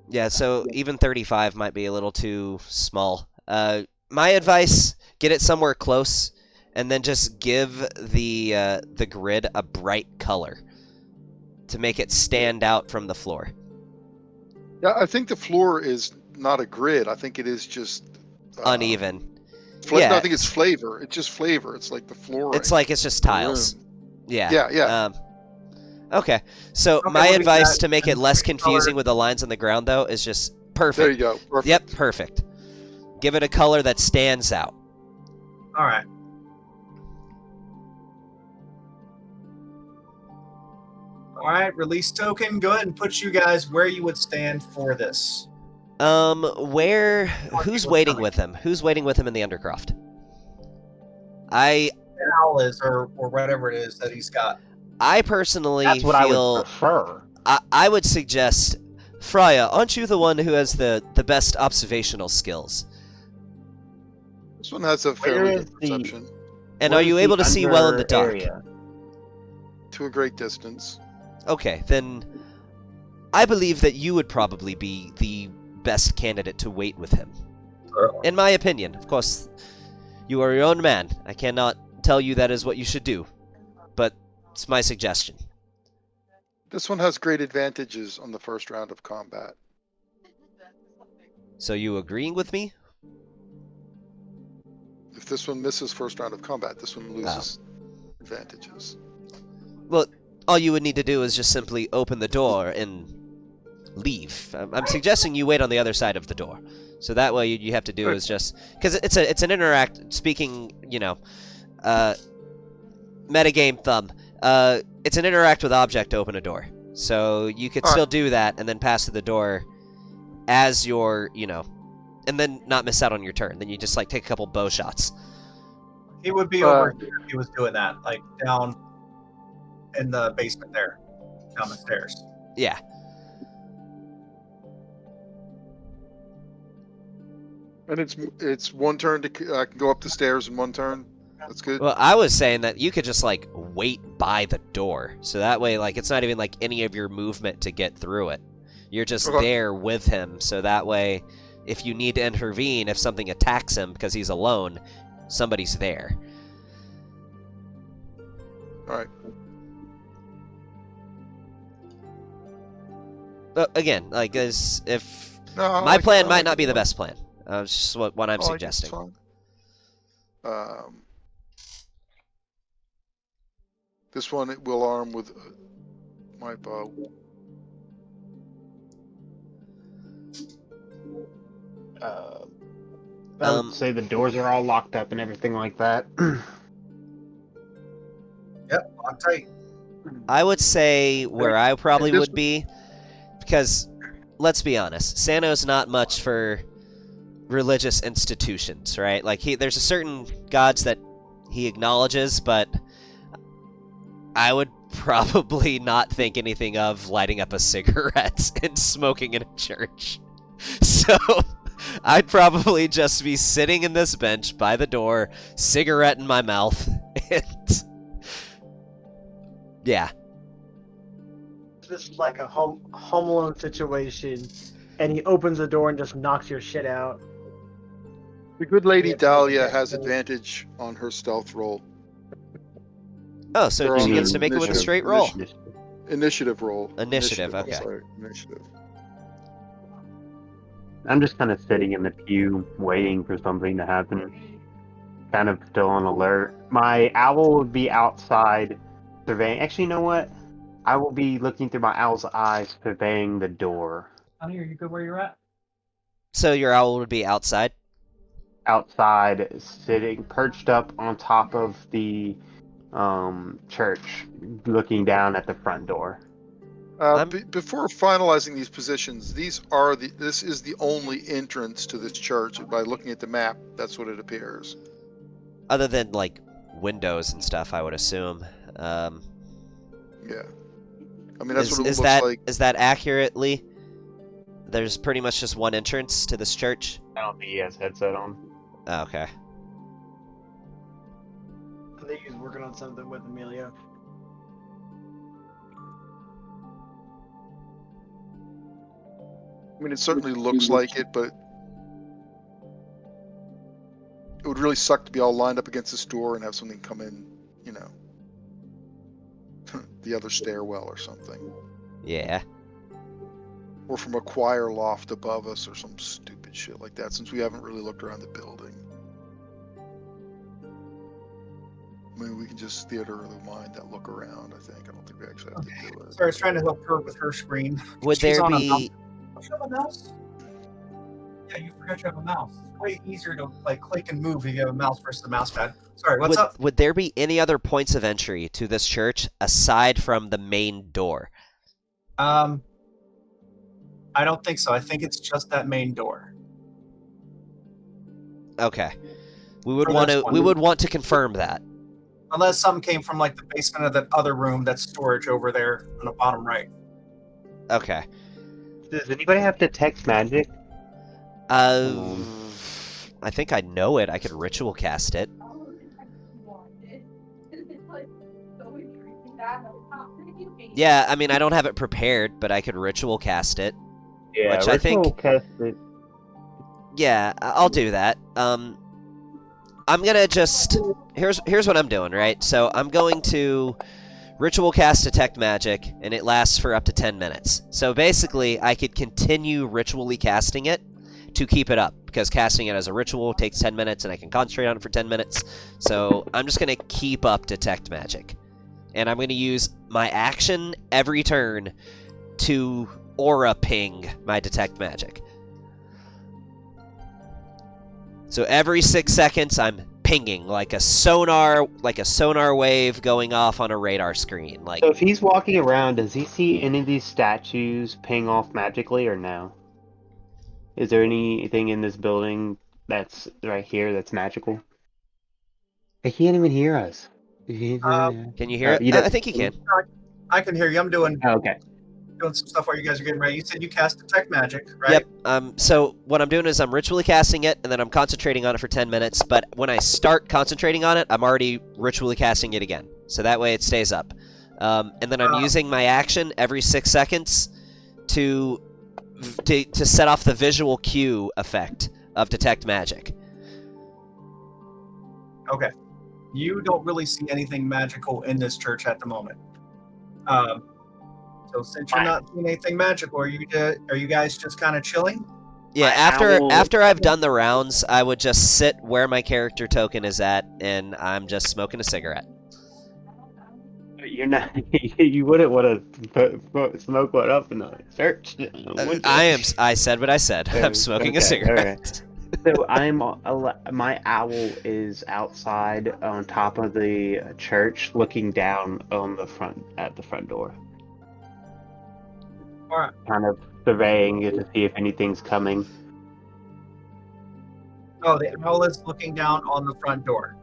Yeah, so even 35 might be a little too small. My advice, get it somewhere close, and then just give the grid a bright color to make it stand out from the floor. Yeah, I think the floor is not a grid. I think it is just Uneven. No, Yeah. I think it's flavor. It's just flavor. It's like the flooring. It's like it's just tiles. Yeah. Yeah. Okay, so Okay, my we'll do advice that. to make it less confusing with the lines on the ground, though, is just perfect. There you go. Perfect. Yep, perfect. Give it a color that stands out. All right. All right, release token. Go ahead and put you guys where you would stand for this. Who's waiting with him? Who's waiting with him in the Undercroft? Al is, or whatever it is that he's got. I personally That's what I feel would prefer. I would suggest Freya, aren't you the one who has the best observational skills? This one has a Where fairly is good the- perception And Where are is you the able to see well in the under dark? area? to a great distance. Okay, then I believe that you would probably be the best candidate to wait with him. In my opinion. Of course, you are your own man. I cannot tell you that is what you should do. But it's my suggestion. This one has great advantages on the first round of combat. So you agreeing with me? If this one misses first round of combat, this one loses advantages. Well, all you would need to do is just simply open the door and leave. I'm suggesting you wait on the other side of the door. So that way you have to do is just... Because it's an interact... Speaking, metagame thumb. It's an interact with object to open a door. So you could All still do that and then pass through the door as you're, and then not miss out on your turn. Then you just like take a couple bow shots. He would be over here if he was doing that, like down in the basement there, down the stairs. Yeah. And it's one turn to I can go up the stairs in one turn. That's good. Well, I was saying that you could just like wait by the door, so that way like it's not even like any of your movement to get through it. You're just Okay. there with him, so that way if you need to intervene, if something attacks him because he's alone, somebody's there. All right. But again, like if No, I my like plan it. I might like not be it. the best plan. It's just what I'm I like it. It's suggesting. fine. This one it will arm with my bow. I would say the doors are all locked up and everything like that. Yep, lock tight. I would say where I probably this- would be, because let's be honest, Sano's not much for religious institutions, right? Like there's a certain gods that he acknowledges, but I would probably not think anything of lighting up a cigarette and smoking in a church. So I'd probably just be sitting in this bench by the door, cigarette in my mouth, and yeah. This is like a home alone situation, and he opens the door and just knocks your shit out. The good lady Yeah, Dahlia yeah. has advantage on her stealth roll. Oh, so They're she on gets to make it with a initiative. straight roll. Initiative roll. Initiative, I'm okay. sorry, initiative. I'm just kind of sitting in the pew, waiting for something to happen. Kind of still on alert. My owl would be outside, surveying. Actually, you know what? I will be looking through my owl's eyes, surveying the door. Honey, are you good where you're at? So your owl would be outside? Outside, sitting, perched up on top of the church, looking down at the front door. Before finalizing these positions, this is the only entrance to this church. By looking at the map, that's what it appears. Other than, like, windows and stuff, I would assume. Yeah. I mean, that's what it is looks that, like. Is that accurately? There's pretty much just one entrance to this church? I don't think he has headset on. Oh, okay. I think he's working on something with Amelia. I mean, it certainly looks like it, but it would really suck to be all lined up against this door and have something come in, the other stairwell or something. Yeah. Or from a choir loft above us or some stupid shit like that, since we haven't really looked around the building. I mean, we can just theater of the mind that look around, I think. I don't think we actually have to do it. Sorry, I was trying to help her with her screen. Would She's there on a be... mouse. Don't you have a mouse? Yeah, you forgot you have a mouse. It's way easier to like click and move if you have a mouse versus a mouse pad. Sorry, what's up? Would there be any other points of entry to this church aside from the main door? I don't think so. I think it's just that main door. Okay. We would For want this to one. we would want to confirm that. Unless some came from like the basement of that other room that's storage over there on the bottom right. Okay. Does anybody have detect magic? I think I know it. I could ritual cast it. Yeah, I mean, I don't have it prepared, but I could ritual cast it. Yeah, Which I think- ritual cast it. Yeah, I'll do that. I'm gonna just... Here's what I'm doing, right? So I'm going to ritual cast detect magic, and it lasts for up to 10 minutes. So basically, I could continue ritually casting it to keep it up, because casting it as a ritual takes 10 minutes, and I can concentrate on it for 10 minutes. So I'm just gonna keep up detect magic. And I'm gonna use my action every turn to aura ping my detect magic. So every 6 seconds, I'm pinging like a sonar wave going off on a radar screen. Like, So if he's walking around, does he see any of these statues ping off magically or no? Is there anything in this building that's right here that's magical? He can't even hear us. can you hear it? I think you can. I can hear you. I'm doing Oh, okay. some stuff while you guys are getting ready. You said you cast Detect Magic, right? Yep. So what I'm doing is I'm ritually casting it, and then I'm concentrating on it for 10 minutes. But when I start concentrating on it, I'm already ritually casting it again. So that way it stays up. And then I'm using my action every 6 seconds to set off the visual cue effect of Detect Magic. Okay. You don't really see anything magical in this church at the moment. So since you're not seeing anything magical, are you guys just kind of chilling? Yeah, after I've done the rounds, I would just sit where my character token is at, and I'm just smoking a cigarette. You're not. You wouldn't want to smoke one up in the church. I said what I said. I'm smoking a cigarette. So my owl is outside on top of the church, looking down on at the front door. All right. Kind of surveying it to see if anything's coming. Oh, the owl is looking down on the front door.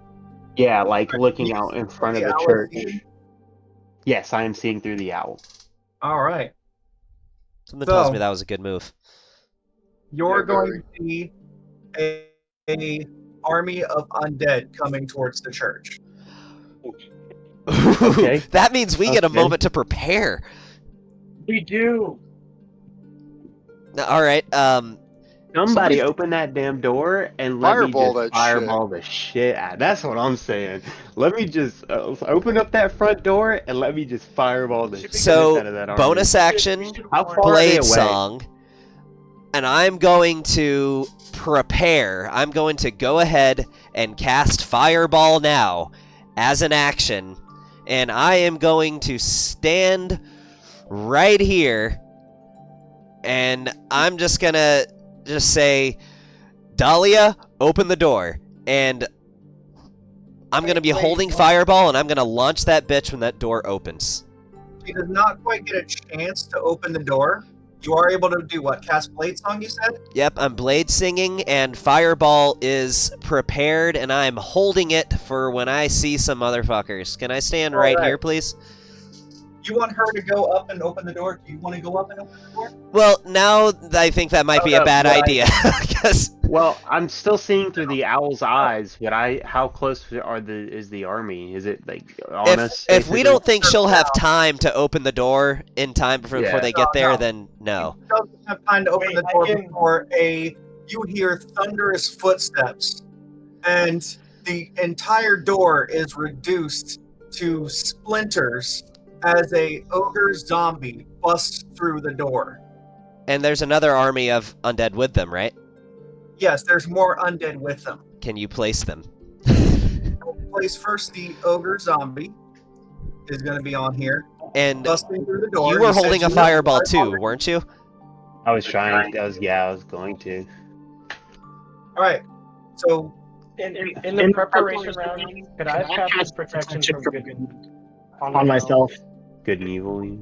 Yeah, like looking out in front of the church. Yes, I am seeing through the owl. All right. Something tells me that was a good move. You're going to see a army of undead coming towards the church. Okay. That means we get a moment to prepare. We do. All right. Somebody open that damn door and let me Fireball just that fireball the shit out. That's what I'm saying. Let me just open up that front door and let me just fireball the shit out of that army. Bonus action, How far are they Blade away? Song, and I'm going to prepare. I'm going to go ahead and cast Fireball now as an action, and I am going to stand right here, and I'm just gonna say, Dahlia, open the door, and I'm gonna be holding Fireball, and I'm gonna launch that bitch when that door opens. She does not quite get a chance to open the door. You are able to do what? Cast Blade Song, you said? Yep, I'm blade singing, and Fireball is prepared, and I'm holding it for when I see some motherfuckers. Can I stand right here, please? You want her to go up and open the door? Do you want to go up and open the door? Well, now I think that might be a bad idea. Well, I'm still seeing through the owl's eyes, but how close is the army? Is it like on us? If we don't think she'll have time to open the door in time before they get there, then no. She doesn't have time to open the door before you hear thunderous footsteps, and the entire door is reduced to splinters as a ogre zombie busts through the door. And there's another army of undead with them, right? Yes, there's more undead with them. Can you place them? Place first the ogre zombie is going to be on here. And busting through the door. You were holding a fireball too, weren't you? I was trying. I was going to. All right. So in the preparation round, could I have cast protection from good on myself? Good and evil.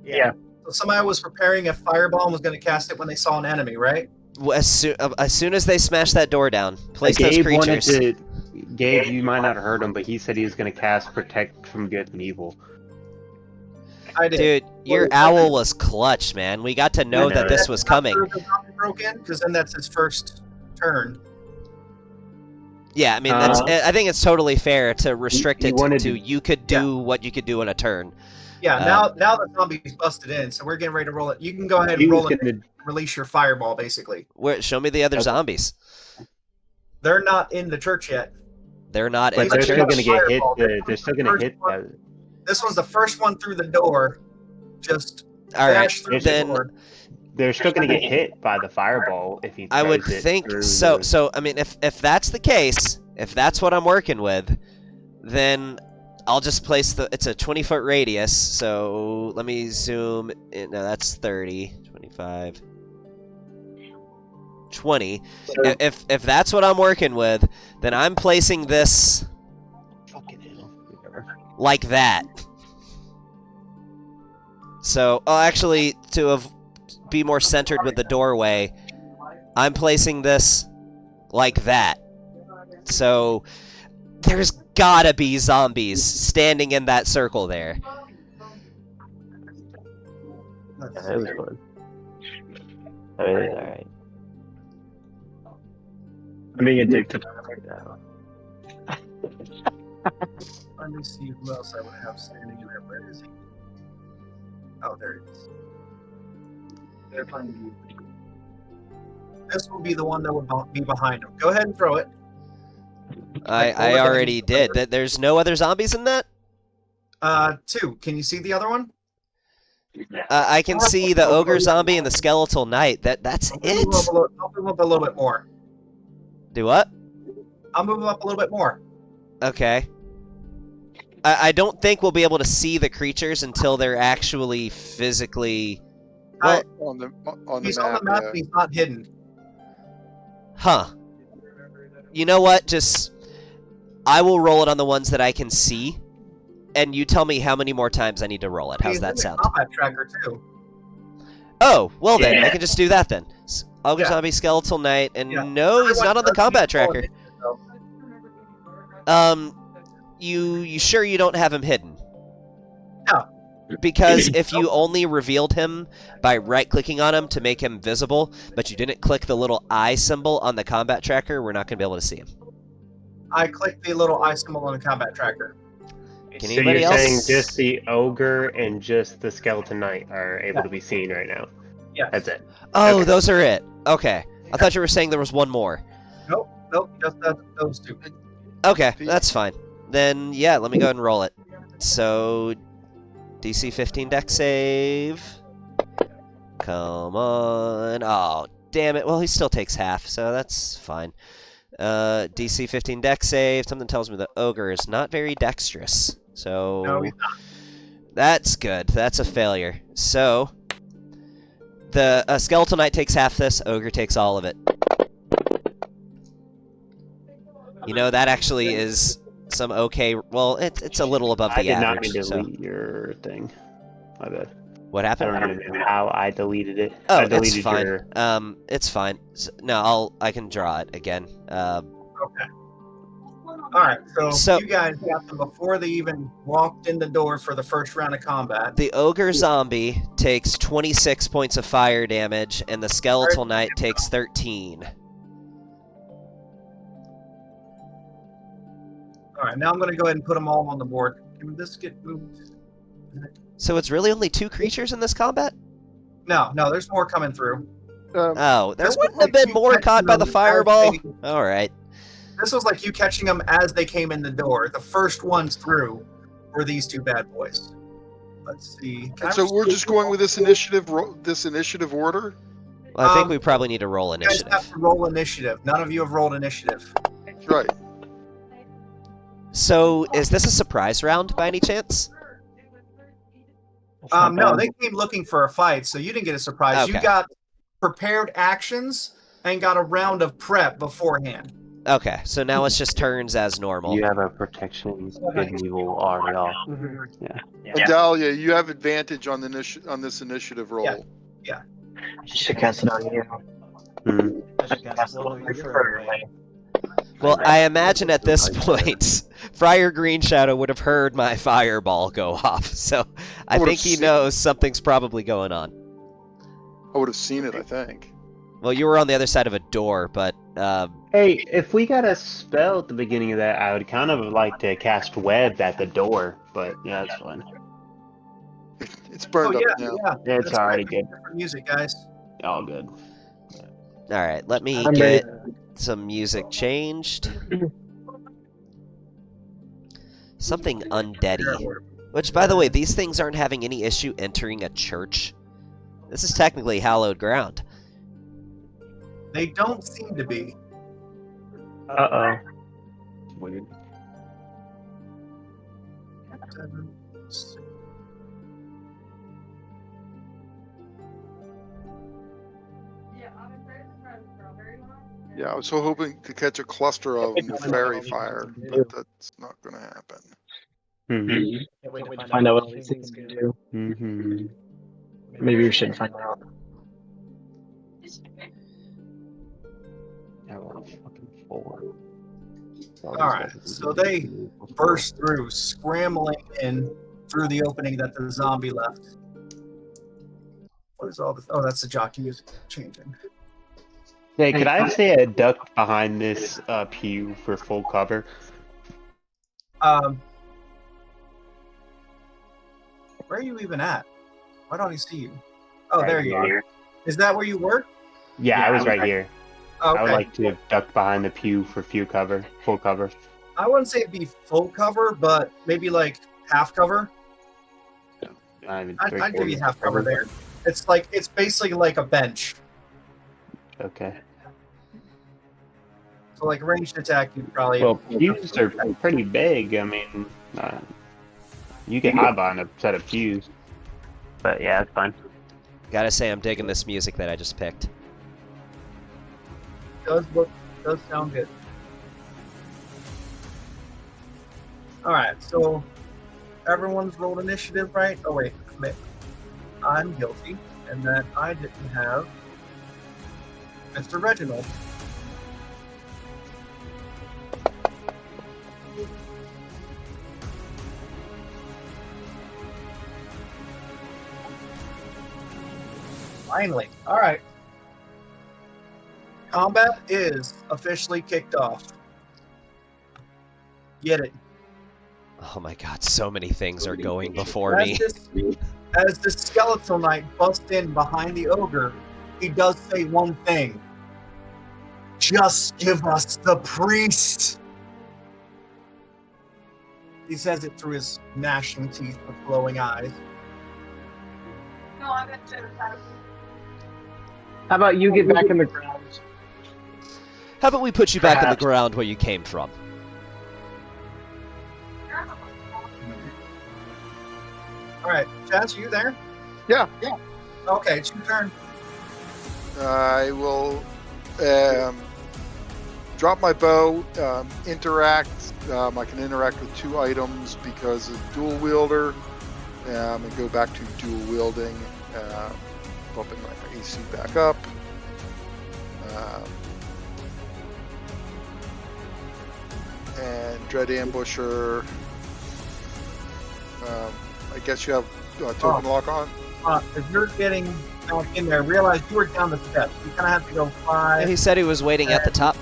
Yeah. So somebody was preparing a fireball and was going to cast it when they saw an enemy, right? Well, as soon as they smash that door down, place those creatures. Gabe, you might not have heard him, but he said he was going to cast Protect from Good and Evil. I did. Dude, your owl was clutch, man. We got to know that this was coming. Broke in, because then that's his first turn. Yeah, I mean, I think it's totally fair to restrict it to you could do what you could do in a turn. Yeah, now the zombie's busted in, so we're getting ready to roll it. You can go ahead and roll it and release your fireball, basically. Show me the other zombies. They're not in the church yet. They're not in the church. They're still going to get hit. They're still going to hit. This was the first one through the door. Just all right. Then they're still going to get hit by the fireball if he. I would think so. So I mean, if that's the case, if that's what I'm working with, then I'll just place it's a 20-foot radius. So let me zoom in. No, that's 30, 25. 20. So, If that's what I'm working with, then I'm placing this Fucking hell. like that. So, actually, be more centered with the doorway, I'm placing this like that. So, there's gotta be zombies standing in that circle there. Let's Yeah, it was see. fun. I mean, it was alright. I'm being addicted. Let me see who else I would have standing in there. Where is he? Oh, there he is. They're playing. This will be the one that would be behind him. Go ahead and throw it. I already did. There's no other zombies in that? 2. Can you see the other one? I can see the ogre zombie and the skeletal knight. That's it. I'll move up a little bit more. Do what? I'll move up a little bit more. Okay. I don't think we'll be able to see the creatures until they're actually physically. Well, On the He's map. on the map, Yeah. and he's not hidden. huh. You know what? I will roll it on the ones that I can see, and you tell me how many more times I need to roll it. How's He's that in the sound? combat tracker too. Oh, well then, I Yeah. can just do that then. Ogre Yeah. zombie, skeletal knight, and Yeah. no, he's not on the combat tracker. So, You sure you don't have him hidden? No. Because if you only revealed him by right-clicking on him to make him visible, but you didn't click the little eye symbol on the combat tracker, we're not going to be able to see him. I clicked the little eye symbol on the combat tracker. Can So anybody you're saying else? just the ogre and just the skeleton knight are able to be seen right now? Yes. That's it. Oh, Okay. those are it. Okay. I thought you were saying there was one more. Nope, just those 2. Okay, that's fine. Then, yeah, let me go ahead and roll it. So, DC 15 deck save. Come on. Oh, damn it. Well, he still takes half, so that's fine. DC 15 deck save. Something tells me the ogre is not very dexterous. So, No, he's not. that's good. That's a failure. So, the skeletal knight takes half this. Ogre takes all of it. You know, that actually is some okay. Well, it's a little above I the did not average. mean to So, delete your thing. My bad. what I happened? don't even know how I deleted it. Oh, I it's deleted fine. your. It's fine. No, I can draw it again. Okay. All right. So you guys got them before they even walked in the door for the first round of combat. The ogre zombie takes 26 points of fire damage, and the skeletal knight takes 13. All right. Now I'm going to go ahead and put them all on the board. Can this get moved? So it's really only 2 creatures in this combat? No, there's more coming through. Oh, there This wouldn't was have been like more you caught by the catching them fireball? as they- Alright. This was like you catching them as they came in the door. The first ones through were these 2 bad boys. Let's see. Can I So we're restore just going with this initiative order. Well, I think we probably need to roll You guys initiative. have to roll initiative. None of you have rolled initiative. Right. So, is this a surprise round by any chance? No, they came looking for a fight, so you didn't get a surprise. You Okay. got prepared actions and got a round of prep beforehand. Okay, so now it's just turns as normal. You have a protection good and evil already off. Yeah. Adalia, you have advantage on this initiative roll. Yeah. I should cast it on you. Hmm. I should cast it on you for Well, I imagine at this point, Friar Green Shadow would have heard my fireball go off, so I would've think he seen- knows something's probably going on. I would have seen it, I think. Well, you were on the other side of a door, but Hey, if we got a spell at the beginning of that, I would kind of like to cast webs at the door, but yeah, that's fine. It's burned Oh, up yeah, now. yeah. It's That's already right. good. Different music, guys. All good. all right, let me I'm get ready. some music changed. Something undeady. Which, by the way, these things aren't having any issue entering a church. This is technically hallowed ground. They don't seem to be. Uh-oh. Weird. 7, 6. Yeah, I'm excited to try the strawberry. Yeah, I was so hoping to catch a cluster of them with fairy fire, but that's not going to happen. Mm-hmm. Can't wait to Find out what all these things can do. Mm-hmm. Maybe we should find out. I want fucking 4. Alright, so they burst through, scrambling in through the opening that the zombie left. What is all this? Oh, that's the jockey music changing. Hey, could I say a duck behind this pew for full cover? Where are you even at? Why don't I see you? Oh, there you are. Is that where you were? Yeah, I was right here. Okay. I would like to duck behind the pew for full cover. I wouldn't say it'd be full cover, but maybe like half cover. I'd give you half cover there. It's basically like a bench. Okay. So like ranged attack, you probably. Well, pews are pretty big. I mean, you can hide behind a set of pews. But yeah, it's fine. Gotta say, I'm digging this music that I just picked. Does sound good. All right, so everyone's rolled initiative, right? Oh wait, I'm guilty, and then I didn't have Mr. Reginald. Finally, all right. Combat is officially kicked off. Get it. Oh my god, so many things are going before me. As the skeletal knight busts in behind the ogre, he does say one thing. Just give us the priest. He says it through his gnashing teeth with glowing eyes. No, I'm going to How about you get back in the ground? How about we put you back in the ground where you came from? All right, Chaz, are you there? Yeah. Okay, it's your turn. I will drop my bow, interact. I can interact with 2 items because of dual wielder, and go back to dual wielding, bumping my AC back up. And Dread Ambusher. I guess you have token lock on? If you're getting back in there, realize you were down the steps. You kind of have to go 5. He said he was waiting at the top.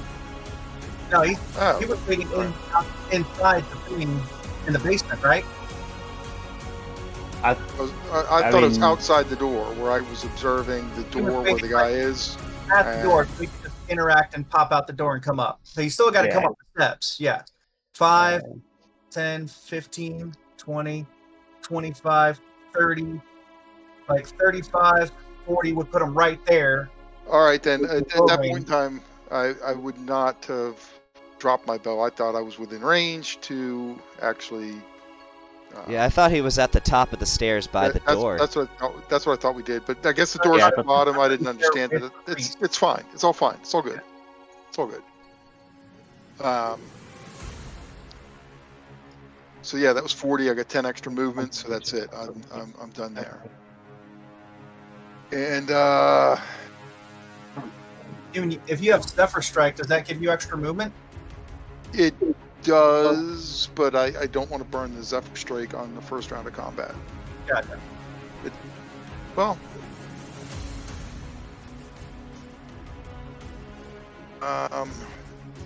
No, he was waiting inside the thing in the basement, right? I thought it was outside the door, where I was observing the door where the guy is. At the door, so we can just interact and pop out the door and come up. So you still got to come up the steps. Yeah. 5, 10, 15, 20, 25, 30, like 35, 40 would put them right there. All right, then. At that point in time, I would not have dropped my bow. I thought I was within range to actually... yeah, I thought he was at the top of the stairs by the door. That's what I thought we did. But I guess the door's at the bottom. I didn't understand it. It's fine. It's all fine. It's all good. It's all good. So yeah, that was 40. I got 10 extra movement, so that's it. I'm done there. And if you have Zephyr Strike, does that give you extra movement? It does, but I don't want to burn the Zephyr Strike on the first round of combat. Gotcha.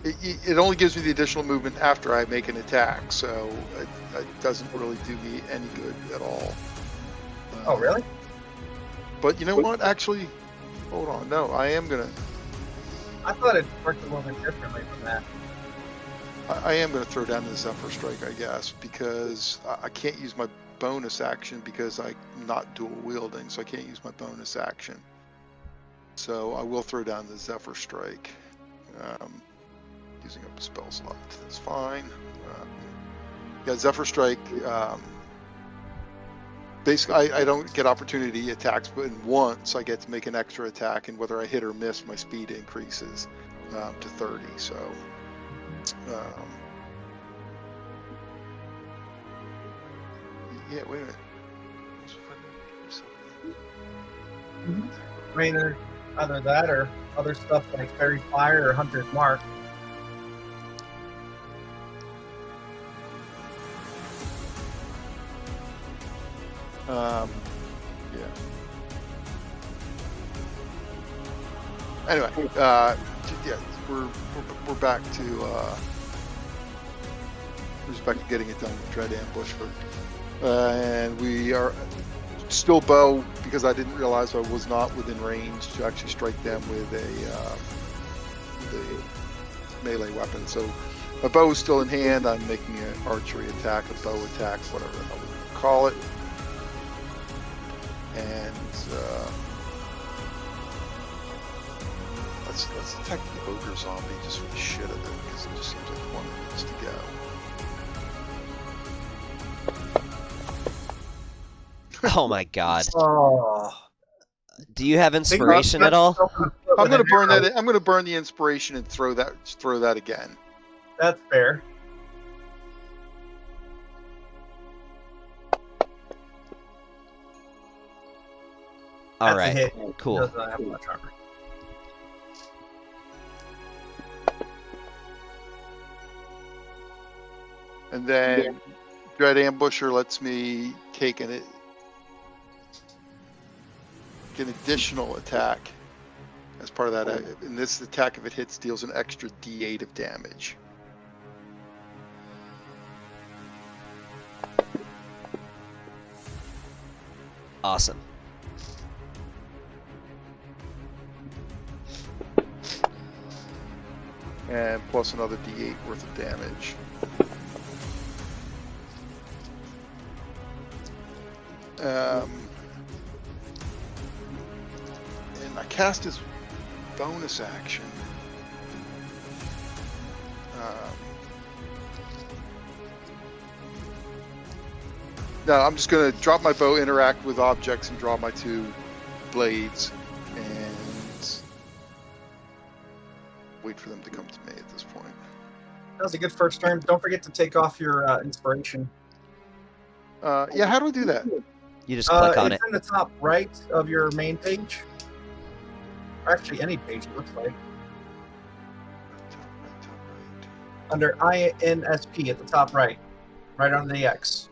It only gives me the additional movement after I make an attack, so it doesn't really do me any good at all. Oh, really? But you know what? Actually, hold on. No, I am gonna. I thought it worked a little bit differently from that. I am gonna throw down the Zephyr Strike, I guess, because I can't use my bonus action because I'm not dual wielding, so I can't use my bonus action. So I will throw down the Zephyr Strike. Using up a spell slot, that's fine. Yeah, Zephyr Strike. Basically, I don't get opportunity attacks, but once I get to make an extra attack, and whether I hit or miss, my speed increases. to 30. So, yeah. Wait a minute. I mean, there's either that or other stuff like Fairy Fire or Hunter's Mark. Yeah. Anyway, yeah, we're back to getting it done with Dread Ambush, and we are still bow because I didn't realize I was not within range to actually strike them with a melee weapon. So my bow is still in hand. I'm making an archery attack, a bow attack, whatever the hell we call it. And let's attack the ogre zombie just for the shit of it, because it just seems like one that needs to go. Oh my god. Oh. Do you have inspiration at all? I'm gonna burn that. I'm gonna burn the inspiration and throw that again. That's fair. All That's a right. hit. Cool. Doesn't have much armor. And then Dread Ambusher lets me take an additional attack as part of that. And this attack, if it hits, deals an extra D8 of damage. Awesome. And plus another D8 worth of damage. And I cast his bonus action. No, I'm just going to drop my bow, interact with objects, and draw my 2 blades, and wait for them to come to me at this point. That was a good first turn. Don't forget to take off your inspiration. Yeah, how do I do that? You just click on it. It's in the top right of your main page. Or actually, any page, it looks like. Under INSP at the top right. Right under the X.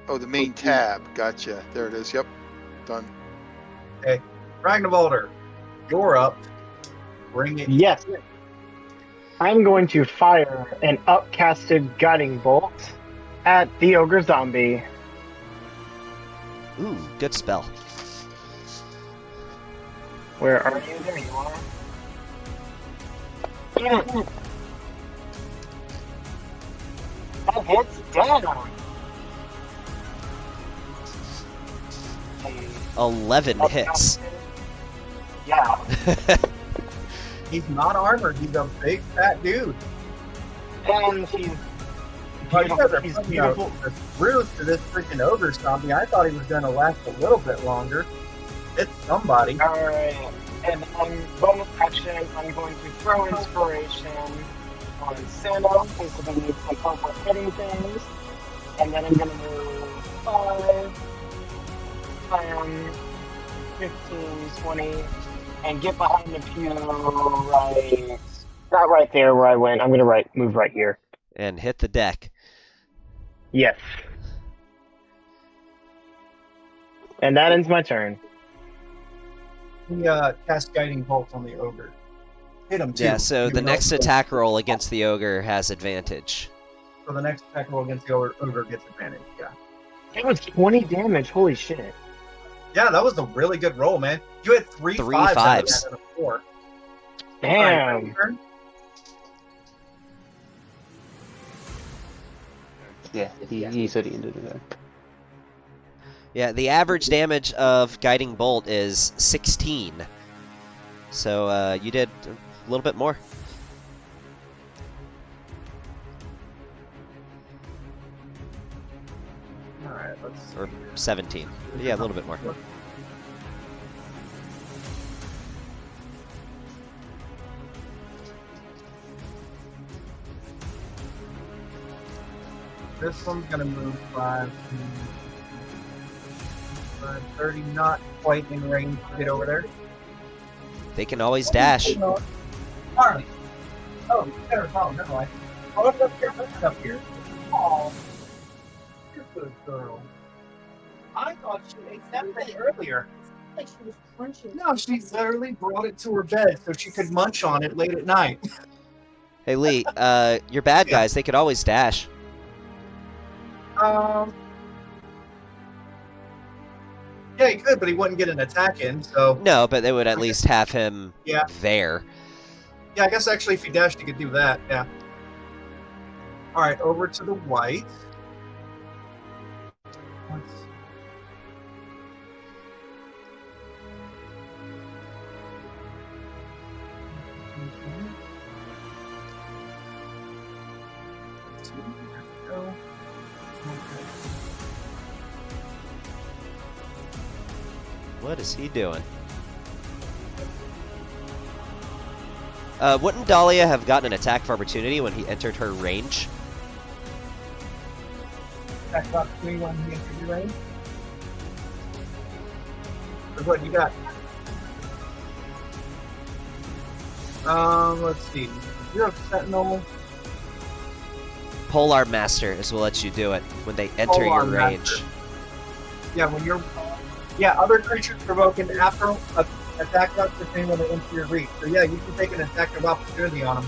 Oh, the main tab. Gotcha. There it is. Yep. Done. Okay. Ragnvalder, you're up. Bring it. Yes. I'm going to fire an upcasted guiding bolt at the ogre zombie. Ooh, good spell. Where are you? There you are. That hits dead on. 11 hits. Yeah. He's not armored. He's a big fat dude. And he's Oh, you guys are he's putting beautiful. the screws to this freaking ogre zombie. I thought he was going to last a little bit longer. It's somebody. Alright. And then bonus action, I'm going to throw inspiration on Sando, because he needs to help with hitting things. And then I'm going to move 5, 10, 15, 20, and get behind the pew right. Not right there where I went. I'm going to move right here. And hit the deck. Yes. And that ends my turn. He cast Guiding Bolt on the ogre. Hit him too. Yeah, so the Even though next it's- attack roll against the ogre has advantage. So the next attack roll against the ogre gets advantage. Yeah. It was 20 damage. Holy shit. Yeah, that was a really good roll, man. You had three Three fives out of fives. that and a 4. Damn. Alright, your turn? Yeah, he said he ended it there. Yeah, the average damage of Guiding Bolt is 16. So you did a little bit more. Alright, let's Or 17. Yeah, a little bit more. This one's gonna move 30, not quite in range to get over there. They can always dash. Harley. Oh, there's oh, never mind. Oh, look up here. Look up here. Oh, you're a good girl. I thought she ate that thing earlier. Like she was crunching. No, she literally brought it to her bed so she could munch on it late at night. Hey Lee, your bad guys, they could always dash. Yeah, he could, but he wouldn't get an attack in, so... No, but they would at least have him Yeah. there. Yeah, I guess actually if he dashed, he could do that, yeah. Alright, over to the white. What is he doing? Wouldn't Dahlia have gotten an attack of opportunity when he entered her range? That's about 21 he entered your range. What you got? Let's see. You're a sentinel. Polar Master is what lets you do it when they enter Polar your range. Master. Yeah, when you're... Yeah, other creatures provoke an after attack of opportunity when they enter your reach. So yeah, you can take an attack of opportunity on them.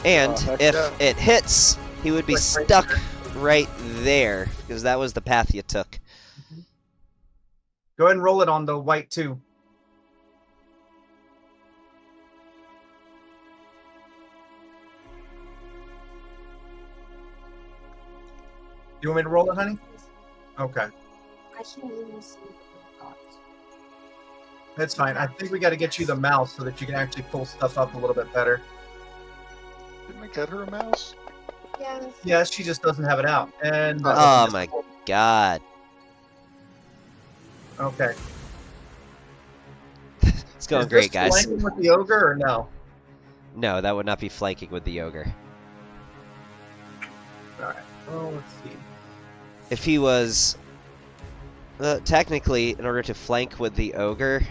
And heck if yeah. it hits, he would be Like right stuck there. right there, because that was the path you took. Go ahead and roll it on the white too. You want me to roll it, honey? Okay, I can't even see the thoughts. that's fine. I think we got to get you the mouse so that you can actually pull stuff up a little bit better. Didn't I get her a mouse? Yes. Yeah, she just doesn't have it out. And Oh my god. Okay. It's going Is great, this guys. flanking with the ogre or no? No, that would not be flanking with the ogre. All right. Well, let's see. If he was... technically, in order to flank with the ogre...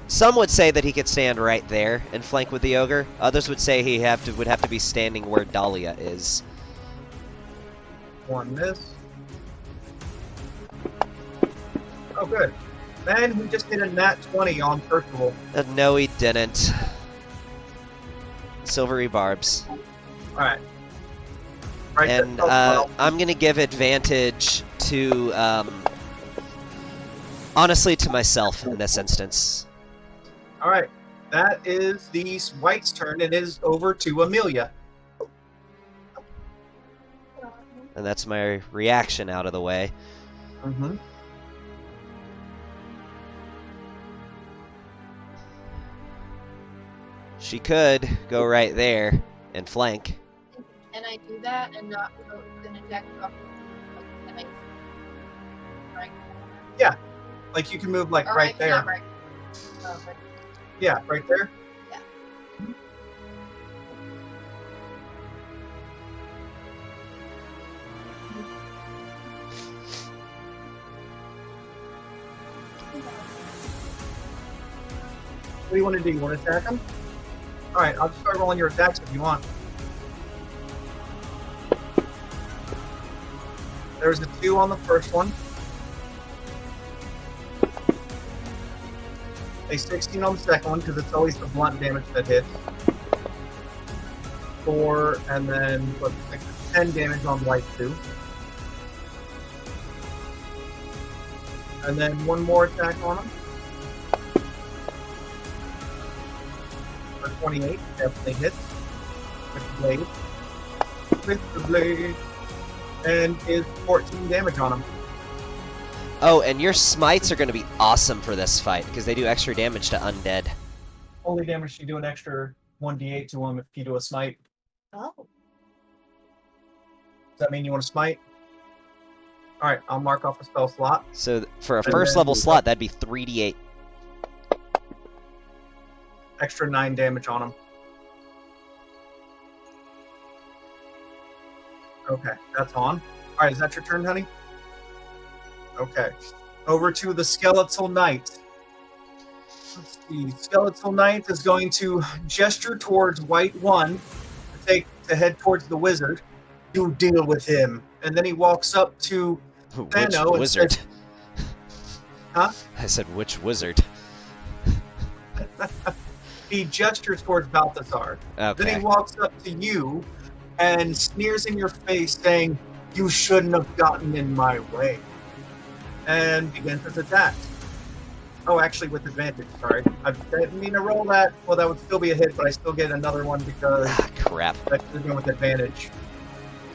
Some would say that he could stand right there and flank with the ogre. Others would say he would have to be standing where Dahlia is. One miss. Oh, good. Man, he just hit a nat 20 on Percival. No, he didn't. Silvery barbs. All right. Right And there. I'm going to give advantage to, honestly, to myself in this instance. All right. That is the white's turn. It is over to Amelia. And that's my reaction out of the way. Mm-hmm. She could go right there and flank. Can I do that and not provoke an attack of opportunity? Right? Like you can move like Or right I there. cannot, right? Right. Yeah, right there. Yeah. What do you want to do? You want to attack him? All right, I'll just start rolling your attacks if you want. There's a 2 on the first one. A 16 on the second one because it's always the blunt damage that hits. 4 and then what, 10 damage on white 2. And then one more attack on him. For 28, definitely hits. With the blade. With the blade. And is 14 damage on him. Oh, and your smites are going to be awesome for this fight, because they do extra damage to undead. Only damage you do an extra 1d8 to him if you do a smite. Oh. Does that mean you want to smite? Alright, I'll mark off a spell slot. So for a And first then- level slot, that'd be 3d8. Extra 9 damage on him. Okay, that's on. All right, is that your turn, honey? Okay. Over to the Skeletal Knight. Let's see. Skeletal Knight is going to gesture towards Wight 1 to head towards the wizard. You deal with him. And then he walks up to Which Thano and wizard? says, huh? I said, which wizard? He gestures towards Balthazar. Then Okay. he walks up to you and sneers in your face, saying, "You shouldn't have gotten in my way." And begins his attack. Oh, actually, with advantage. Sorry. I didn't mean to roll that. Well, that would still be a hit, but I still get another one because Ah, crap. I should have gone with advantage.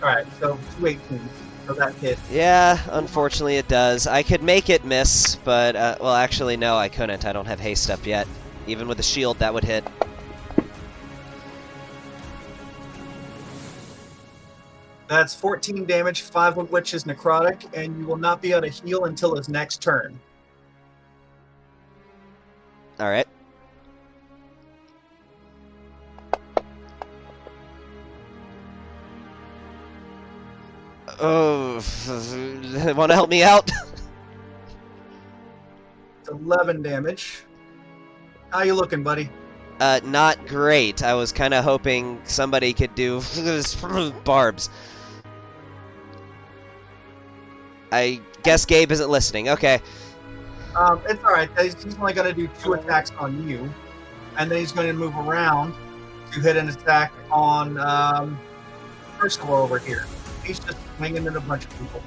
All right, so 218. So that hit. Yeah, unfortunately it does. I could make it miss, but, well, actually, no, I couldn't. I don't have haste up yet. Even with a shield, that would hit. That's 14 damage, 5 of which is necrotic, and you will not be able to heal until his next turn. Alright. Oh, want to help me out? It's 11 damage. How you looking, buddy? Not great. I was kind of hoping somebody could do barbs. I guess Gabe isn't listening. Okay. It's all right. He's only going to do 2 attacks on you, and then he's going to move around to hit an attack on Percival over here. He's just swinging at a bunch of people.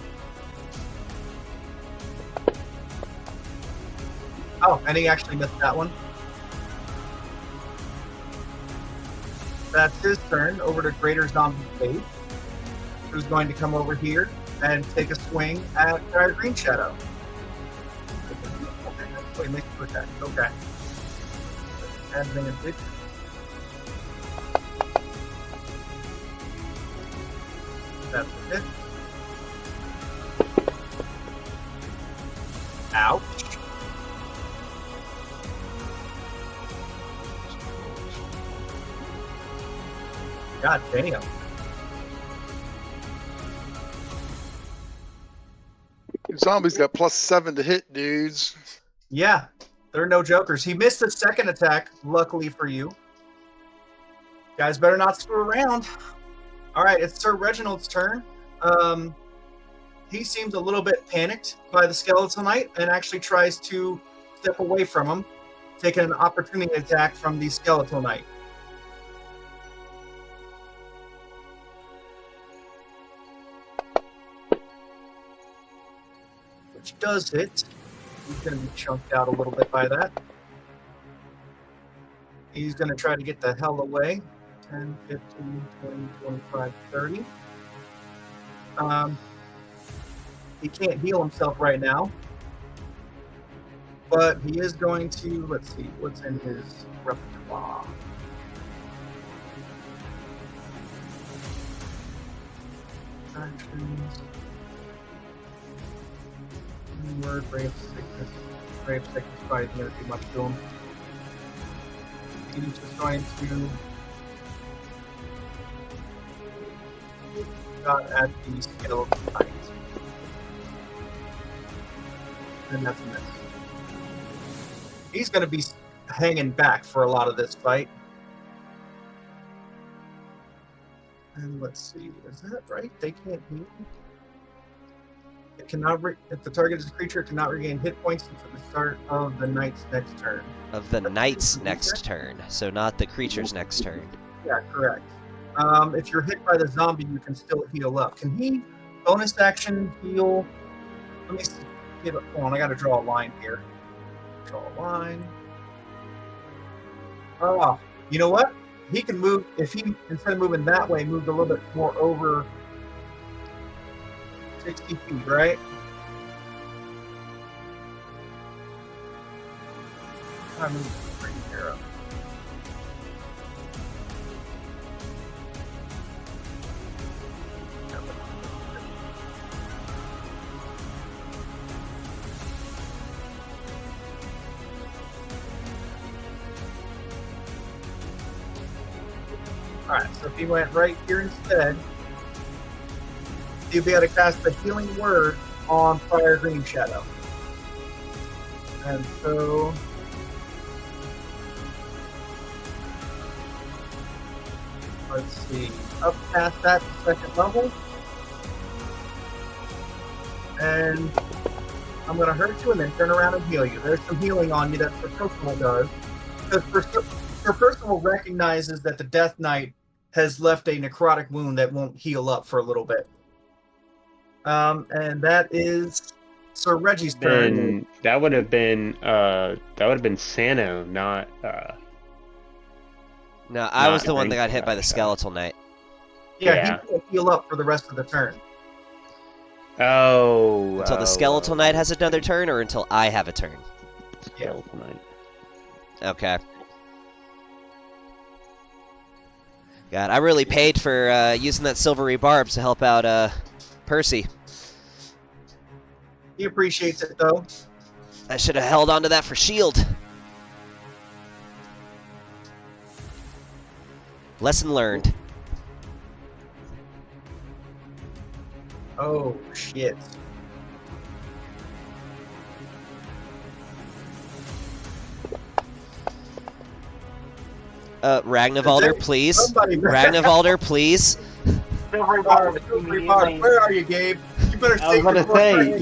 Oh, and he actually missed that one. That's his turn. Over to Greater Zombie Faith, who's going to come over here and take a swing at Green Shadow. Wait, make a attack. Okay. Advantage. That's it. Ouch. God damn. Zombies got +7 to hit, dudes. Yeah, they're no jokers. He missed his second attack, luckily for you. Guys better not screw around. All right, it's Sir Reginald's turn. He seems a little bit panicked by the Skeletal Knight and actually tries to step away from him, taking an opportunity attack from the Skeletal Knight. Which does hit. He's going to be chunked out a little bit by that. He's going to try to get the hell away. 10, 15, 20, 25, 30. He can't heal himself right now. But he is going to, let's see, what's in his repertoire. Actions. Word, Brave Sickness. Brave Sickness probably isn't going to do much to him. He's just going to shot at the Skeletal Knight. And that's a miss. He's going to be hanging back for a lot of this fight. And let's see, is that right? They can't heal? It cannot if the target is a creature, it cannot regain hit points until the start of the knight's next turn. Of the knight's next turn, so not the creature's next turn. Yeah, correct. If you're hit by the zombie, you can still heal up. Can he bonus action heal? Let me see. Hold on, I got to draw a line here. Draw a line. Oh, you know what? He can move, if he, instead of moving that way, moved a little bit more over 60 feet, right? I move the green arrow. Alright, so if he went right here instead, you'll be able to cast the healing word on Prior Green Shadow. And so let's see, up past that to second level. And I'm going to hurt you and then turn around and heal you. There's some healing on you that Sir Percival does. Because Sir Percival recognizes that the Death Knight has left a necrotic wound that won't heal up for a little bit. And that is Sir Reggie's turn. That would have been Sano, not No, I was Not the one that got hit Green by the Shadow. Skeletal Knight. Yeah, he can't heal up for the rest of the turn. Until the Skeletal Knight has another turn, or until I have a turn? Skeletal Knight. Okay. God, I really paid for using that silvery barbs to help out Percy. He appreciates it, though. I should have held onto that for shield. Lesson learned. Oh, shit. Ragnavalder, please. Somebody- Ragnavalder, please. Silvery Barb, where are you, Gabe? You better I was save about your to say horse.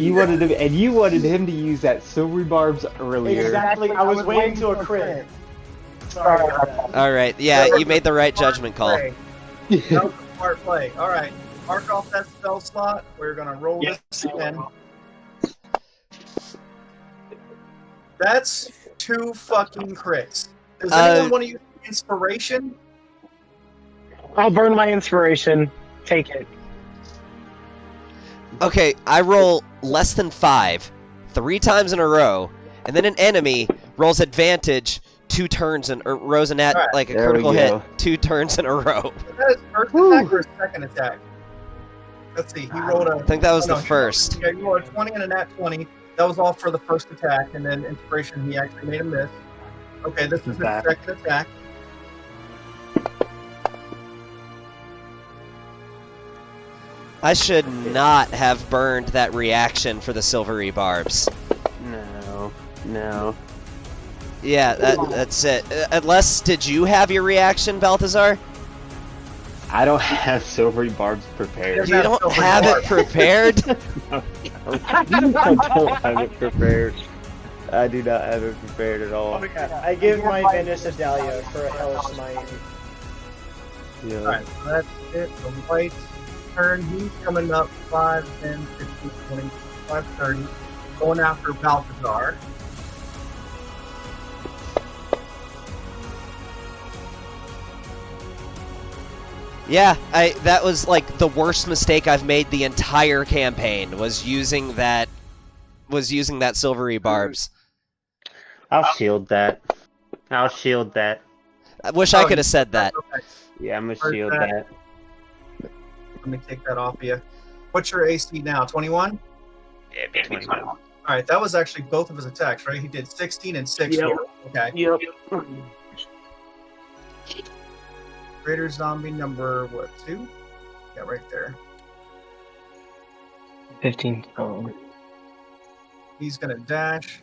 you wanted him to use that silvery barbs earlier. Exactly. I was waiting to a crit. Sorry about that. All right, yeah, you made the right judgment call. That was a smart play. All right, mark off that spell slot. We're gonna roll this again. That's 2 fucking crits. Does anyone want to use inspiration? I'll burn my inspiration. Take it. Okay, I roll less than 5 3 times in a row, and then an enemy rolls advantage 2 turns or rolls a All right, like a there we critical hit go. 2 turns in a row. That is first attack or his second attack? Let's see. He rolled a. I think that was no, the first. Yeah, you rolled a 20 and a nat 20. That was all for the first attack, and then inspiration he actually made a miss. Okay, this is his Back. second attack. I should not have burned that reaction for the silvery barbs. No. Yeah, that's it. Unless, did you have your reaction, Balthazar? I don't have silvery barbs prepared. You don't have it prepared? I don't have it prepared. I do not have it prepared at all. I give my Venus to Dahlia for a Hellish Smite. Yeah. Alright, so that's it. The Wight's turn. He's coming up 5, 10, 15, 20, 25, 30. Going after Balthazar. Yeah, that was like the worst mistake I've made the entire campaign, was using that silvery barbs. I'll shield that. I wish I could have said that. Okay. Yeah, I'm gonna First shield attack. that. Let me take that off you. What's your AC now? 21? Yeah, 21. Alright, that was actually both of his attacks, right? He did 16 and 6. Yep. Okay. Yep. Greater zombie number, 2? Yeah, right there. 15. Oh. He's gonna dash.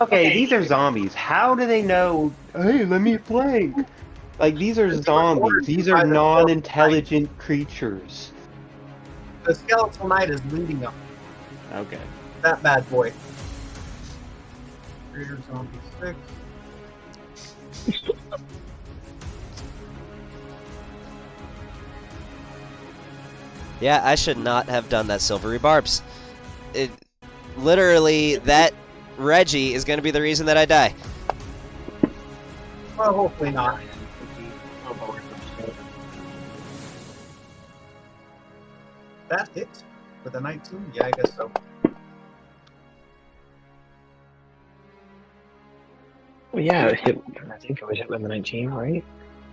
Okay, these are zombies. How do they know? Hey, let me flank. Like, these are zombies. These are non-intelligent creatures. The Skeletal Knight is leading them. Okay. That bad boy. Greater zombie 6. Yeah, I should not have done that silvery barbs. Literally, that Reggie is going to be the reason that I die. Well, hopefully not. That hit with a 19? Yeah, I guess so. Well, yeah, it hit. I think it was hit with the 19, right?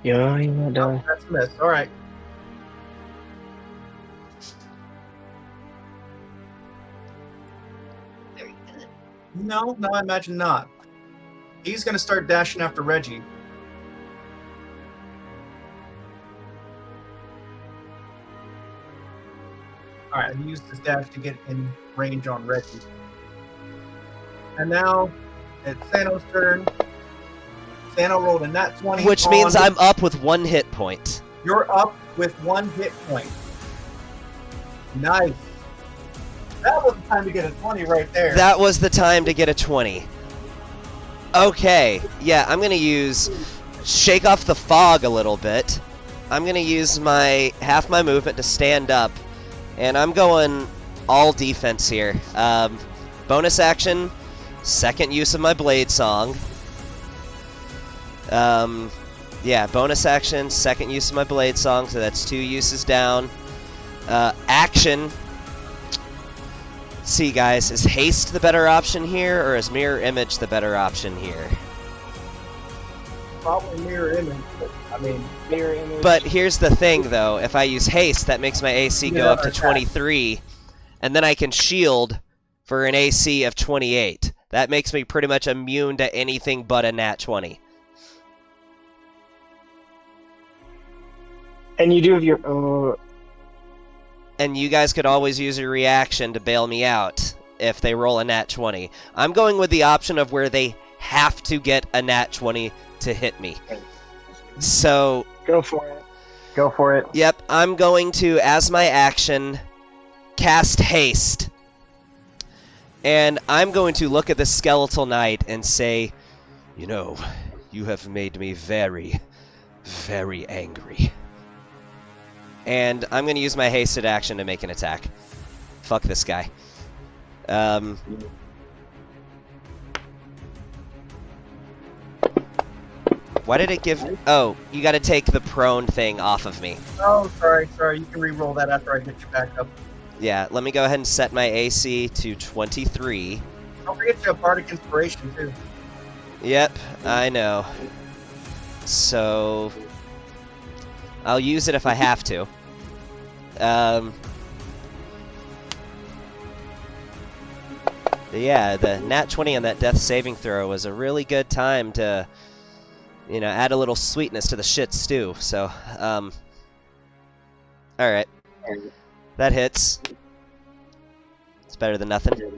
Yeah, Oh, that's a miss. Alright. No, I imagine not. He's going to start dashing after Reggie. All right, he used his dash to get in range on Reggie. And now it's Sano's turn. Sano rolled a nat 20. Which means I'm up with 1 hit point. You're up with 1 hit point. Nice. That was the time to get a 20 right there. That was the time to get a 20. Okay, yeah, I'm going to shake off the fog a little bit. I'm going to use half my movement to stand up. And I'm going all defense here. Bonus action, second use of my Blade Song. Yeah, bonus action, second use of my Blade Song, so that's 2 uses down. Action. See, guys, is haste the better option here, or is mirror image the better option here? Probably mirror image, but I mean, mirror image. But here's the thing, though. If I use haste, that makes my AC go up to 23, and then I can shield for an AC of 28. That makes me pretty much immune to anything but a nat 20. And you do have your And you guys could always use your reaction to bail me out if they roll a nat 20. I'm going with the option of where they have to get a nat 20 to hit me. So... Go for it. Go for it. Yep, I'm going to, as my action, cast haste. And I'm going to look at the skeletal knight and say, you know, you have made me very, very angry. And I'm going to use my hasted action to make an attack. Fuck this guy. Why did it give... Oh, you got to take the prone thing off of me. Oh, sorry. You can re-roll that after I get you back up. Yeah, let me go ahead and set my AC to 23. Don't forget you have Bardic Inspiration, too. Yep, I know. So... I'll use it if I have to. Yeah, the nat 20 on that death saving throw was a really good time to, you know, add a little sweetness to the shit stew. So, alright. That hits. It's better than nothing.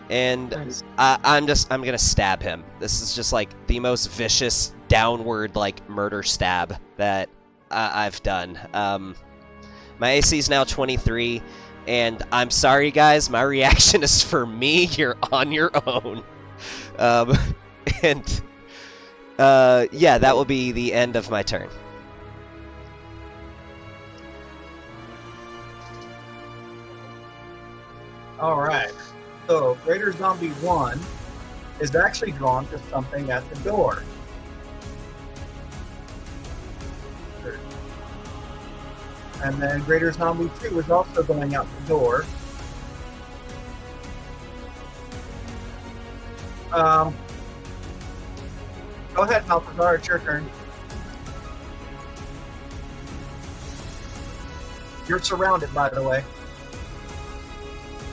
And I'm gonna stab him. This is just like the most vicious downward like murder stab that I've done. My AC is now 23, and I'm sorry guys, my reaction is for me. You're on your own. And yeah, that will be the end of my turn. All right. So, Greater Zombie 1 is actually drawn to something at the door. And then Greater Zombie 2 is also going out the door. Go ahead, Malthazar, it's your turn. You're surrounded, by the way.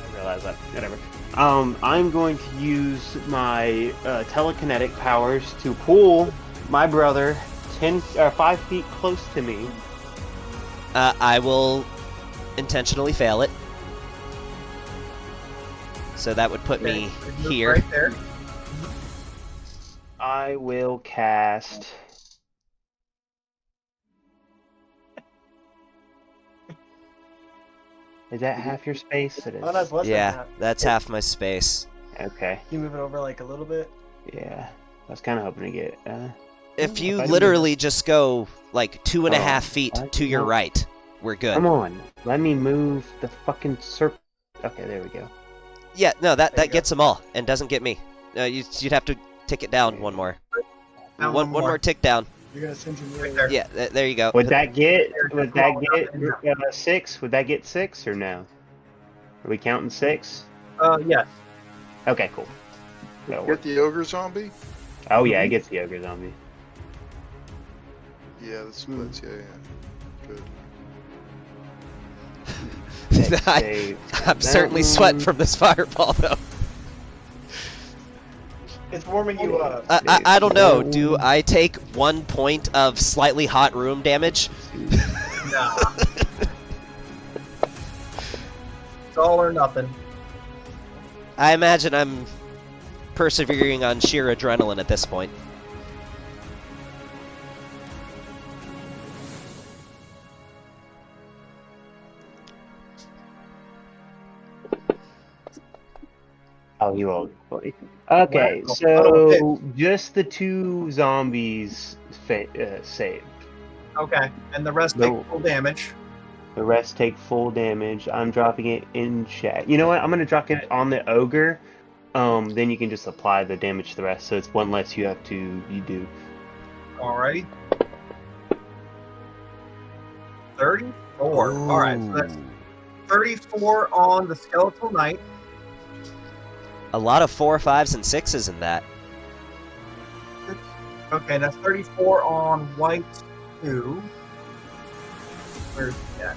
I realize that. Whatever. I'm going to use my telekinetic powers to pull my brother 5 feet close to me. I will intentionally fail it. So that would put me here. Right there. I will cast... Is that half your space? It is. Oh, that's less than Yeah, that. that's half my space. Okay. Can you move it over like a little bit? Yeah. I was kind of hoping to get... If you if I do literally just go like 2.5 feet I to your don't- right, we're good. Come on. Let me move the fucking circle. Okay, there we go. Yeah, no, There you that go. gets them all and doesn't get me. You'd have to tick it down one more. Down One more tick down. You're gonna send you Right there. Yeah, there you go. Would that get 6? Would that get 6 or no? Are we counting 6? Yes. Okay, cool. That'll Get work. the ogre zombie? Oh yeah, it gets the ogre zombie. Yeah, that splits. Yeah. Good. save. I'm certainly sweating from this fireball, though. It's warming you up. I don't know. Do I take 1 point of slightly hot room damage? Nah. It's all or nothing. I imagine I'm persevering on sheer adrenaline at this point. Oh, you rolled funny. Okay, Wow. so just the 2 zombies saved. Okay, and the rest No. take full damage. The rest take full damage. I'm dropping it in chat. You know what? I'm gonna drop it on the ogre. Then you can just apply the damage to the rest. So it's 1 less you do. Alrighty. 34. Alright, so that's 34 on the Skeletal Knight. A lot of 4, 5s, and 6s in that. Okay, that's 34 on Wight 2. Where's that?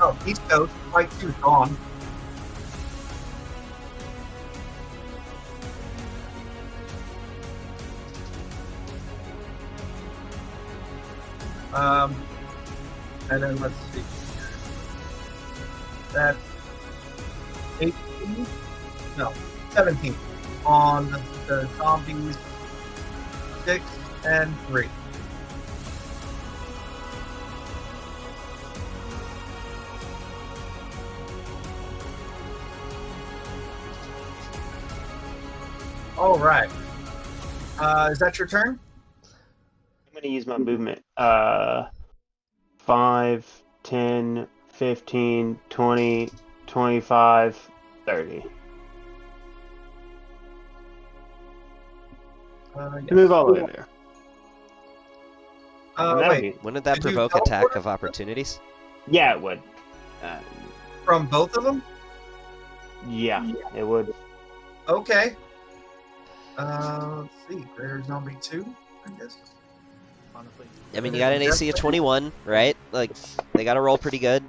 Oh, East Coast. Wight 2's gone. And then let's see. That's 18? No, 17 on the zombies 6 and 3. All right. Is that your turn? I'm gonna use my movement. 5, 10, 15, 20, 25, 30. Yes. Move all the way there. Wait, Wouldn't that Did you provoke teleport? attack of opportunities? Yeah, it would. from both of them? Yeah, it would. Okay. Let's see. Greater Zombie 2, I guess. Honestly. I mean, you got an AC of 21, right? Like, they got to roll pretty good.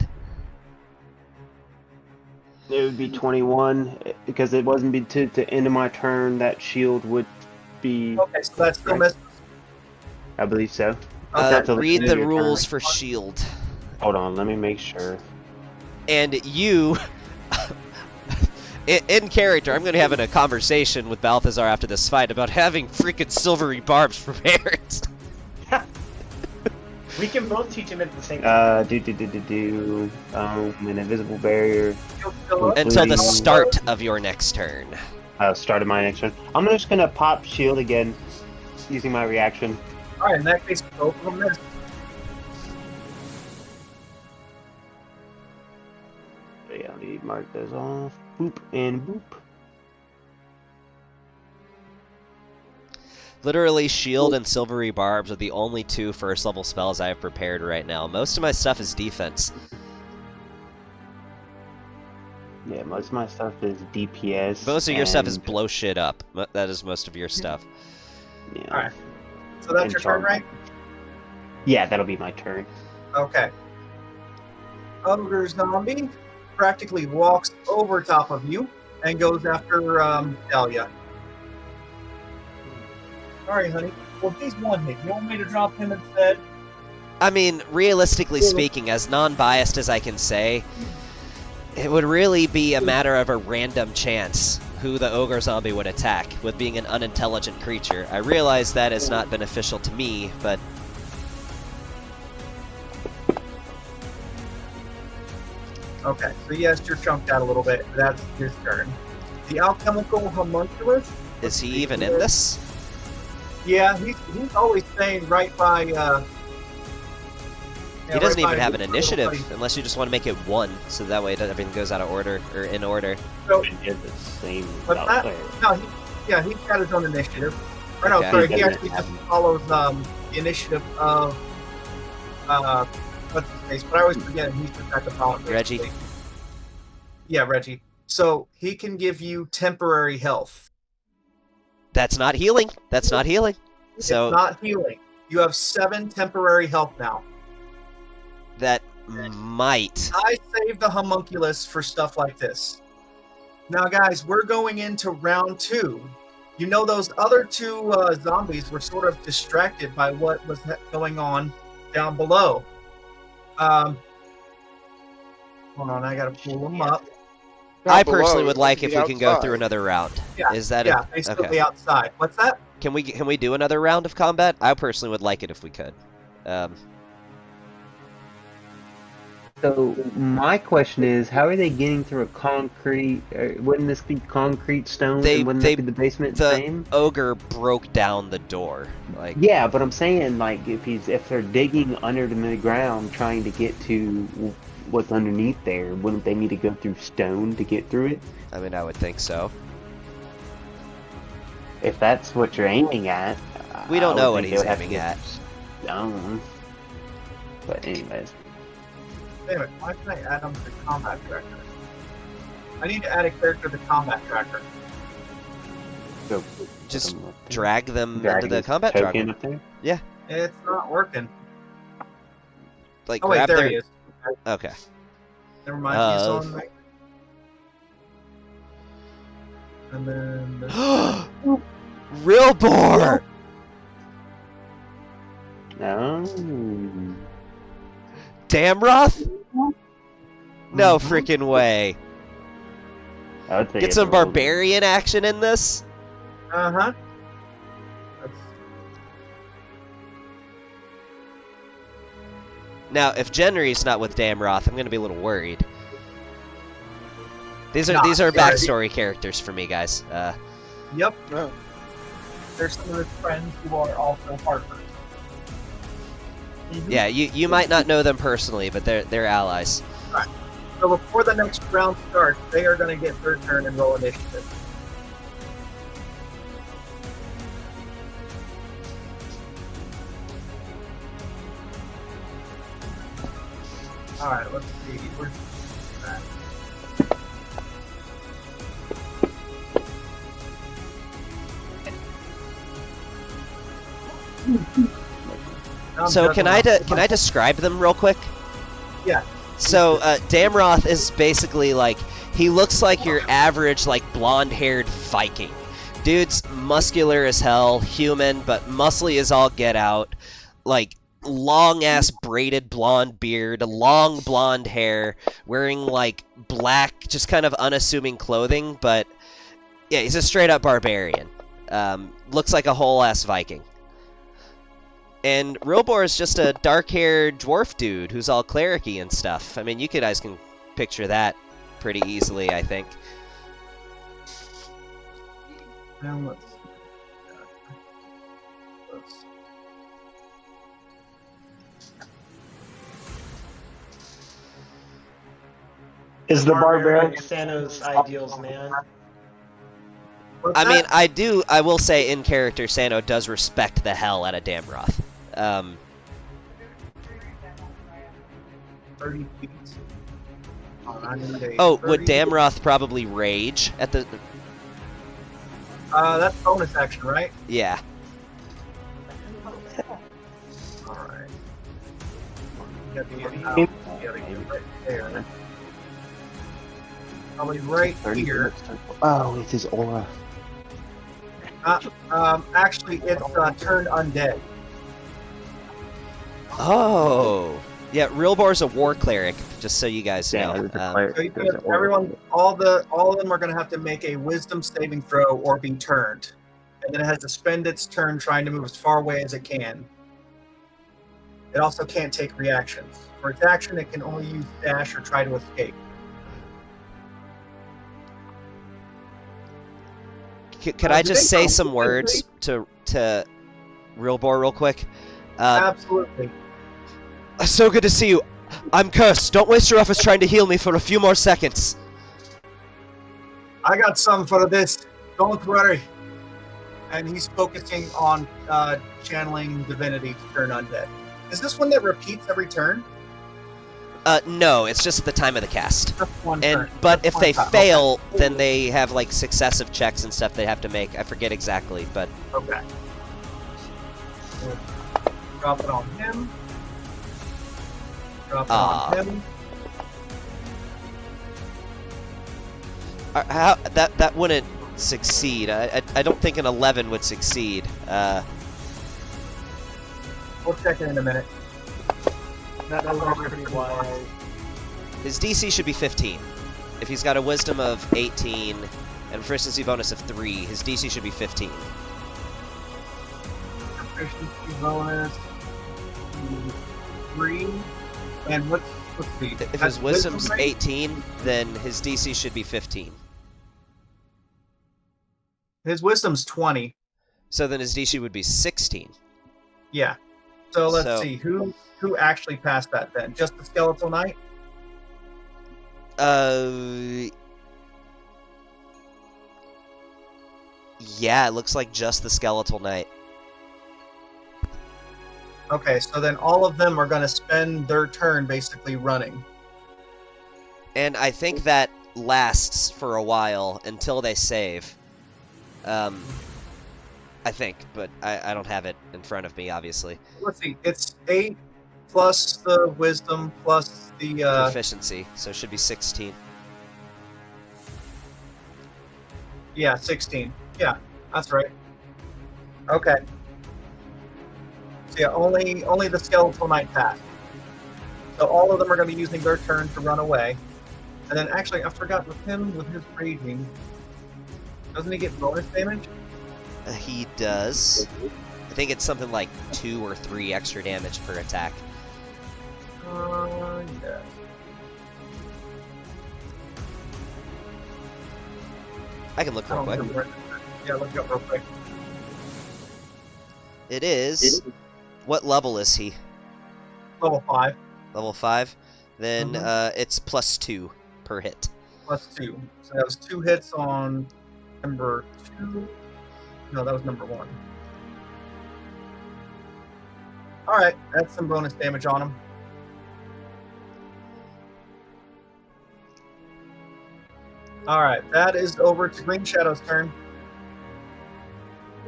It would be 21 because it wasn't be to the end of my turn. That shield would be. Okay, so that's still missing. I believe so. Read the rules for shield. Hold on, let me make sure. And you, in character, I'm going to be having a conversation with Balthazar after this fight about having freaking silvery barbs prepared. We can both teach him at the same time. An invisible barrier. Until the start of your next turn. Start of my next turn. I'm just gonna pop shield again, using my reaction. Alright, in that case, both of them miss. Yeah, I need to mark those off. Boop and boop. Literally, shield and silvery barbs are the only 2 first-level spells I have prepared right now. Most of my stuff is defense. Yeah, most of my stuff is DPS. Most of your stuff is blow shit up. That is most of your stuff. Yeah. Alright. So that's your turn, right? Yeah, that'll be my turn. Okay. Ogre Zombie practically walks over top of you and goes after Dahlia. Sorry, honey. Well, he's one hit. You want me to drop him instead? I mean, realistically speaking, as non-biased as I can say, it would really be a matter of a random chance who the ogre zombie would attack, with being an unintelligent creature. I realize that is not beneficial to me, but... Okay, so yes, you're chunked out a little bit. That's his turn. The alchemical homunculus. Is he even in this? Yeah, he's always staying right by. He doesn't even have an initiative, unless you just want to make it 1, so that way everything goes out of order, or in order. So, Did the same. but that, no, he's got his own initiative. Or no, Okay. sorry, he actually just follows the initiative of what's his face? But I always forget him. He's just at the top. Reggie. Yeah, Reggie. So he can give you temporary health. That's not healing. That's not healing. So It's not healing. You have 7 temporary health now. that might. I saved the homunculus for stuff like this. Now, guys, we're going into round 2. You know, those other 2 zombies were sort of distracted by what was going on down below. Hold on, I gotta pull them up. I Not personally below, would like if the we can go through outside. another round. Yeah, Is that yeah, basically okay? outside. What's that? Can we do another round of combat? I personally would like it if we could. So my question is, how are they getting through a concrete? Wouldn't this be concrete stone? And wouldn't that be the basement the same? ogre broke down the door. Like Yeah, but I'm saying like if they're digging under the ground trying to get to what's underneath there, wouldn't they need to go through stone to get through it? I mean, I would think so. If that's what you're aiming at, We don't I know would what think he's they would have aiming to at. get stone. But anyways, Damn it, why can I add them to the combat tracker? I need to add a character to the combat tracker. go Just put 'em up there. drag them Drag into the his combat token tracker. up there. It's not working. Like Oh wait, grab there their. he is. Okay. Never mind, he's Uh, on my... And then... Real boar. No. Damroth? No Mhm. freaking way. I would say Get it's some a little- barbarian action in this. Uh-huh. Now, if Genry's not with Damroth, I'm gonna be a little worried. These are Nah, these are yeah, backstory characters for me, guys. Yep. Yeah. There's some of his friends who are also Harpers. Yeah, you might not know them personally, but they're allies. So before the next round starts, they are going to get their turn and roll initiative. Alright, let's see. Where's that? So can I describe them real quick? Yeah. So Damroth is basically like, he looks like your average like blonde-haired Viking. Dude's muscular as hell, human, but muscly as all get out. Like long-ass braided blonde beard, long blonde hair, wearing like black, just kind of unassuming clothing. But yeah, he's a straight-up barbarian. Looks like a whole-ass Viking. And Rilbor is just a dark-haired dwarf dude who's all clericy and stuff. I mean, you guys can picture that pretty easily, I think. Now let's Is the barbarian? Thanos' ideals, man. What's I mean, that? I will say in character, Sano does respect the hell out of Damroth. 30 feet. I need a Oh, would 30. Damroth probably rage at the... That's bonus action, right? Yeah. Alright. You gotta be out. You gotta get right there. Probably right here. Oh, it's his aura. Actually, it's turned undead. Oh. Yeah, Rilbor's a war cleric, just so you guys Yeah, know. there's a cleric. So you There's guys, an aura. everyone, all of them are going to have to make a Wisdom saving throw or be turned, and then it has to spend its turn trying to move as far away as it can. It also can't take reactions. For its action, it can only use dash or try to escape. Could I do just they say go some quickly? words to Rilbor real quick? Absolutely. So good to see you. I'm cursed. Don't waste your efforts trying to heal me for a few more seconds. I got some for this. Don't worry. And he's focusing on channeling divinity to turn undead. Is this one that repeats every turn? No, it's just at the time of the cast. Just one And turn. but Just if one they time. fail, then they have like successive checks and stuff they have to make. I forget exactly, but Okay. We'll drop it on him. Drop it Ah. on him. How that wouldn't succeed. I don't think an 11 would succeed. We'll check it in a minute. That was pretty wild. His DC should be 15. If he's got a wisdom of 18 and proficiency bonus of 3, his DC should be 15. Proficiency bonus 3. And let's see. If his wisdom's 18, then his DC should be 15. His wisdom's 20. So then his DC would be 16. Yeah. So let's So- see who actually passed that then. Just the Skeletal Knight? Yeah, it looks like just the Skeletal Knight. Okay, so then all of them are going to spend their turn basically running. And I think that lasts for a while until they save. I think, but I don't have it in front of me, obviously. Let's see. It's 8 plus the wisdom plus the Proficiency, so it should be 16. yeah, 16. Yeah, that's right. Okay. So yeah, only the Skeletal Knight passed. So all of them are going to be using their turn to run away. And then actually, I forgot with him, with his raging, doesn't he get bonus damage? He does. I think it's something like 2 or 3 extra damage per attack. Yeah. I can look real quick. Yeah, look it up real quick. It is. What level is he? Level 5 Level 5? Then Mhm. it's +2 per hit. plus 2. So that was 2 hits on number 2. No, that was number 1. All right, that's some bonus damage on him. All right, that is over to Green Shadow's turn.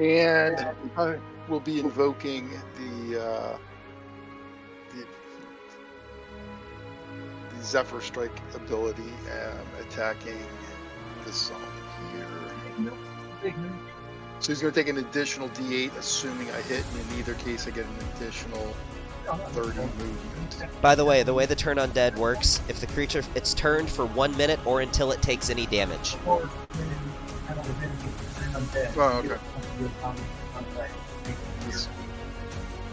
And I will be invoking the Zephyr Strike ability, attacking this zone here. So he's going to take an additional D8, assuming I hit, and in either case I get an additional 30 movement. By the way the turn undead works, if the creature it's turned for 1 minute or until it takes any damage. Oh, okay.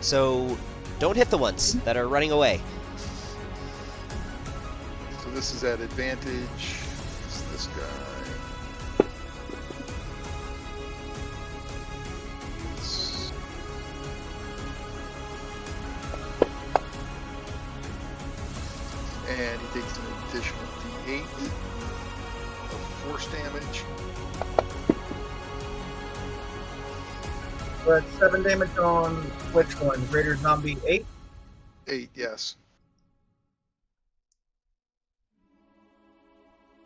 So don't hit the ones that are running away. So this is at advantage. It's this guy. And he takes an additional D8 of force damage. So that's 7 damage on which one? Greater Zombie 8? 8, yes.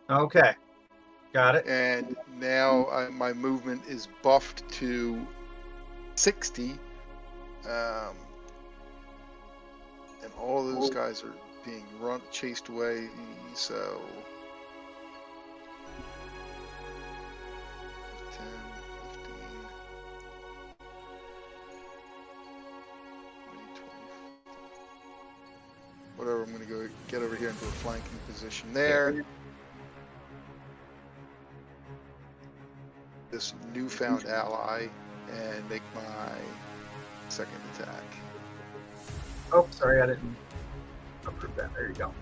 Okay. Got it. And now my movement is buffed to 60. And all those guys are being chased away, so 10, 15, 20, whatever. I'm going to go get over here into a flanking position there. This newfound ally and make my second attack. Oh, sorry, I didn't approve that. There you go.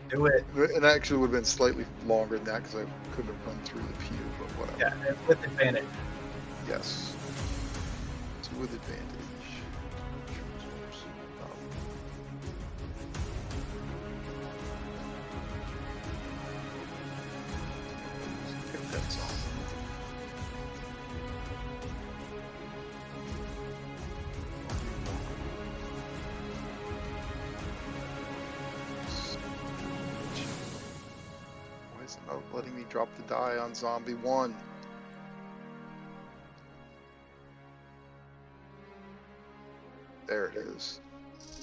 Do it. It actually would have been slightly longer than that because I couldn't have run through the pew, but whatever. Yeah, it's with advantage. Yes. So with advantage. That's all. Why is it not letting me drop the die on zombie 1? There it is.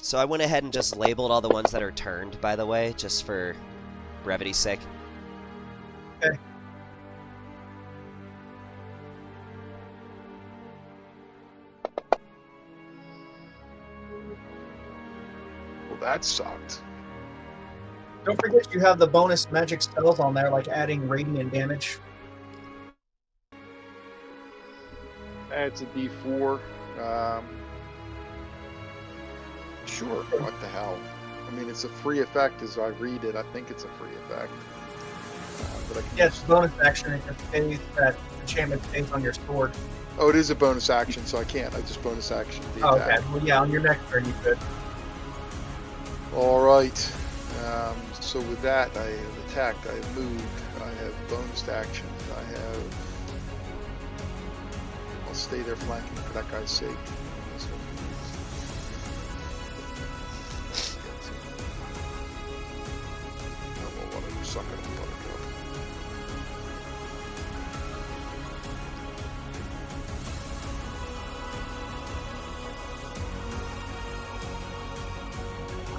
So I went ahead and just labeled all the ones that are turned, by the way, just for brevity's sake. Okay. Well, that sucked. Don't forget you have the bonus magic spells on there, like adding radiant damage. Adds a D4. Sure. What the hell? I mean, it's a free effect as I read it. I think it's a free effect. But I can Yeah, it's a bonus action. It just stays that enchantment stays on your sword. Oh, it is a bonus action, so I can't. I just bonus action the Oh, attack. okay. Well, yeah, on your next turn you could. All right. So with that, I have attacked. I have moved. I have bonus action. I'll stay there flanking for that guy's sake. Oh, well, whatever. Suck it up, buttercup.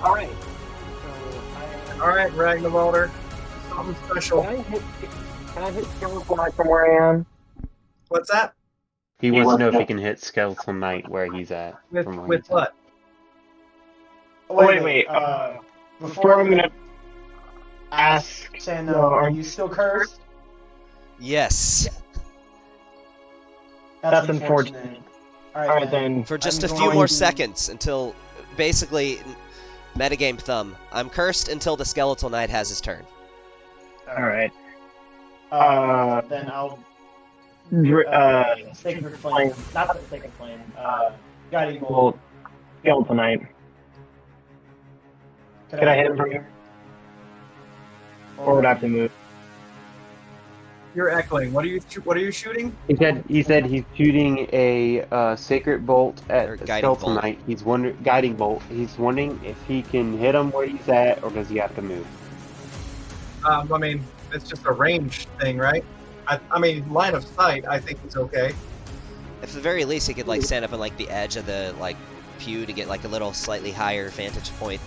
All right. All right, Ragnarvalder. Something special. Can I hit Skeleton Knight from where I am? What's that? He wants to know if he can hit Skeletal Knight where he's at. With from where with he's what? Wait. Before I'm gonna ask, Sando, are you still cursed? Yes. That's unfortunate. All All right then. For just I'm a few going more to- seconds until, basically, metagame thumb. I'm cursed until the Skeletal Knight has his turn. All right. Then I'll Sacred Flame. Flame, not the Sacred Flame. Guiding Bolt. Well, Skeleton Knight. Can I hit him from here? Or would I have to move? You're echoing. What are you shooting? He said he's shooting a sacred bolt Or at the guiding Skeletal bolt. Knight. He's wondering guiding bolt. He's wondering if he can hit him where he's at, or does he have to move? I mean, it's just a range thing, right? I mean, line of sight, I think is okay. At the very least, he could like stand up on like the edge of the like pew to get like a little slightly higher vantage point.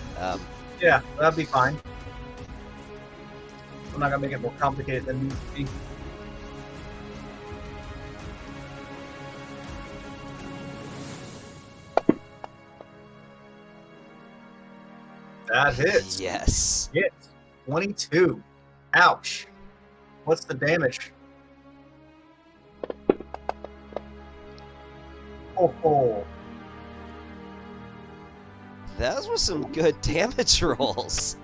Yeah, that'd be fine. I'm not gonna make it more complicated than it needs to be. That hits. Yes. Hits. 22. Ouch. What's the damage? Oh. Those were some good damage rolls.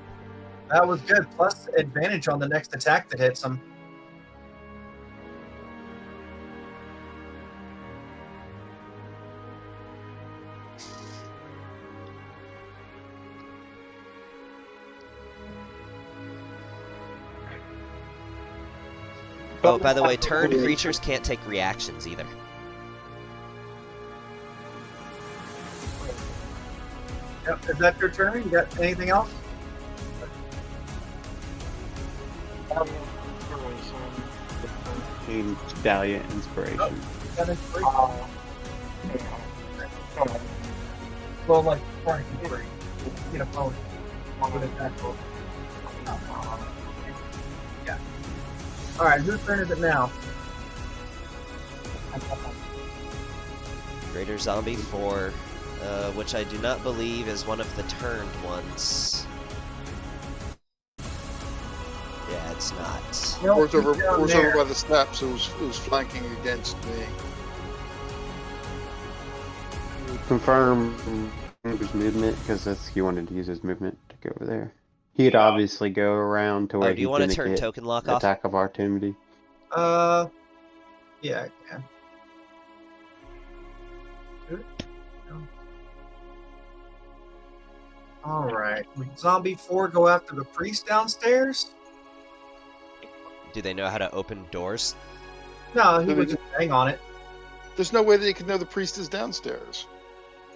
That was good. Plus advantage on the next attack that hits him. Oh, by the way, turned creatures can't take reactions either. Yep. Is that your turn? You got anything else? Valiant Inspiration. Well, like, trying to get a phone. With attack roll. Yeah. Alright, whose turn is it now? Greater Zombie 4, which I do not believe is one of the turned ones. Yeah, it's not. No, Pours over he's down by there. the steps. It was flanking against me. Confirm his movement, because that's he wanted to use his movement to go over there. He'd obviously go around to where Oh, do you he's want to gonna turn get token lock off? attack of opportunity. Yeah, I can. Alright. Would Zombie 4 go after the priest downstairs? Do they know how to open doors? No, he would just hang on it. There's no way they could know the priest is downstairs.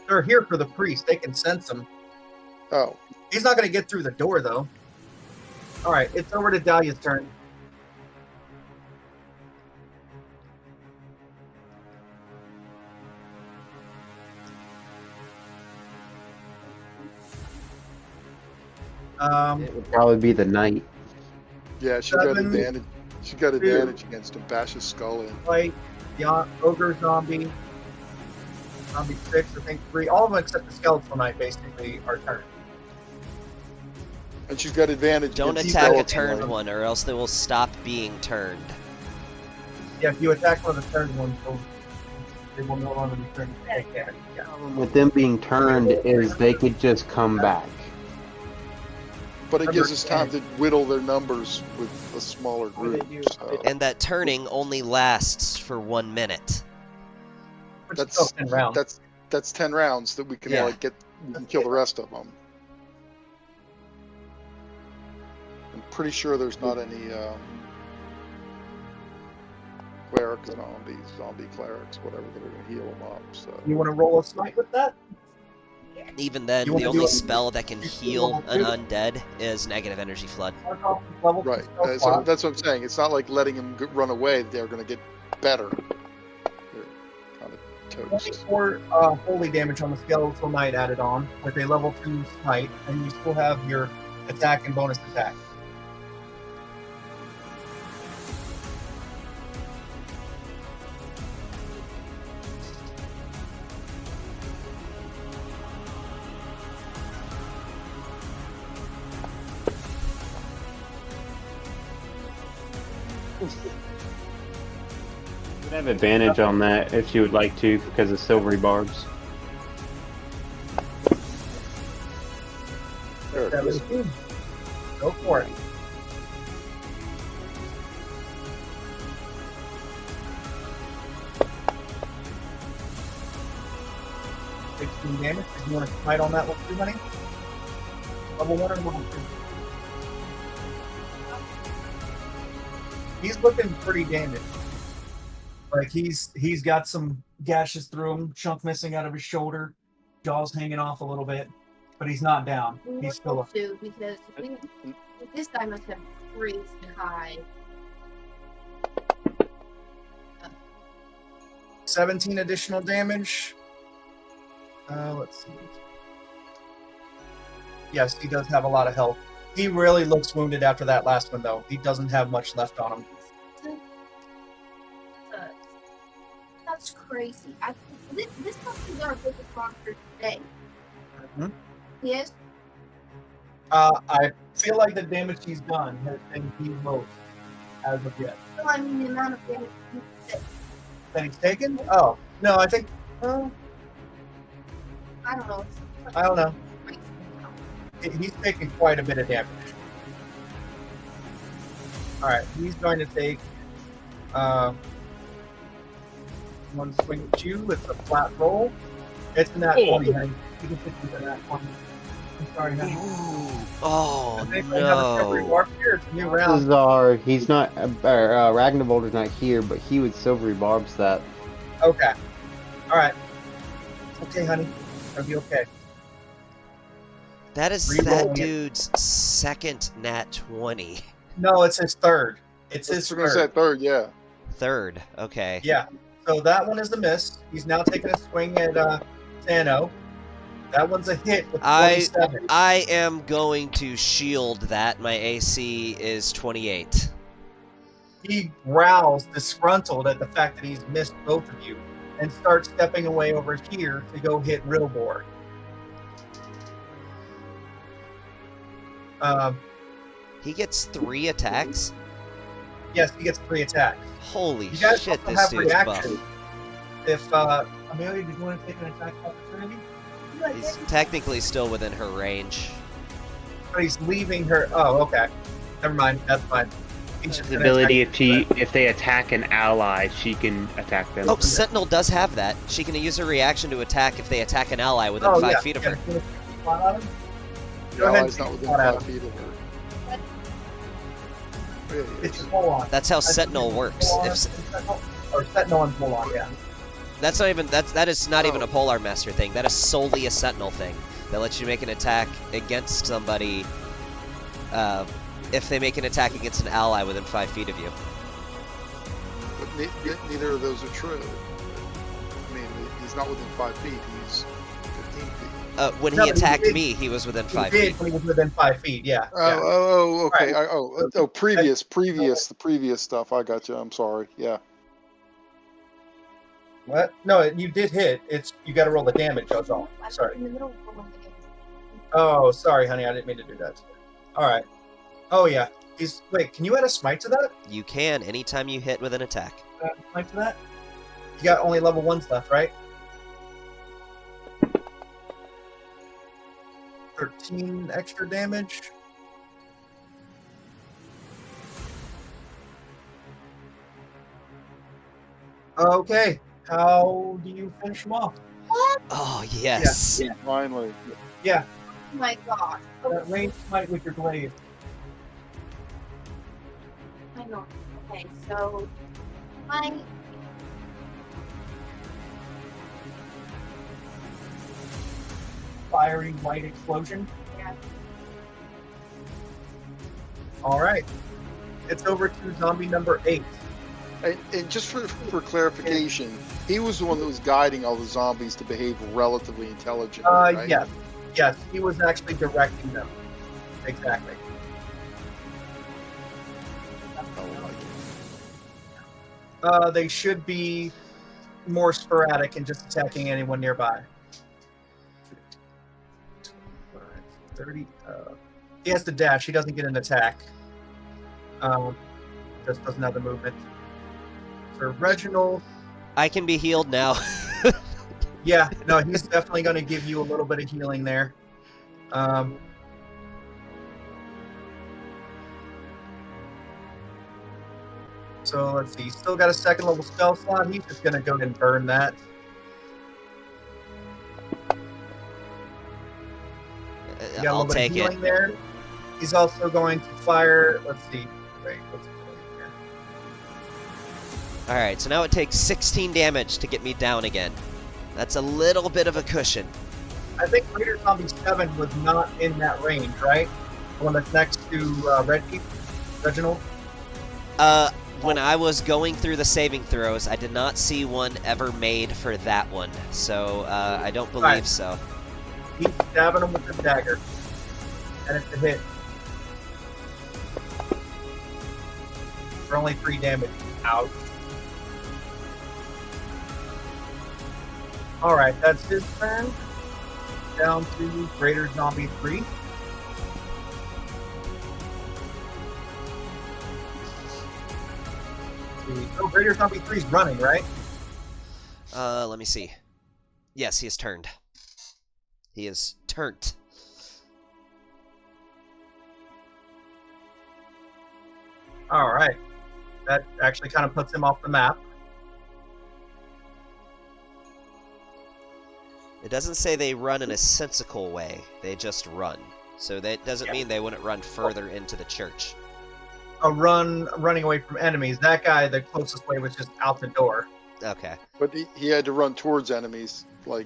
They're here for the priest. They can sense him. Oh, He's not going to get through the door, though. Alright, it's over to Dahlia's turn. It would probably be the knight. Yeah, she got 7, advantage. She got 2. advantage against him. Bash his skull in. Wight, ogre, zombie, zombie 6, I think 3. All of them except the skeletal knight basically are turned. And she's got advantage. Don't against attack a skeleton turned knight. one, or else they will stop being turned. Yeah, if you attack one of the turned ones, they will no longer be turned. Yeah. With them being turned is they could just come back. But it gives us time to whittle their numbers with a smaller group. So. And that turning only lasts for 1 minute. That's 10 rounds. That's 10 rounds that we can Yeah. we can kill the rest of them. I'm pretty sure there's not any clerics, zombie clerics, whatever, that are going to heal them up. So You want to roll a smite with that? Even then, You the wanna only do it- spell that can heal an undead is negative energy flood. Level right, 2 spell so slot. that's what I'm saying. It's not like letting them run away. They're going to get better. They're kind of toast. 24 holy damage on the skeletal knight added on with a level 2 smite, and you still have your attack and bonus attack. You would have advantage on that if you would like to because of silvery barbs. There it That was is. good. Go for it. Damage. Did you want to smite on that one too, honey? Level 1 or level 2? He's looking pretty damaged. Like he's got some gashes through him, chunk missing out of his shoulder, jaws hanging off a little bit, but he's not down. He's still up. Two, because this guy must have crazy high. 17 additional damage. Let's see. Yes, he does have a lot of health. He really looks wounded after that last one, though. He doesn't have much left on him. That's crazy. This must be our biggest monster today. Mhm. Yes? I feel like the damage he's done has been the most as of yet. Well, I mean, the amount of damage That he's taken? Oh, no, I think. I don't know. I don't know. He's taking quite a bit of damage. Alright, he's going to take one swing at you with a flat roll. It's in that 20, honey. You can hit you in that 20. I'm sorry, honey. Oh, Does anybody have a silvery no. warp here? It's a new round. Zar, he's not. Ragnavold is not here, but he would silvery barbs that. Okay. Alright. Okay, honey. It'll be okay. That is Rerolling that it. dude's second nat 20. No, it's his third. It's That's his what I said, third. third, yeah. Third, okay. Yeah. So that one is a miss. He's now taking a swing at Sano. That one's a hit with 27. I am going to shield that. My AC is 28. He growls, disgruntled at the fact that he's missed both of you, and starts stepping away over here to go hit Rilborg. He gets 3 attacks? Yes, he gets 3 attacks. Holy You guys shit, also this have dude's buff. reaction. If Amelia, did you want to take an attack opportunity? He's technically still within her range. But he's leaving her. Oh, okay. Never mind. That's fine. He's just The gonna ability attack if they attack an ally, she can attack them. Oh, Sentinel does have that. She can use her reaction to attack if they attack an ally within 5 feet of her. Yeah, spot on him? The Go ahead ally's and not take within spot 5 on him. feet of her. Yeah, he It's is. your full on. That's how Sentinel works. If Sentinel and full on, yeah. That's not even that is not even a Polar Master thing. That is solely a Sentinel thing that lets you make an attack against somebody if they make an attack against an ally within 5 feet of you. But neither of those are true. I mean, he's not within 5 feet. He's 15 feet. When No, he he attacked did- me, he was within He 5 did feet. when he was within 5 feet. Yeah. yeah. Okay. Right. The previous stuff. I got you. I'm sorry. Yeah. What? No, you did hit. It's you got to roll the damage. That's all. Sorry. In the middle of one of the games. Oh, sorry, honey. I didn't mean to do that. All right. Oh yeah. Wait. Can you add a smite to that? You can anytime you hit with an attack. Smite to that. You got only level 1 stuff, right? 13 extra damage. Okay. How do you finish him off? Oh yes. Yeah. Finally. Yeah. Oh my gosh. That range smite with your glaive. I know. Okay, so my Fiery white explosion. yeah, All right. It's over to zombie number 8. And just for clarification, he was the one that was guiding all the zombies to behave relatively intelligently, right? Yes. Yes, he was actually directing them. Exactly. They should be more sporadic and just attacking anyone nearby. 30. He has to dash. He doesn't get an attack. Just doesn't have the movement. So Reginald. I can be healed now. Yeah, no, he's definitely going to give you a little bit of healing there. So let's see. He's still got a 2nd level spell slot. He's just going to go ahead and burn that. You got a I'll little bit take of it. healing there. He's also going to fire. Let's see. Wait, what's he doing here? All right, so now it takes 16 damage to get me down again. That's a little bit of a cushion. I think Raider Zombie 7 was not in that range, right? The one that's next to Waterdeep, Reginald? When I was going through the saving throws, I did not see one ever made for that one, so I don't believe Right. so. He's stabbing him with the dagger. And it's a hit. For only 3 damage. Ouch. Alright, that's his turn. Down to Greater Zombie 3. Oh, Greater Zombie 3's running, right? Let me see. Yes, he is turned. He is turned. Alright. That actually kind of puts him off the map. It doesn't say they run in a sensical way. They just run. So that doesn't mean they wouldn't run further into the church. Running away from enemies. That guy, the closest way was just out the door. Okay. But he had to run towards enemies, like.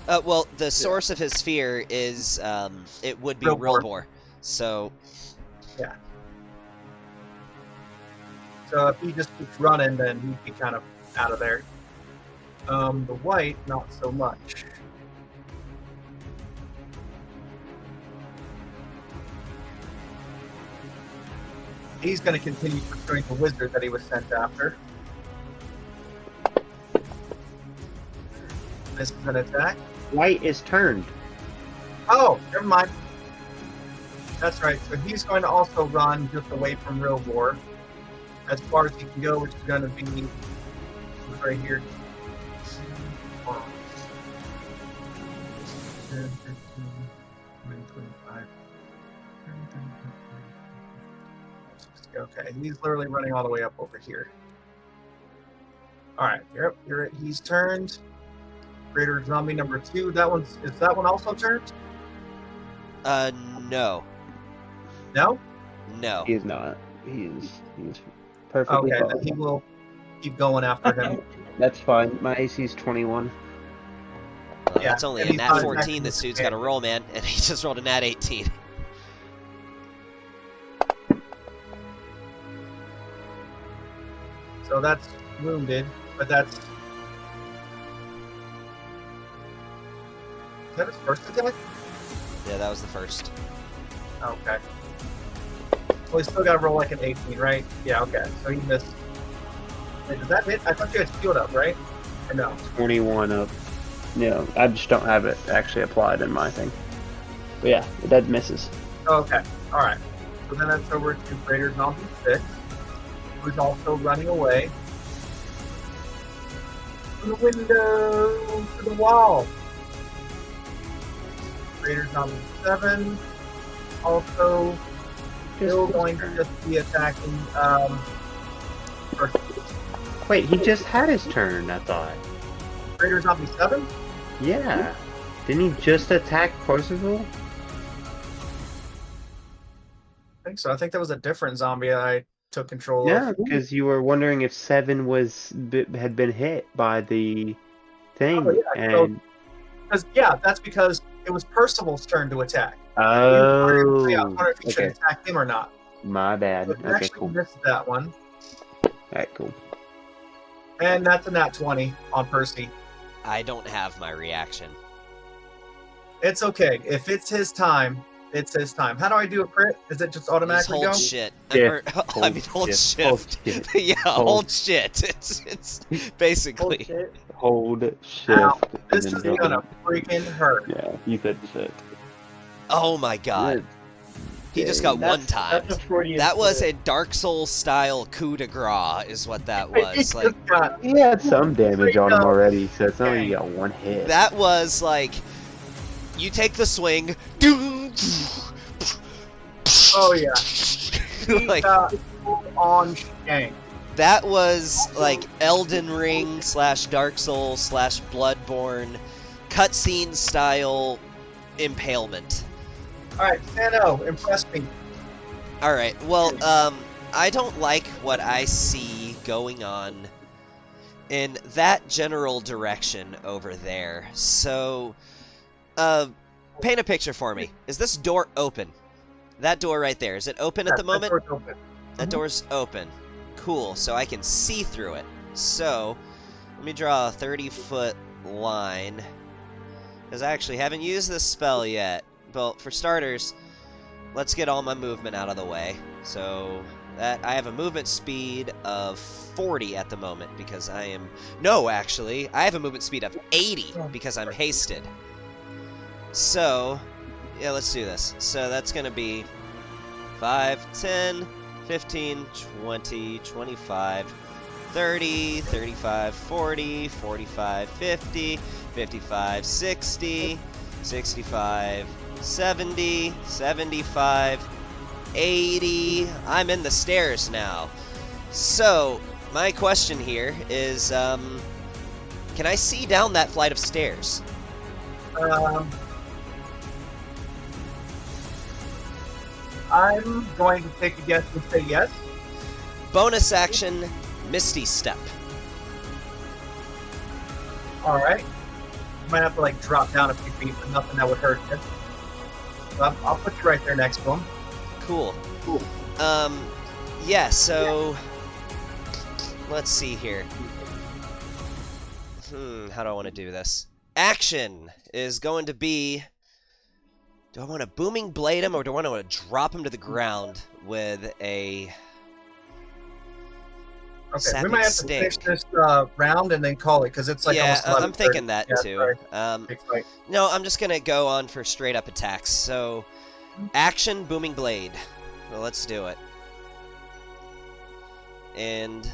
Well, the source of his fear is, it would be Rilbor. Rilbor. So, Yeah. So if he just keeps running, then he'd be kind of out of there. The Wight, not so much. He's going to continue pursuing the wizard that he was sent after. This is an attack. Wight is turned. Oh, never mind. That's right. So he's going to also run just away from Rilbor as far as he can go, which is going to be right here. 10, 15, 20, 25. Okay, he's literally running all the way up over here. All right, you're it. He's turned. Greater Zombie number 2. Is that one also turned? no. No? No. He is not. He's perfectly Okay, fine. then he will keep going after him. That's fine. My AC is 21. Well, Yeah, that's only and a he's nat not 14 exactly this dude's got to advantage. roll, man. And he just rolled a nat 18. So that's wounded, but that's Is that his first attack? Yeah, that was the first. Okay. Well, he's still got to roll like an 18, right? Yeah, okay. So he missed. Wait, does that hit? I thought you had shield up, right? Or no? 21 up. No, I just don't have it actually applied in my thing. But yeah, that misses. Okay. All right. So then that's over to Greater Zombie 6, who's also running away. To the window, to the wall. Greater Zombie 7, also still going to just be attacking. First. Wait, he just had his turn, I thought. Greater Zombie 7? Yeah. Didn't he just attack Percival? I think so. I think that was a different zombie I took control Yeah, of. because you were wondering if 7 had been hit by the thing, Oh, yeah, and that's because it was Percival's turn to attack. I oh, was wondering if you should okay, attack him or not. my bad. So you Okay, actually cool. missed that one. All right, cool. And that's a nat 20 on Percy. I don't have my reaction. It's okay. If it's his time, it's his time. How do I do a crit? Is it just Just automatically hold go? shit. Yeah, I mean, hold shift. Hold shift. Yeah, Hold. hold shit. It's basically. Hold shift. Ow, and this then is go. gonna freaking hurt. Yeah, you said shit. Oh my god. He just got one time. That's a Freudian That was slip. a Dark Souls style coup de grace, is what that He was. just Like got He had some damage on him up. already, so it's not like he got one hit. that was like, you take the swing. Oh yeah. He Like got full on shank. that was like Elden Ring / Dark Souls / Bloodborne cutscene style impalement. Alright, Sano, impress me. All right. Well, I don't like what I see going on in that general direction over there. So, paint a picture for me. Is this door open? That door right there, is it open at the moment? That door's open. That door's open. Cool, so I can see through it. So, let me draw a 30-foot line. Because I actually haven't used this spell yet. Well, for starters, let's get all my movement out of the way. So, that I have a movement speed of 40 at the moment because I am... No, actually, I have a movement speed of 80 because I'm hasted. So, yeah, let's do this. So that's going to be 5, 10, 15, 20, 25, 30, 35, 40, 45, 50, 55, 60, 65, 70, 75, 80. I'm in the stairs now. So, my question here is, can I see down that flight of stairs? I'm going to take a guess and say yes. Bonus action, Misty Step. Alright. You might have to like drop down a few feet, but nothing that would hurt you. So I'll put you right there next to him. Cool. Yeah, so... Let's see here. How do I want to do this? Action is going to be... Do I want to Booming Blade him, or do I want to drop him to the ground with a... Okay, we might have to finish this round and then call it, because it's like yeah, almost I'm thinking that yeah, too. Big fight. No, I'm just going to go on for straight-up attacks. So, action, Booming Blade. Well, let's do it. And...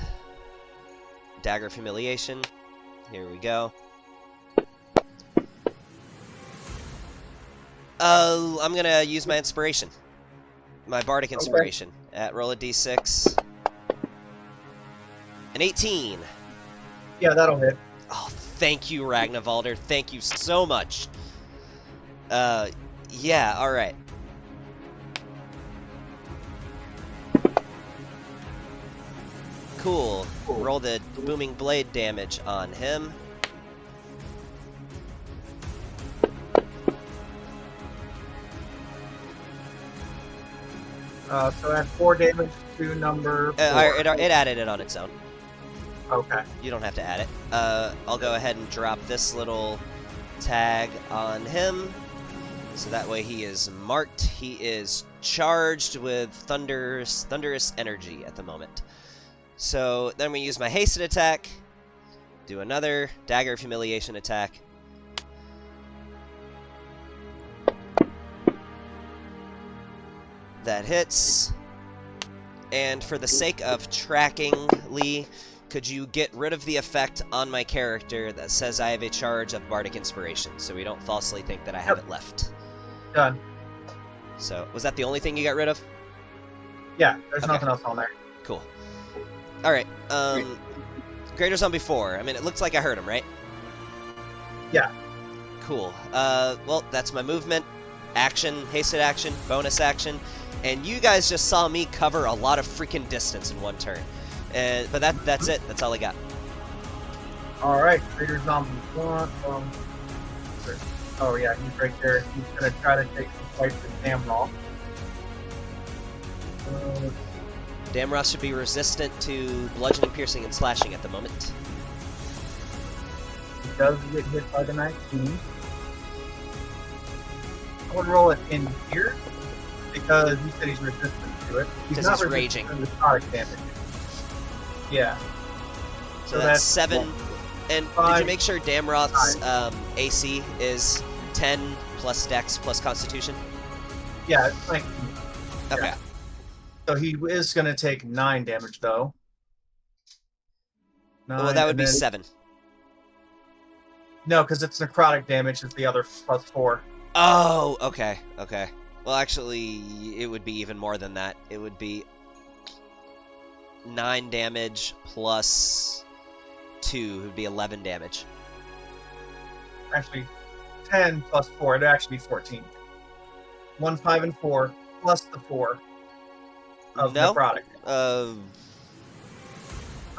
Dagger of Humiliation. Here we go. I'm gonna use my inspiration. My bardic inspiration. Roll a d6. An 18. Yeah, that'll hit. Oh, thank you, Ragnvalder. Thank you so much. Yeah, alright. Cool. Roll the Booming Blade damage on him. So add 4 damage to number 4. It added it on its own. Okay. You don't have to add it. I'll go ahead and drop this little tag on him. So that way he is marked. He is charged with thunderous energy at the moment. So then we use my hasted attack. Do another Dagger of Humiliation attack. That hits. And for the sake of tracking, Lee, could you get rid of the effect on my character that says I have a charge of Bardic Inspiration, so we don't falsely think that I have it left? Done. So, was that the only thing you got rid of? Yeah, there's Okay. nothing else on there. Cool. Alright, Greater Zombie 4. I mean, it looks like I heard him, right? Yeah. Cool. Well, that's my movement, action, hasted action, bonus action, and you guys just saw me cover a lot of freaking distance in one turn. But that's it. That's all I got. All right, Greater Zombie 1. Oh yeah, he's right there. He's gonna try to take some fight with Damroth. Damroth should be resistant to bludgeoning, piercing, and slashing at the moment. He does get hit by the 19. I would roll it in here because he said he's resistant to it. He's 'Cause not he's resistant raging. to the necrotic damage. Yeah. So that's 7. And did you 5, make sure Damroth's AC is 10 plus Dex plus Constitution? Yeah, it's 19. Okay. Yeah. So he is going to take 9 damage, though. Well, that would be 7. No, because it's necrotic damage is the other plus 4. Oh, okay, okay. Well, actually, it would be even more than that. It would be 9 damage plus 2 would be 11 damage. Actually, 10 plus 4. It'd actually be 14. 1, 5, and 4 plus the 4 of No. necrotic. Uh,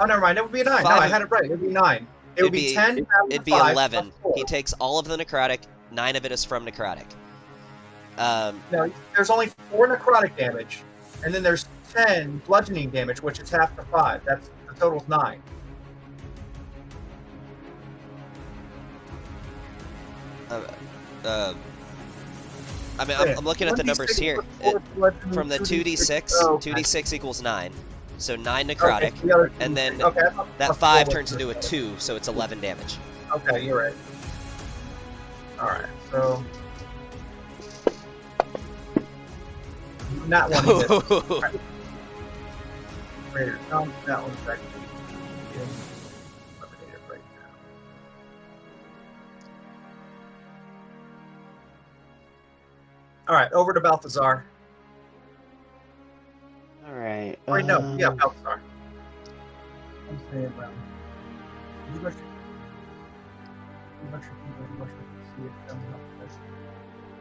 Oh, never mind. It would be a 9. No, 5 I had it right. It would be 9. It would be 10. It'd be 5 11. plus 4. He takes all of the necrotic. 9 of it is from necrotic. No, there's only 4 necrotic damage, and then there's 10 bludgeoning damage, which is half the 5. That's the total's 9. I mean, I'm looking at the numbers here. From the 2d6, Oh, okay. 2d6 equals 9. So 9 necrotic, Okay, the other and then okay, I thought that plus 5 4 turns was into a the- 2, so it's 11 damage. Okay, you're right. Alright, so. Not one of this. Greater Zombie, that one's actually getting eliminated right now. Alright, over to Balthazar. Alright. Wait, no, yeah, Balthazar. I'm saying, you brush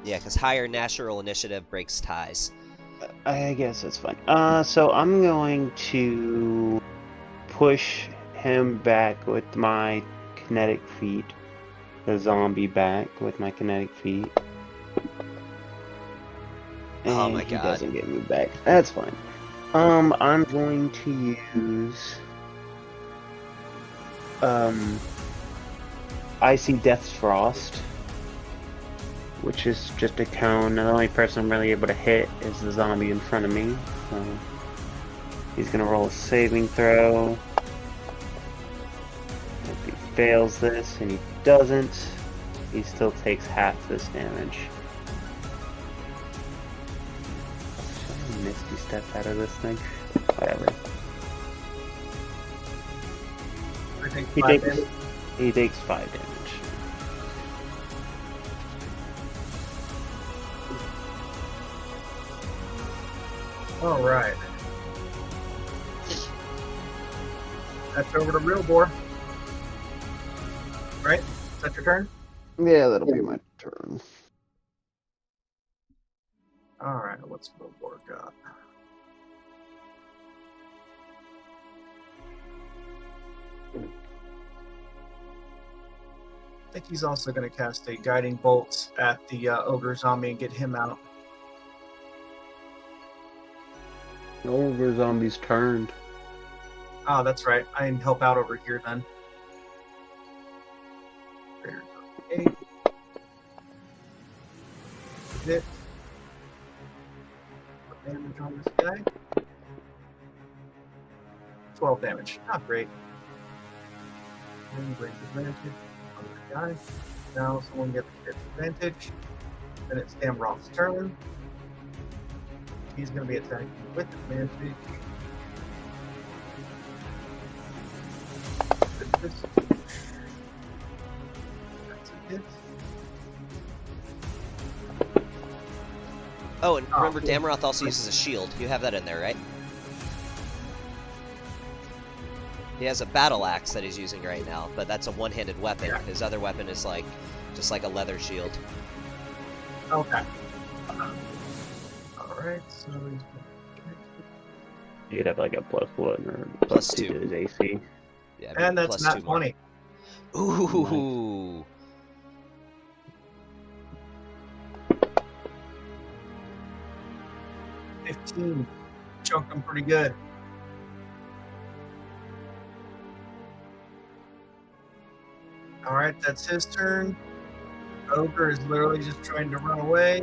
Yeah, because higher natural initiative breaks ties. I guess that's fine. So I'm going to push him back with my kinetic feet. The zombie back with my kinetic feet. And Oh my he God. doesn't get moved back. That's fine. I'm going to use Icy Death's Frost, which is just a cone. The only person I'm really able to hit is the zombie in front of me. So he's gonna roll a saving throw. If he fails this, and he doesn't, he still takes half this damage. Should I misty step out of this thing? Whatever. He takes 5 damage. All right. That's over to Real Boar. Right? Is that your turn? Yeah, that'll be my turn. All right. What's Real Boar got? I think he's also going to cast a Guiding Bolt at the Ogre Zombie and get him out. Over zombie's turned. Oh, that's right. I can help out over here then. There's 8. hit. What damage on this guy? 12 damage. Not great. And break advantage on the guy. Now someone gets disadvantage. Then it's Damroth's turn. He's going to be attacking with advantage. That's a hit. Oh, and remember, cool. Damroth also uses a shield. You have that in there, right? He has a battle axe that he's using right now, but that's a one-handed weapon. Yeah. His other weapon is like just like a leather shield. Okay. Alright, so he's You'd have like a +1 or Plus +2 2. to his AC. Yeah, and that's plus not 2 more. 20. Ooh. Nice. 15. Chunked him pretty good. Alright, that's his turn. Ogre is literally just trying to run away.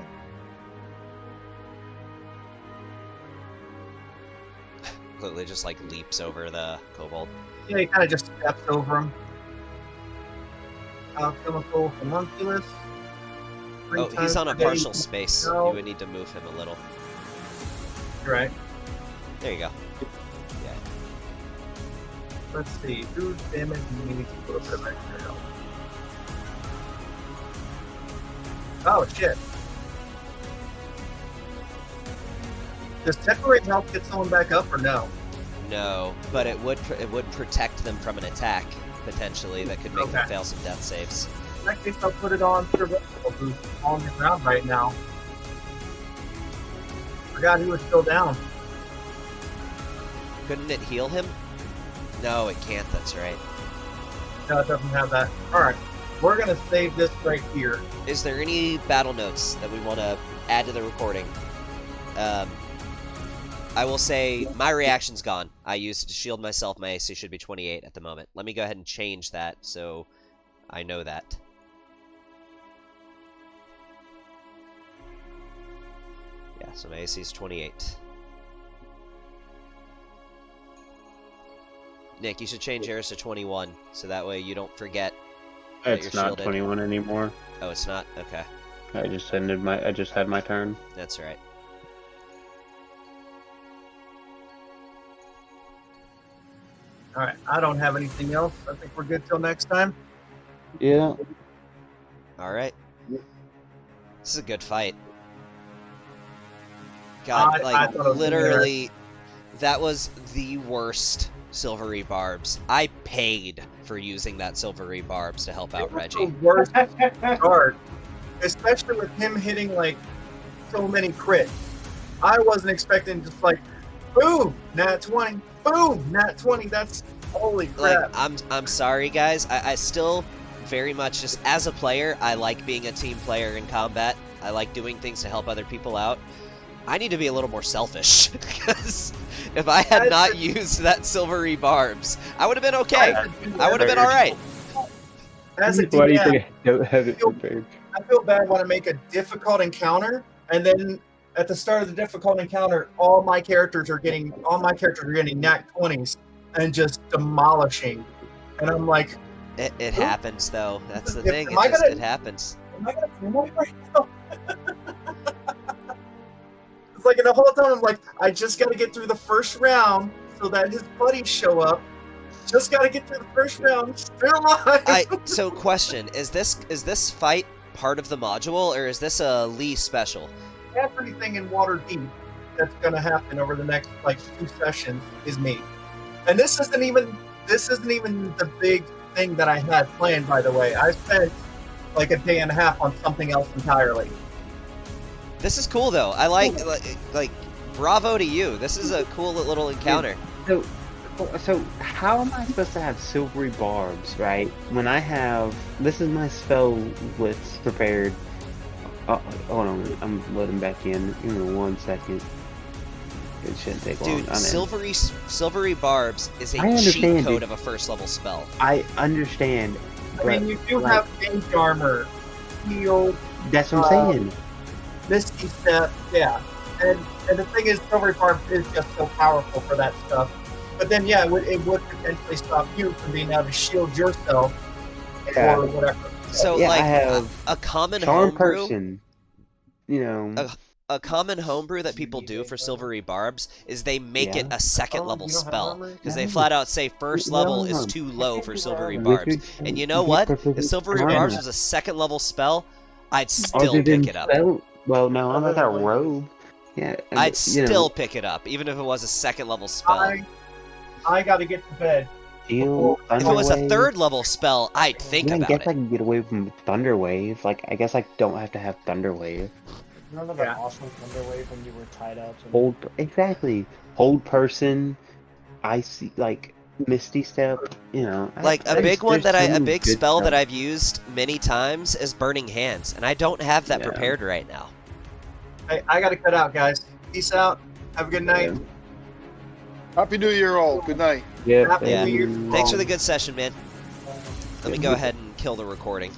Completely just like leaps over the kobold. Yeah, he kind of just steps over him. Alchemical homunculus. Oh, he's on a partial space. No. You would need to move him a little. Right. There you go. Yeah. Let's see. Who's damage needs a little bit of extra help? Oh, shit. Does temporary help get someone back up or no? No, but it would protect them from an attack potentially that could make them Okay. fail some death saves. In that case, I'll put it on survival boost on the ground right now. Forgot he was still down. Couldn't it heal him? No, it can't. That's right. No, it doesn't have that. Alright. We're going to save this right here. Is there any battle notes that we want to add to the recording? I will say my reaction's gone. I used it to shield myself. My AC should be 28 at the moment. Let me go ahead and change that so I know that. Yeah, so my AC is 28. Nick, you should change yours to 21, so that way you don't forget that It's you're not shielded. 21 anymore. Oh, it's not? Okay. I just had my turn. That's right. Alright, I don't have anything else. I think we're good till next time. Yeah. Alright. This is a good fight. God, I thought it was literally, that was the worst silvery barbs. I paid for using that silvery barbs to help out Reggie. The worst card, especially with him hitting like so many crits. I wasn't expecting just like, boom, nat 20, boom, nat 20. That's holy crap. Like, I'm sorry, guys. I still very much just as a player, I like being a team player in combat. I like doing things to help other people out. I need to be a little more selfish because if I had not used that silvery barbs, I would have been okay. I would have been all right. As a Why do you DM, think I don't have it prepared? I feel bad when I make a difficult encounter, and then at the start of the difficult encounter, all my characters are getting nat 20s and just demolishing, and I'm like, It happens though. That's the If- thing. am I gonna- It happens. am I gonna feel it right now? It's like, and the whole time I'm like, I just got to get through the first round so that his buddies show up. Just got to get through the first round. Still alive. So question, is this fight part of the module or is this a Lee special? Everything in Waterdeep that's going to happen over the next like 2 sessions is me. And this isn't even the big thing that I had planned, by the way. I spent like a day and a half on something else entirely. This is cool though. I like bravo to you. This is a cool little encounter. So how am I supposed to have silvery barbs, right? When I have this is my spell list prepared. Oh, hold on, I'm loading back in. Give me 1 second. It shouldn't take long. Dude, I'm in. silvery barbs is a I cheat understand, code dude. of a first level spell. I understand. I mean, you do like, have gauge armor, shield. That's what I'm saying. Misty Step, yeah. And the thing is, Silvery Barb is just so powerful for that stuff. But then, yeah, it would potentially stop you from being able to shield yourself Yeah. or whatever. So, Yeah, I like, have a common Charm homebrew, person. You know. a common homebrew that people do for Silvery Barbs is they make it Yeah. a second Oh, level you don't have spell. armor? Because they No. flat out say first level is No. too low for Silvery Wizards Barbs. And you know don't what? get the If Silvery Barbs armor. was a second level spell, I'd still Other than pick it up. spell. Well, no, I'm like a rogue. Yeah, I'd you know, still pick it up, even if it was a second level spell. I got to get to bed. Heal, If it was a Thunderwave. third level spell, I'd think I about guess it. I can get away from Thunderwave. Like, I guess I don't have to have Thunderwave. Remember that awesome Thunderwave when you were tied up? And... Hold, exactly. Hold person. Icy, like Misty Step. You know, Like a big one there's that so a many big good spell that stuff. I've used many times is Burning Hands, and I don't have that Yeah. prepared right now. Hey, I got to cut out, guys. Peace out. Have a good night. Yeah. Happy New Year, all. Good night. Yeah. Happy Yeah. New Year. Thanks for the good session, man. Let me go ahead and kill the recording.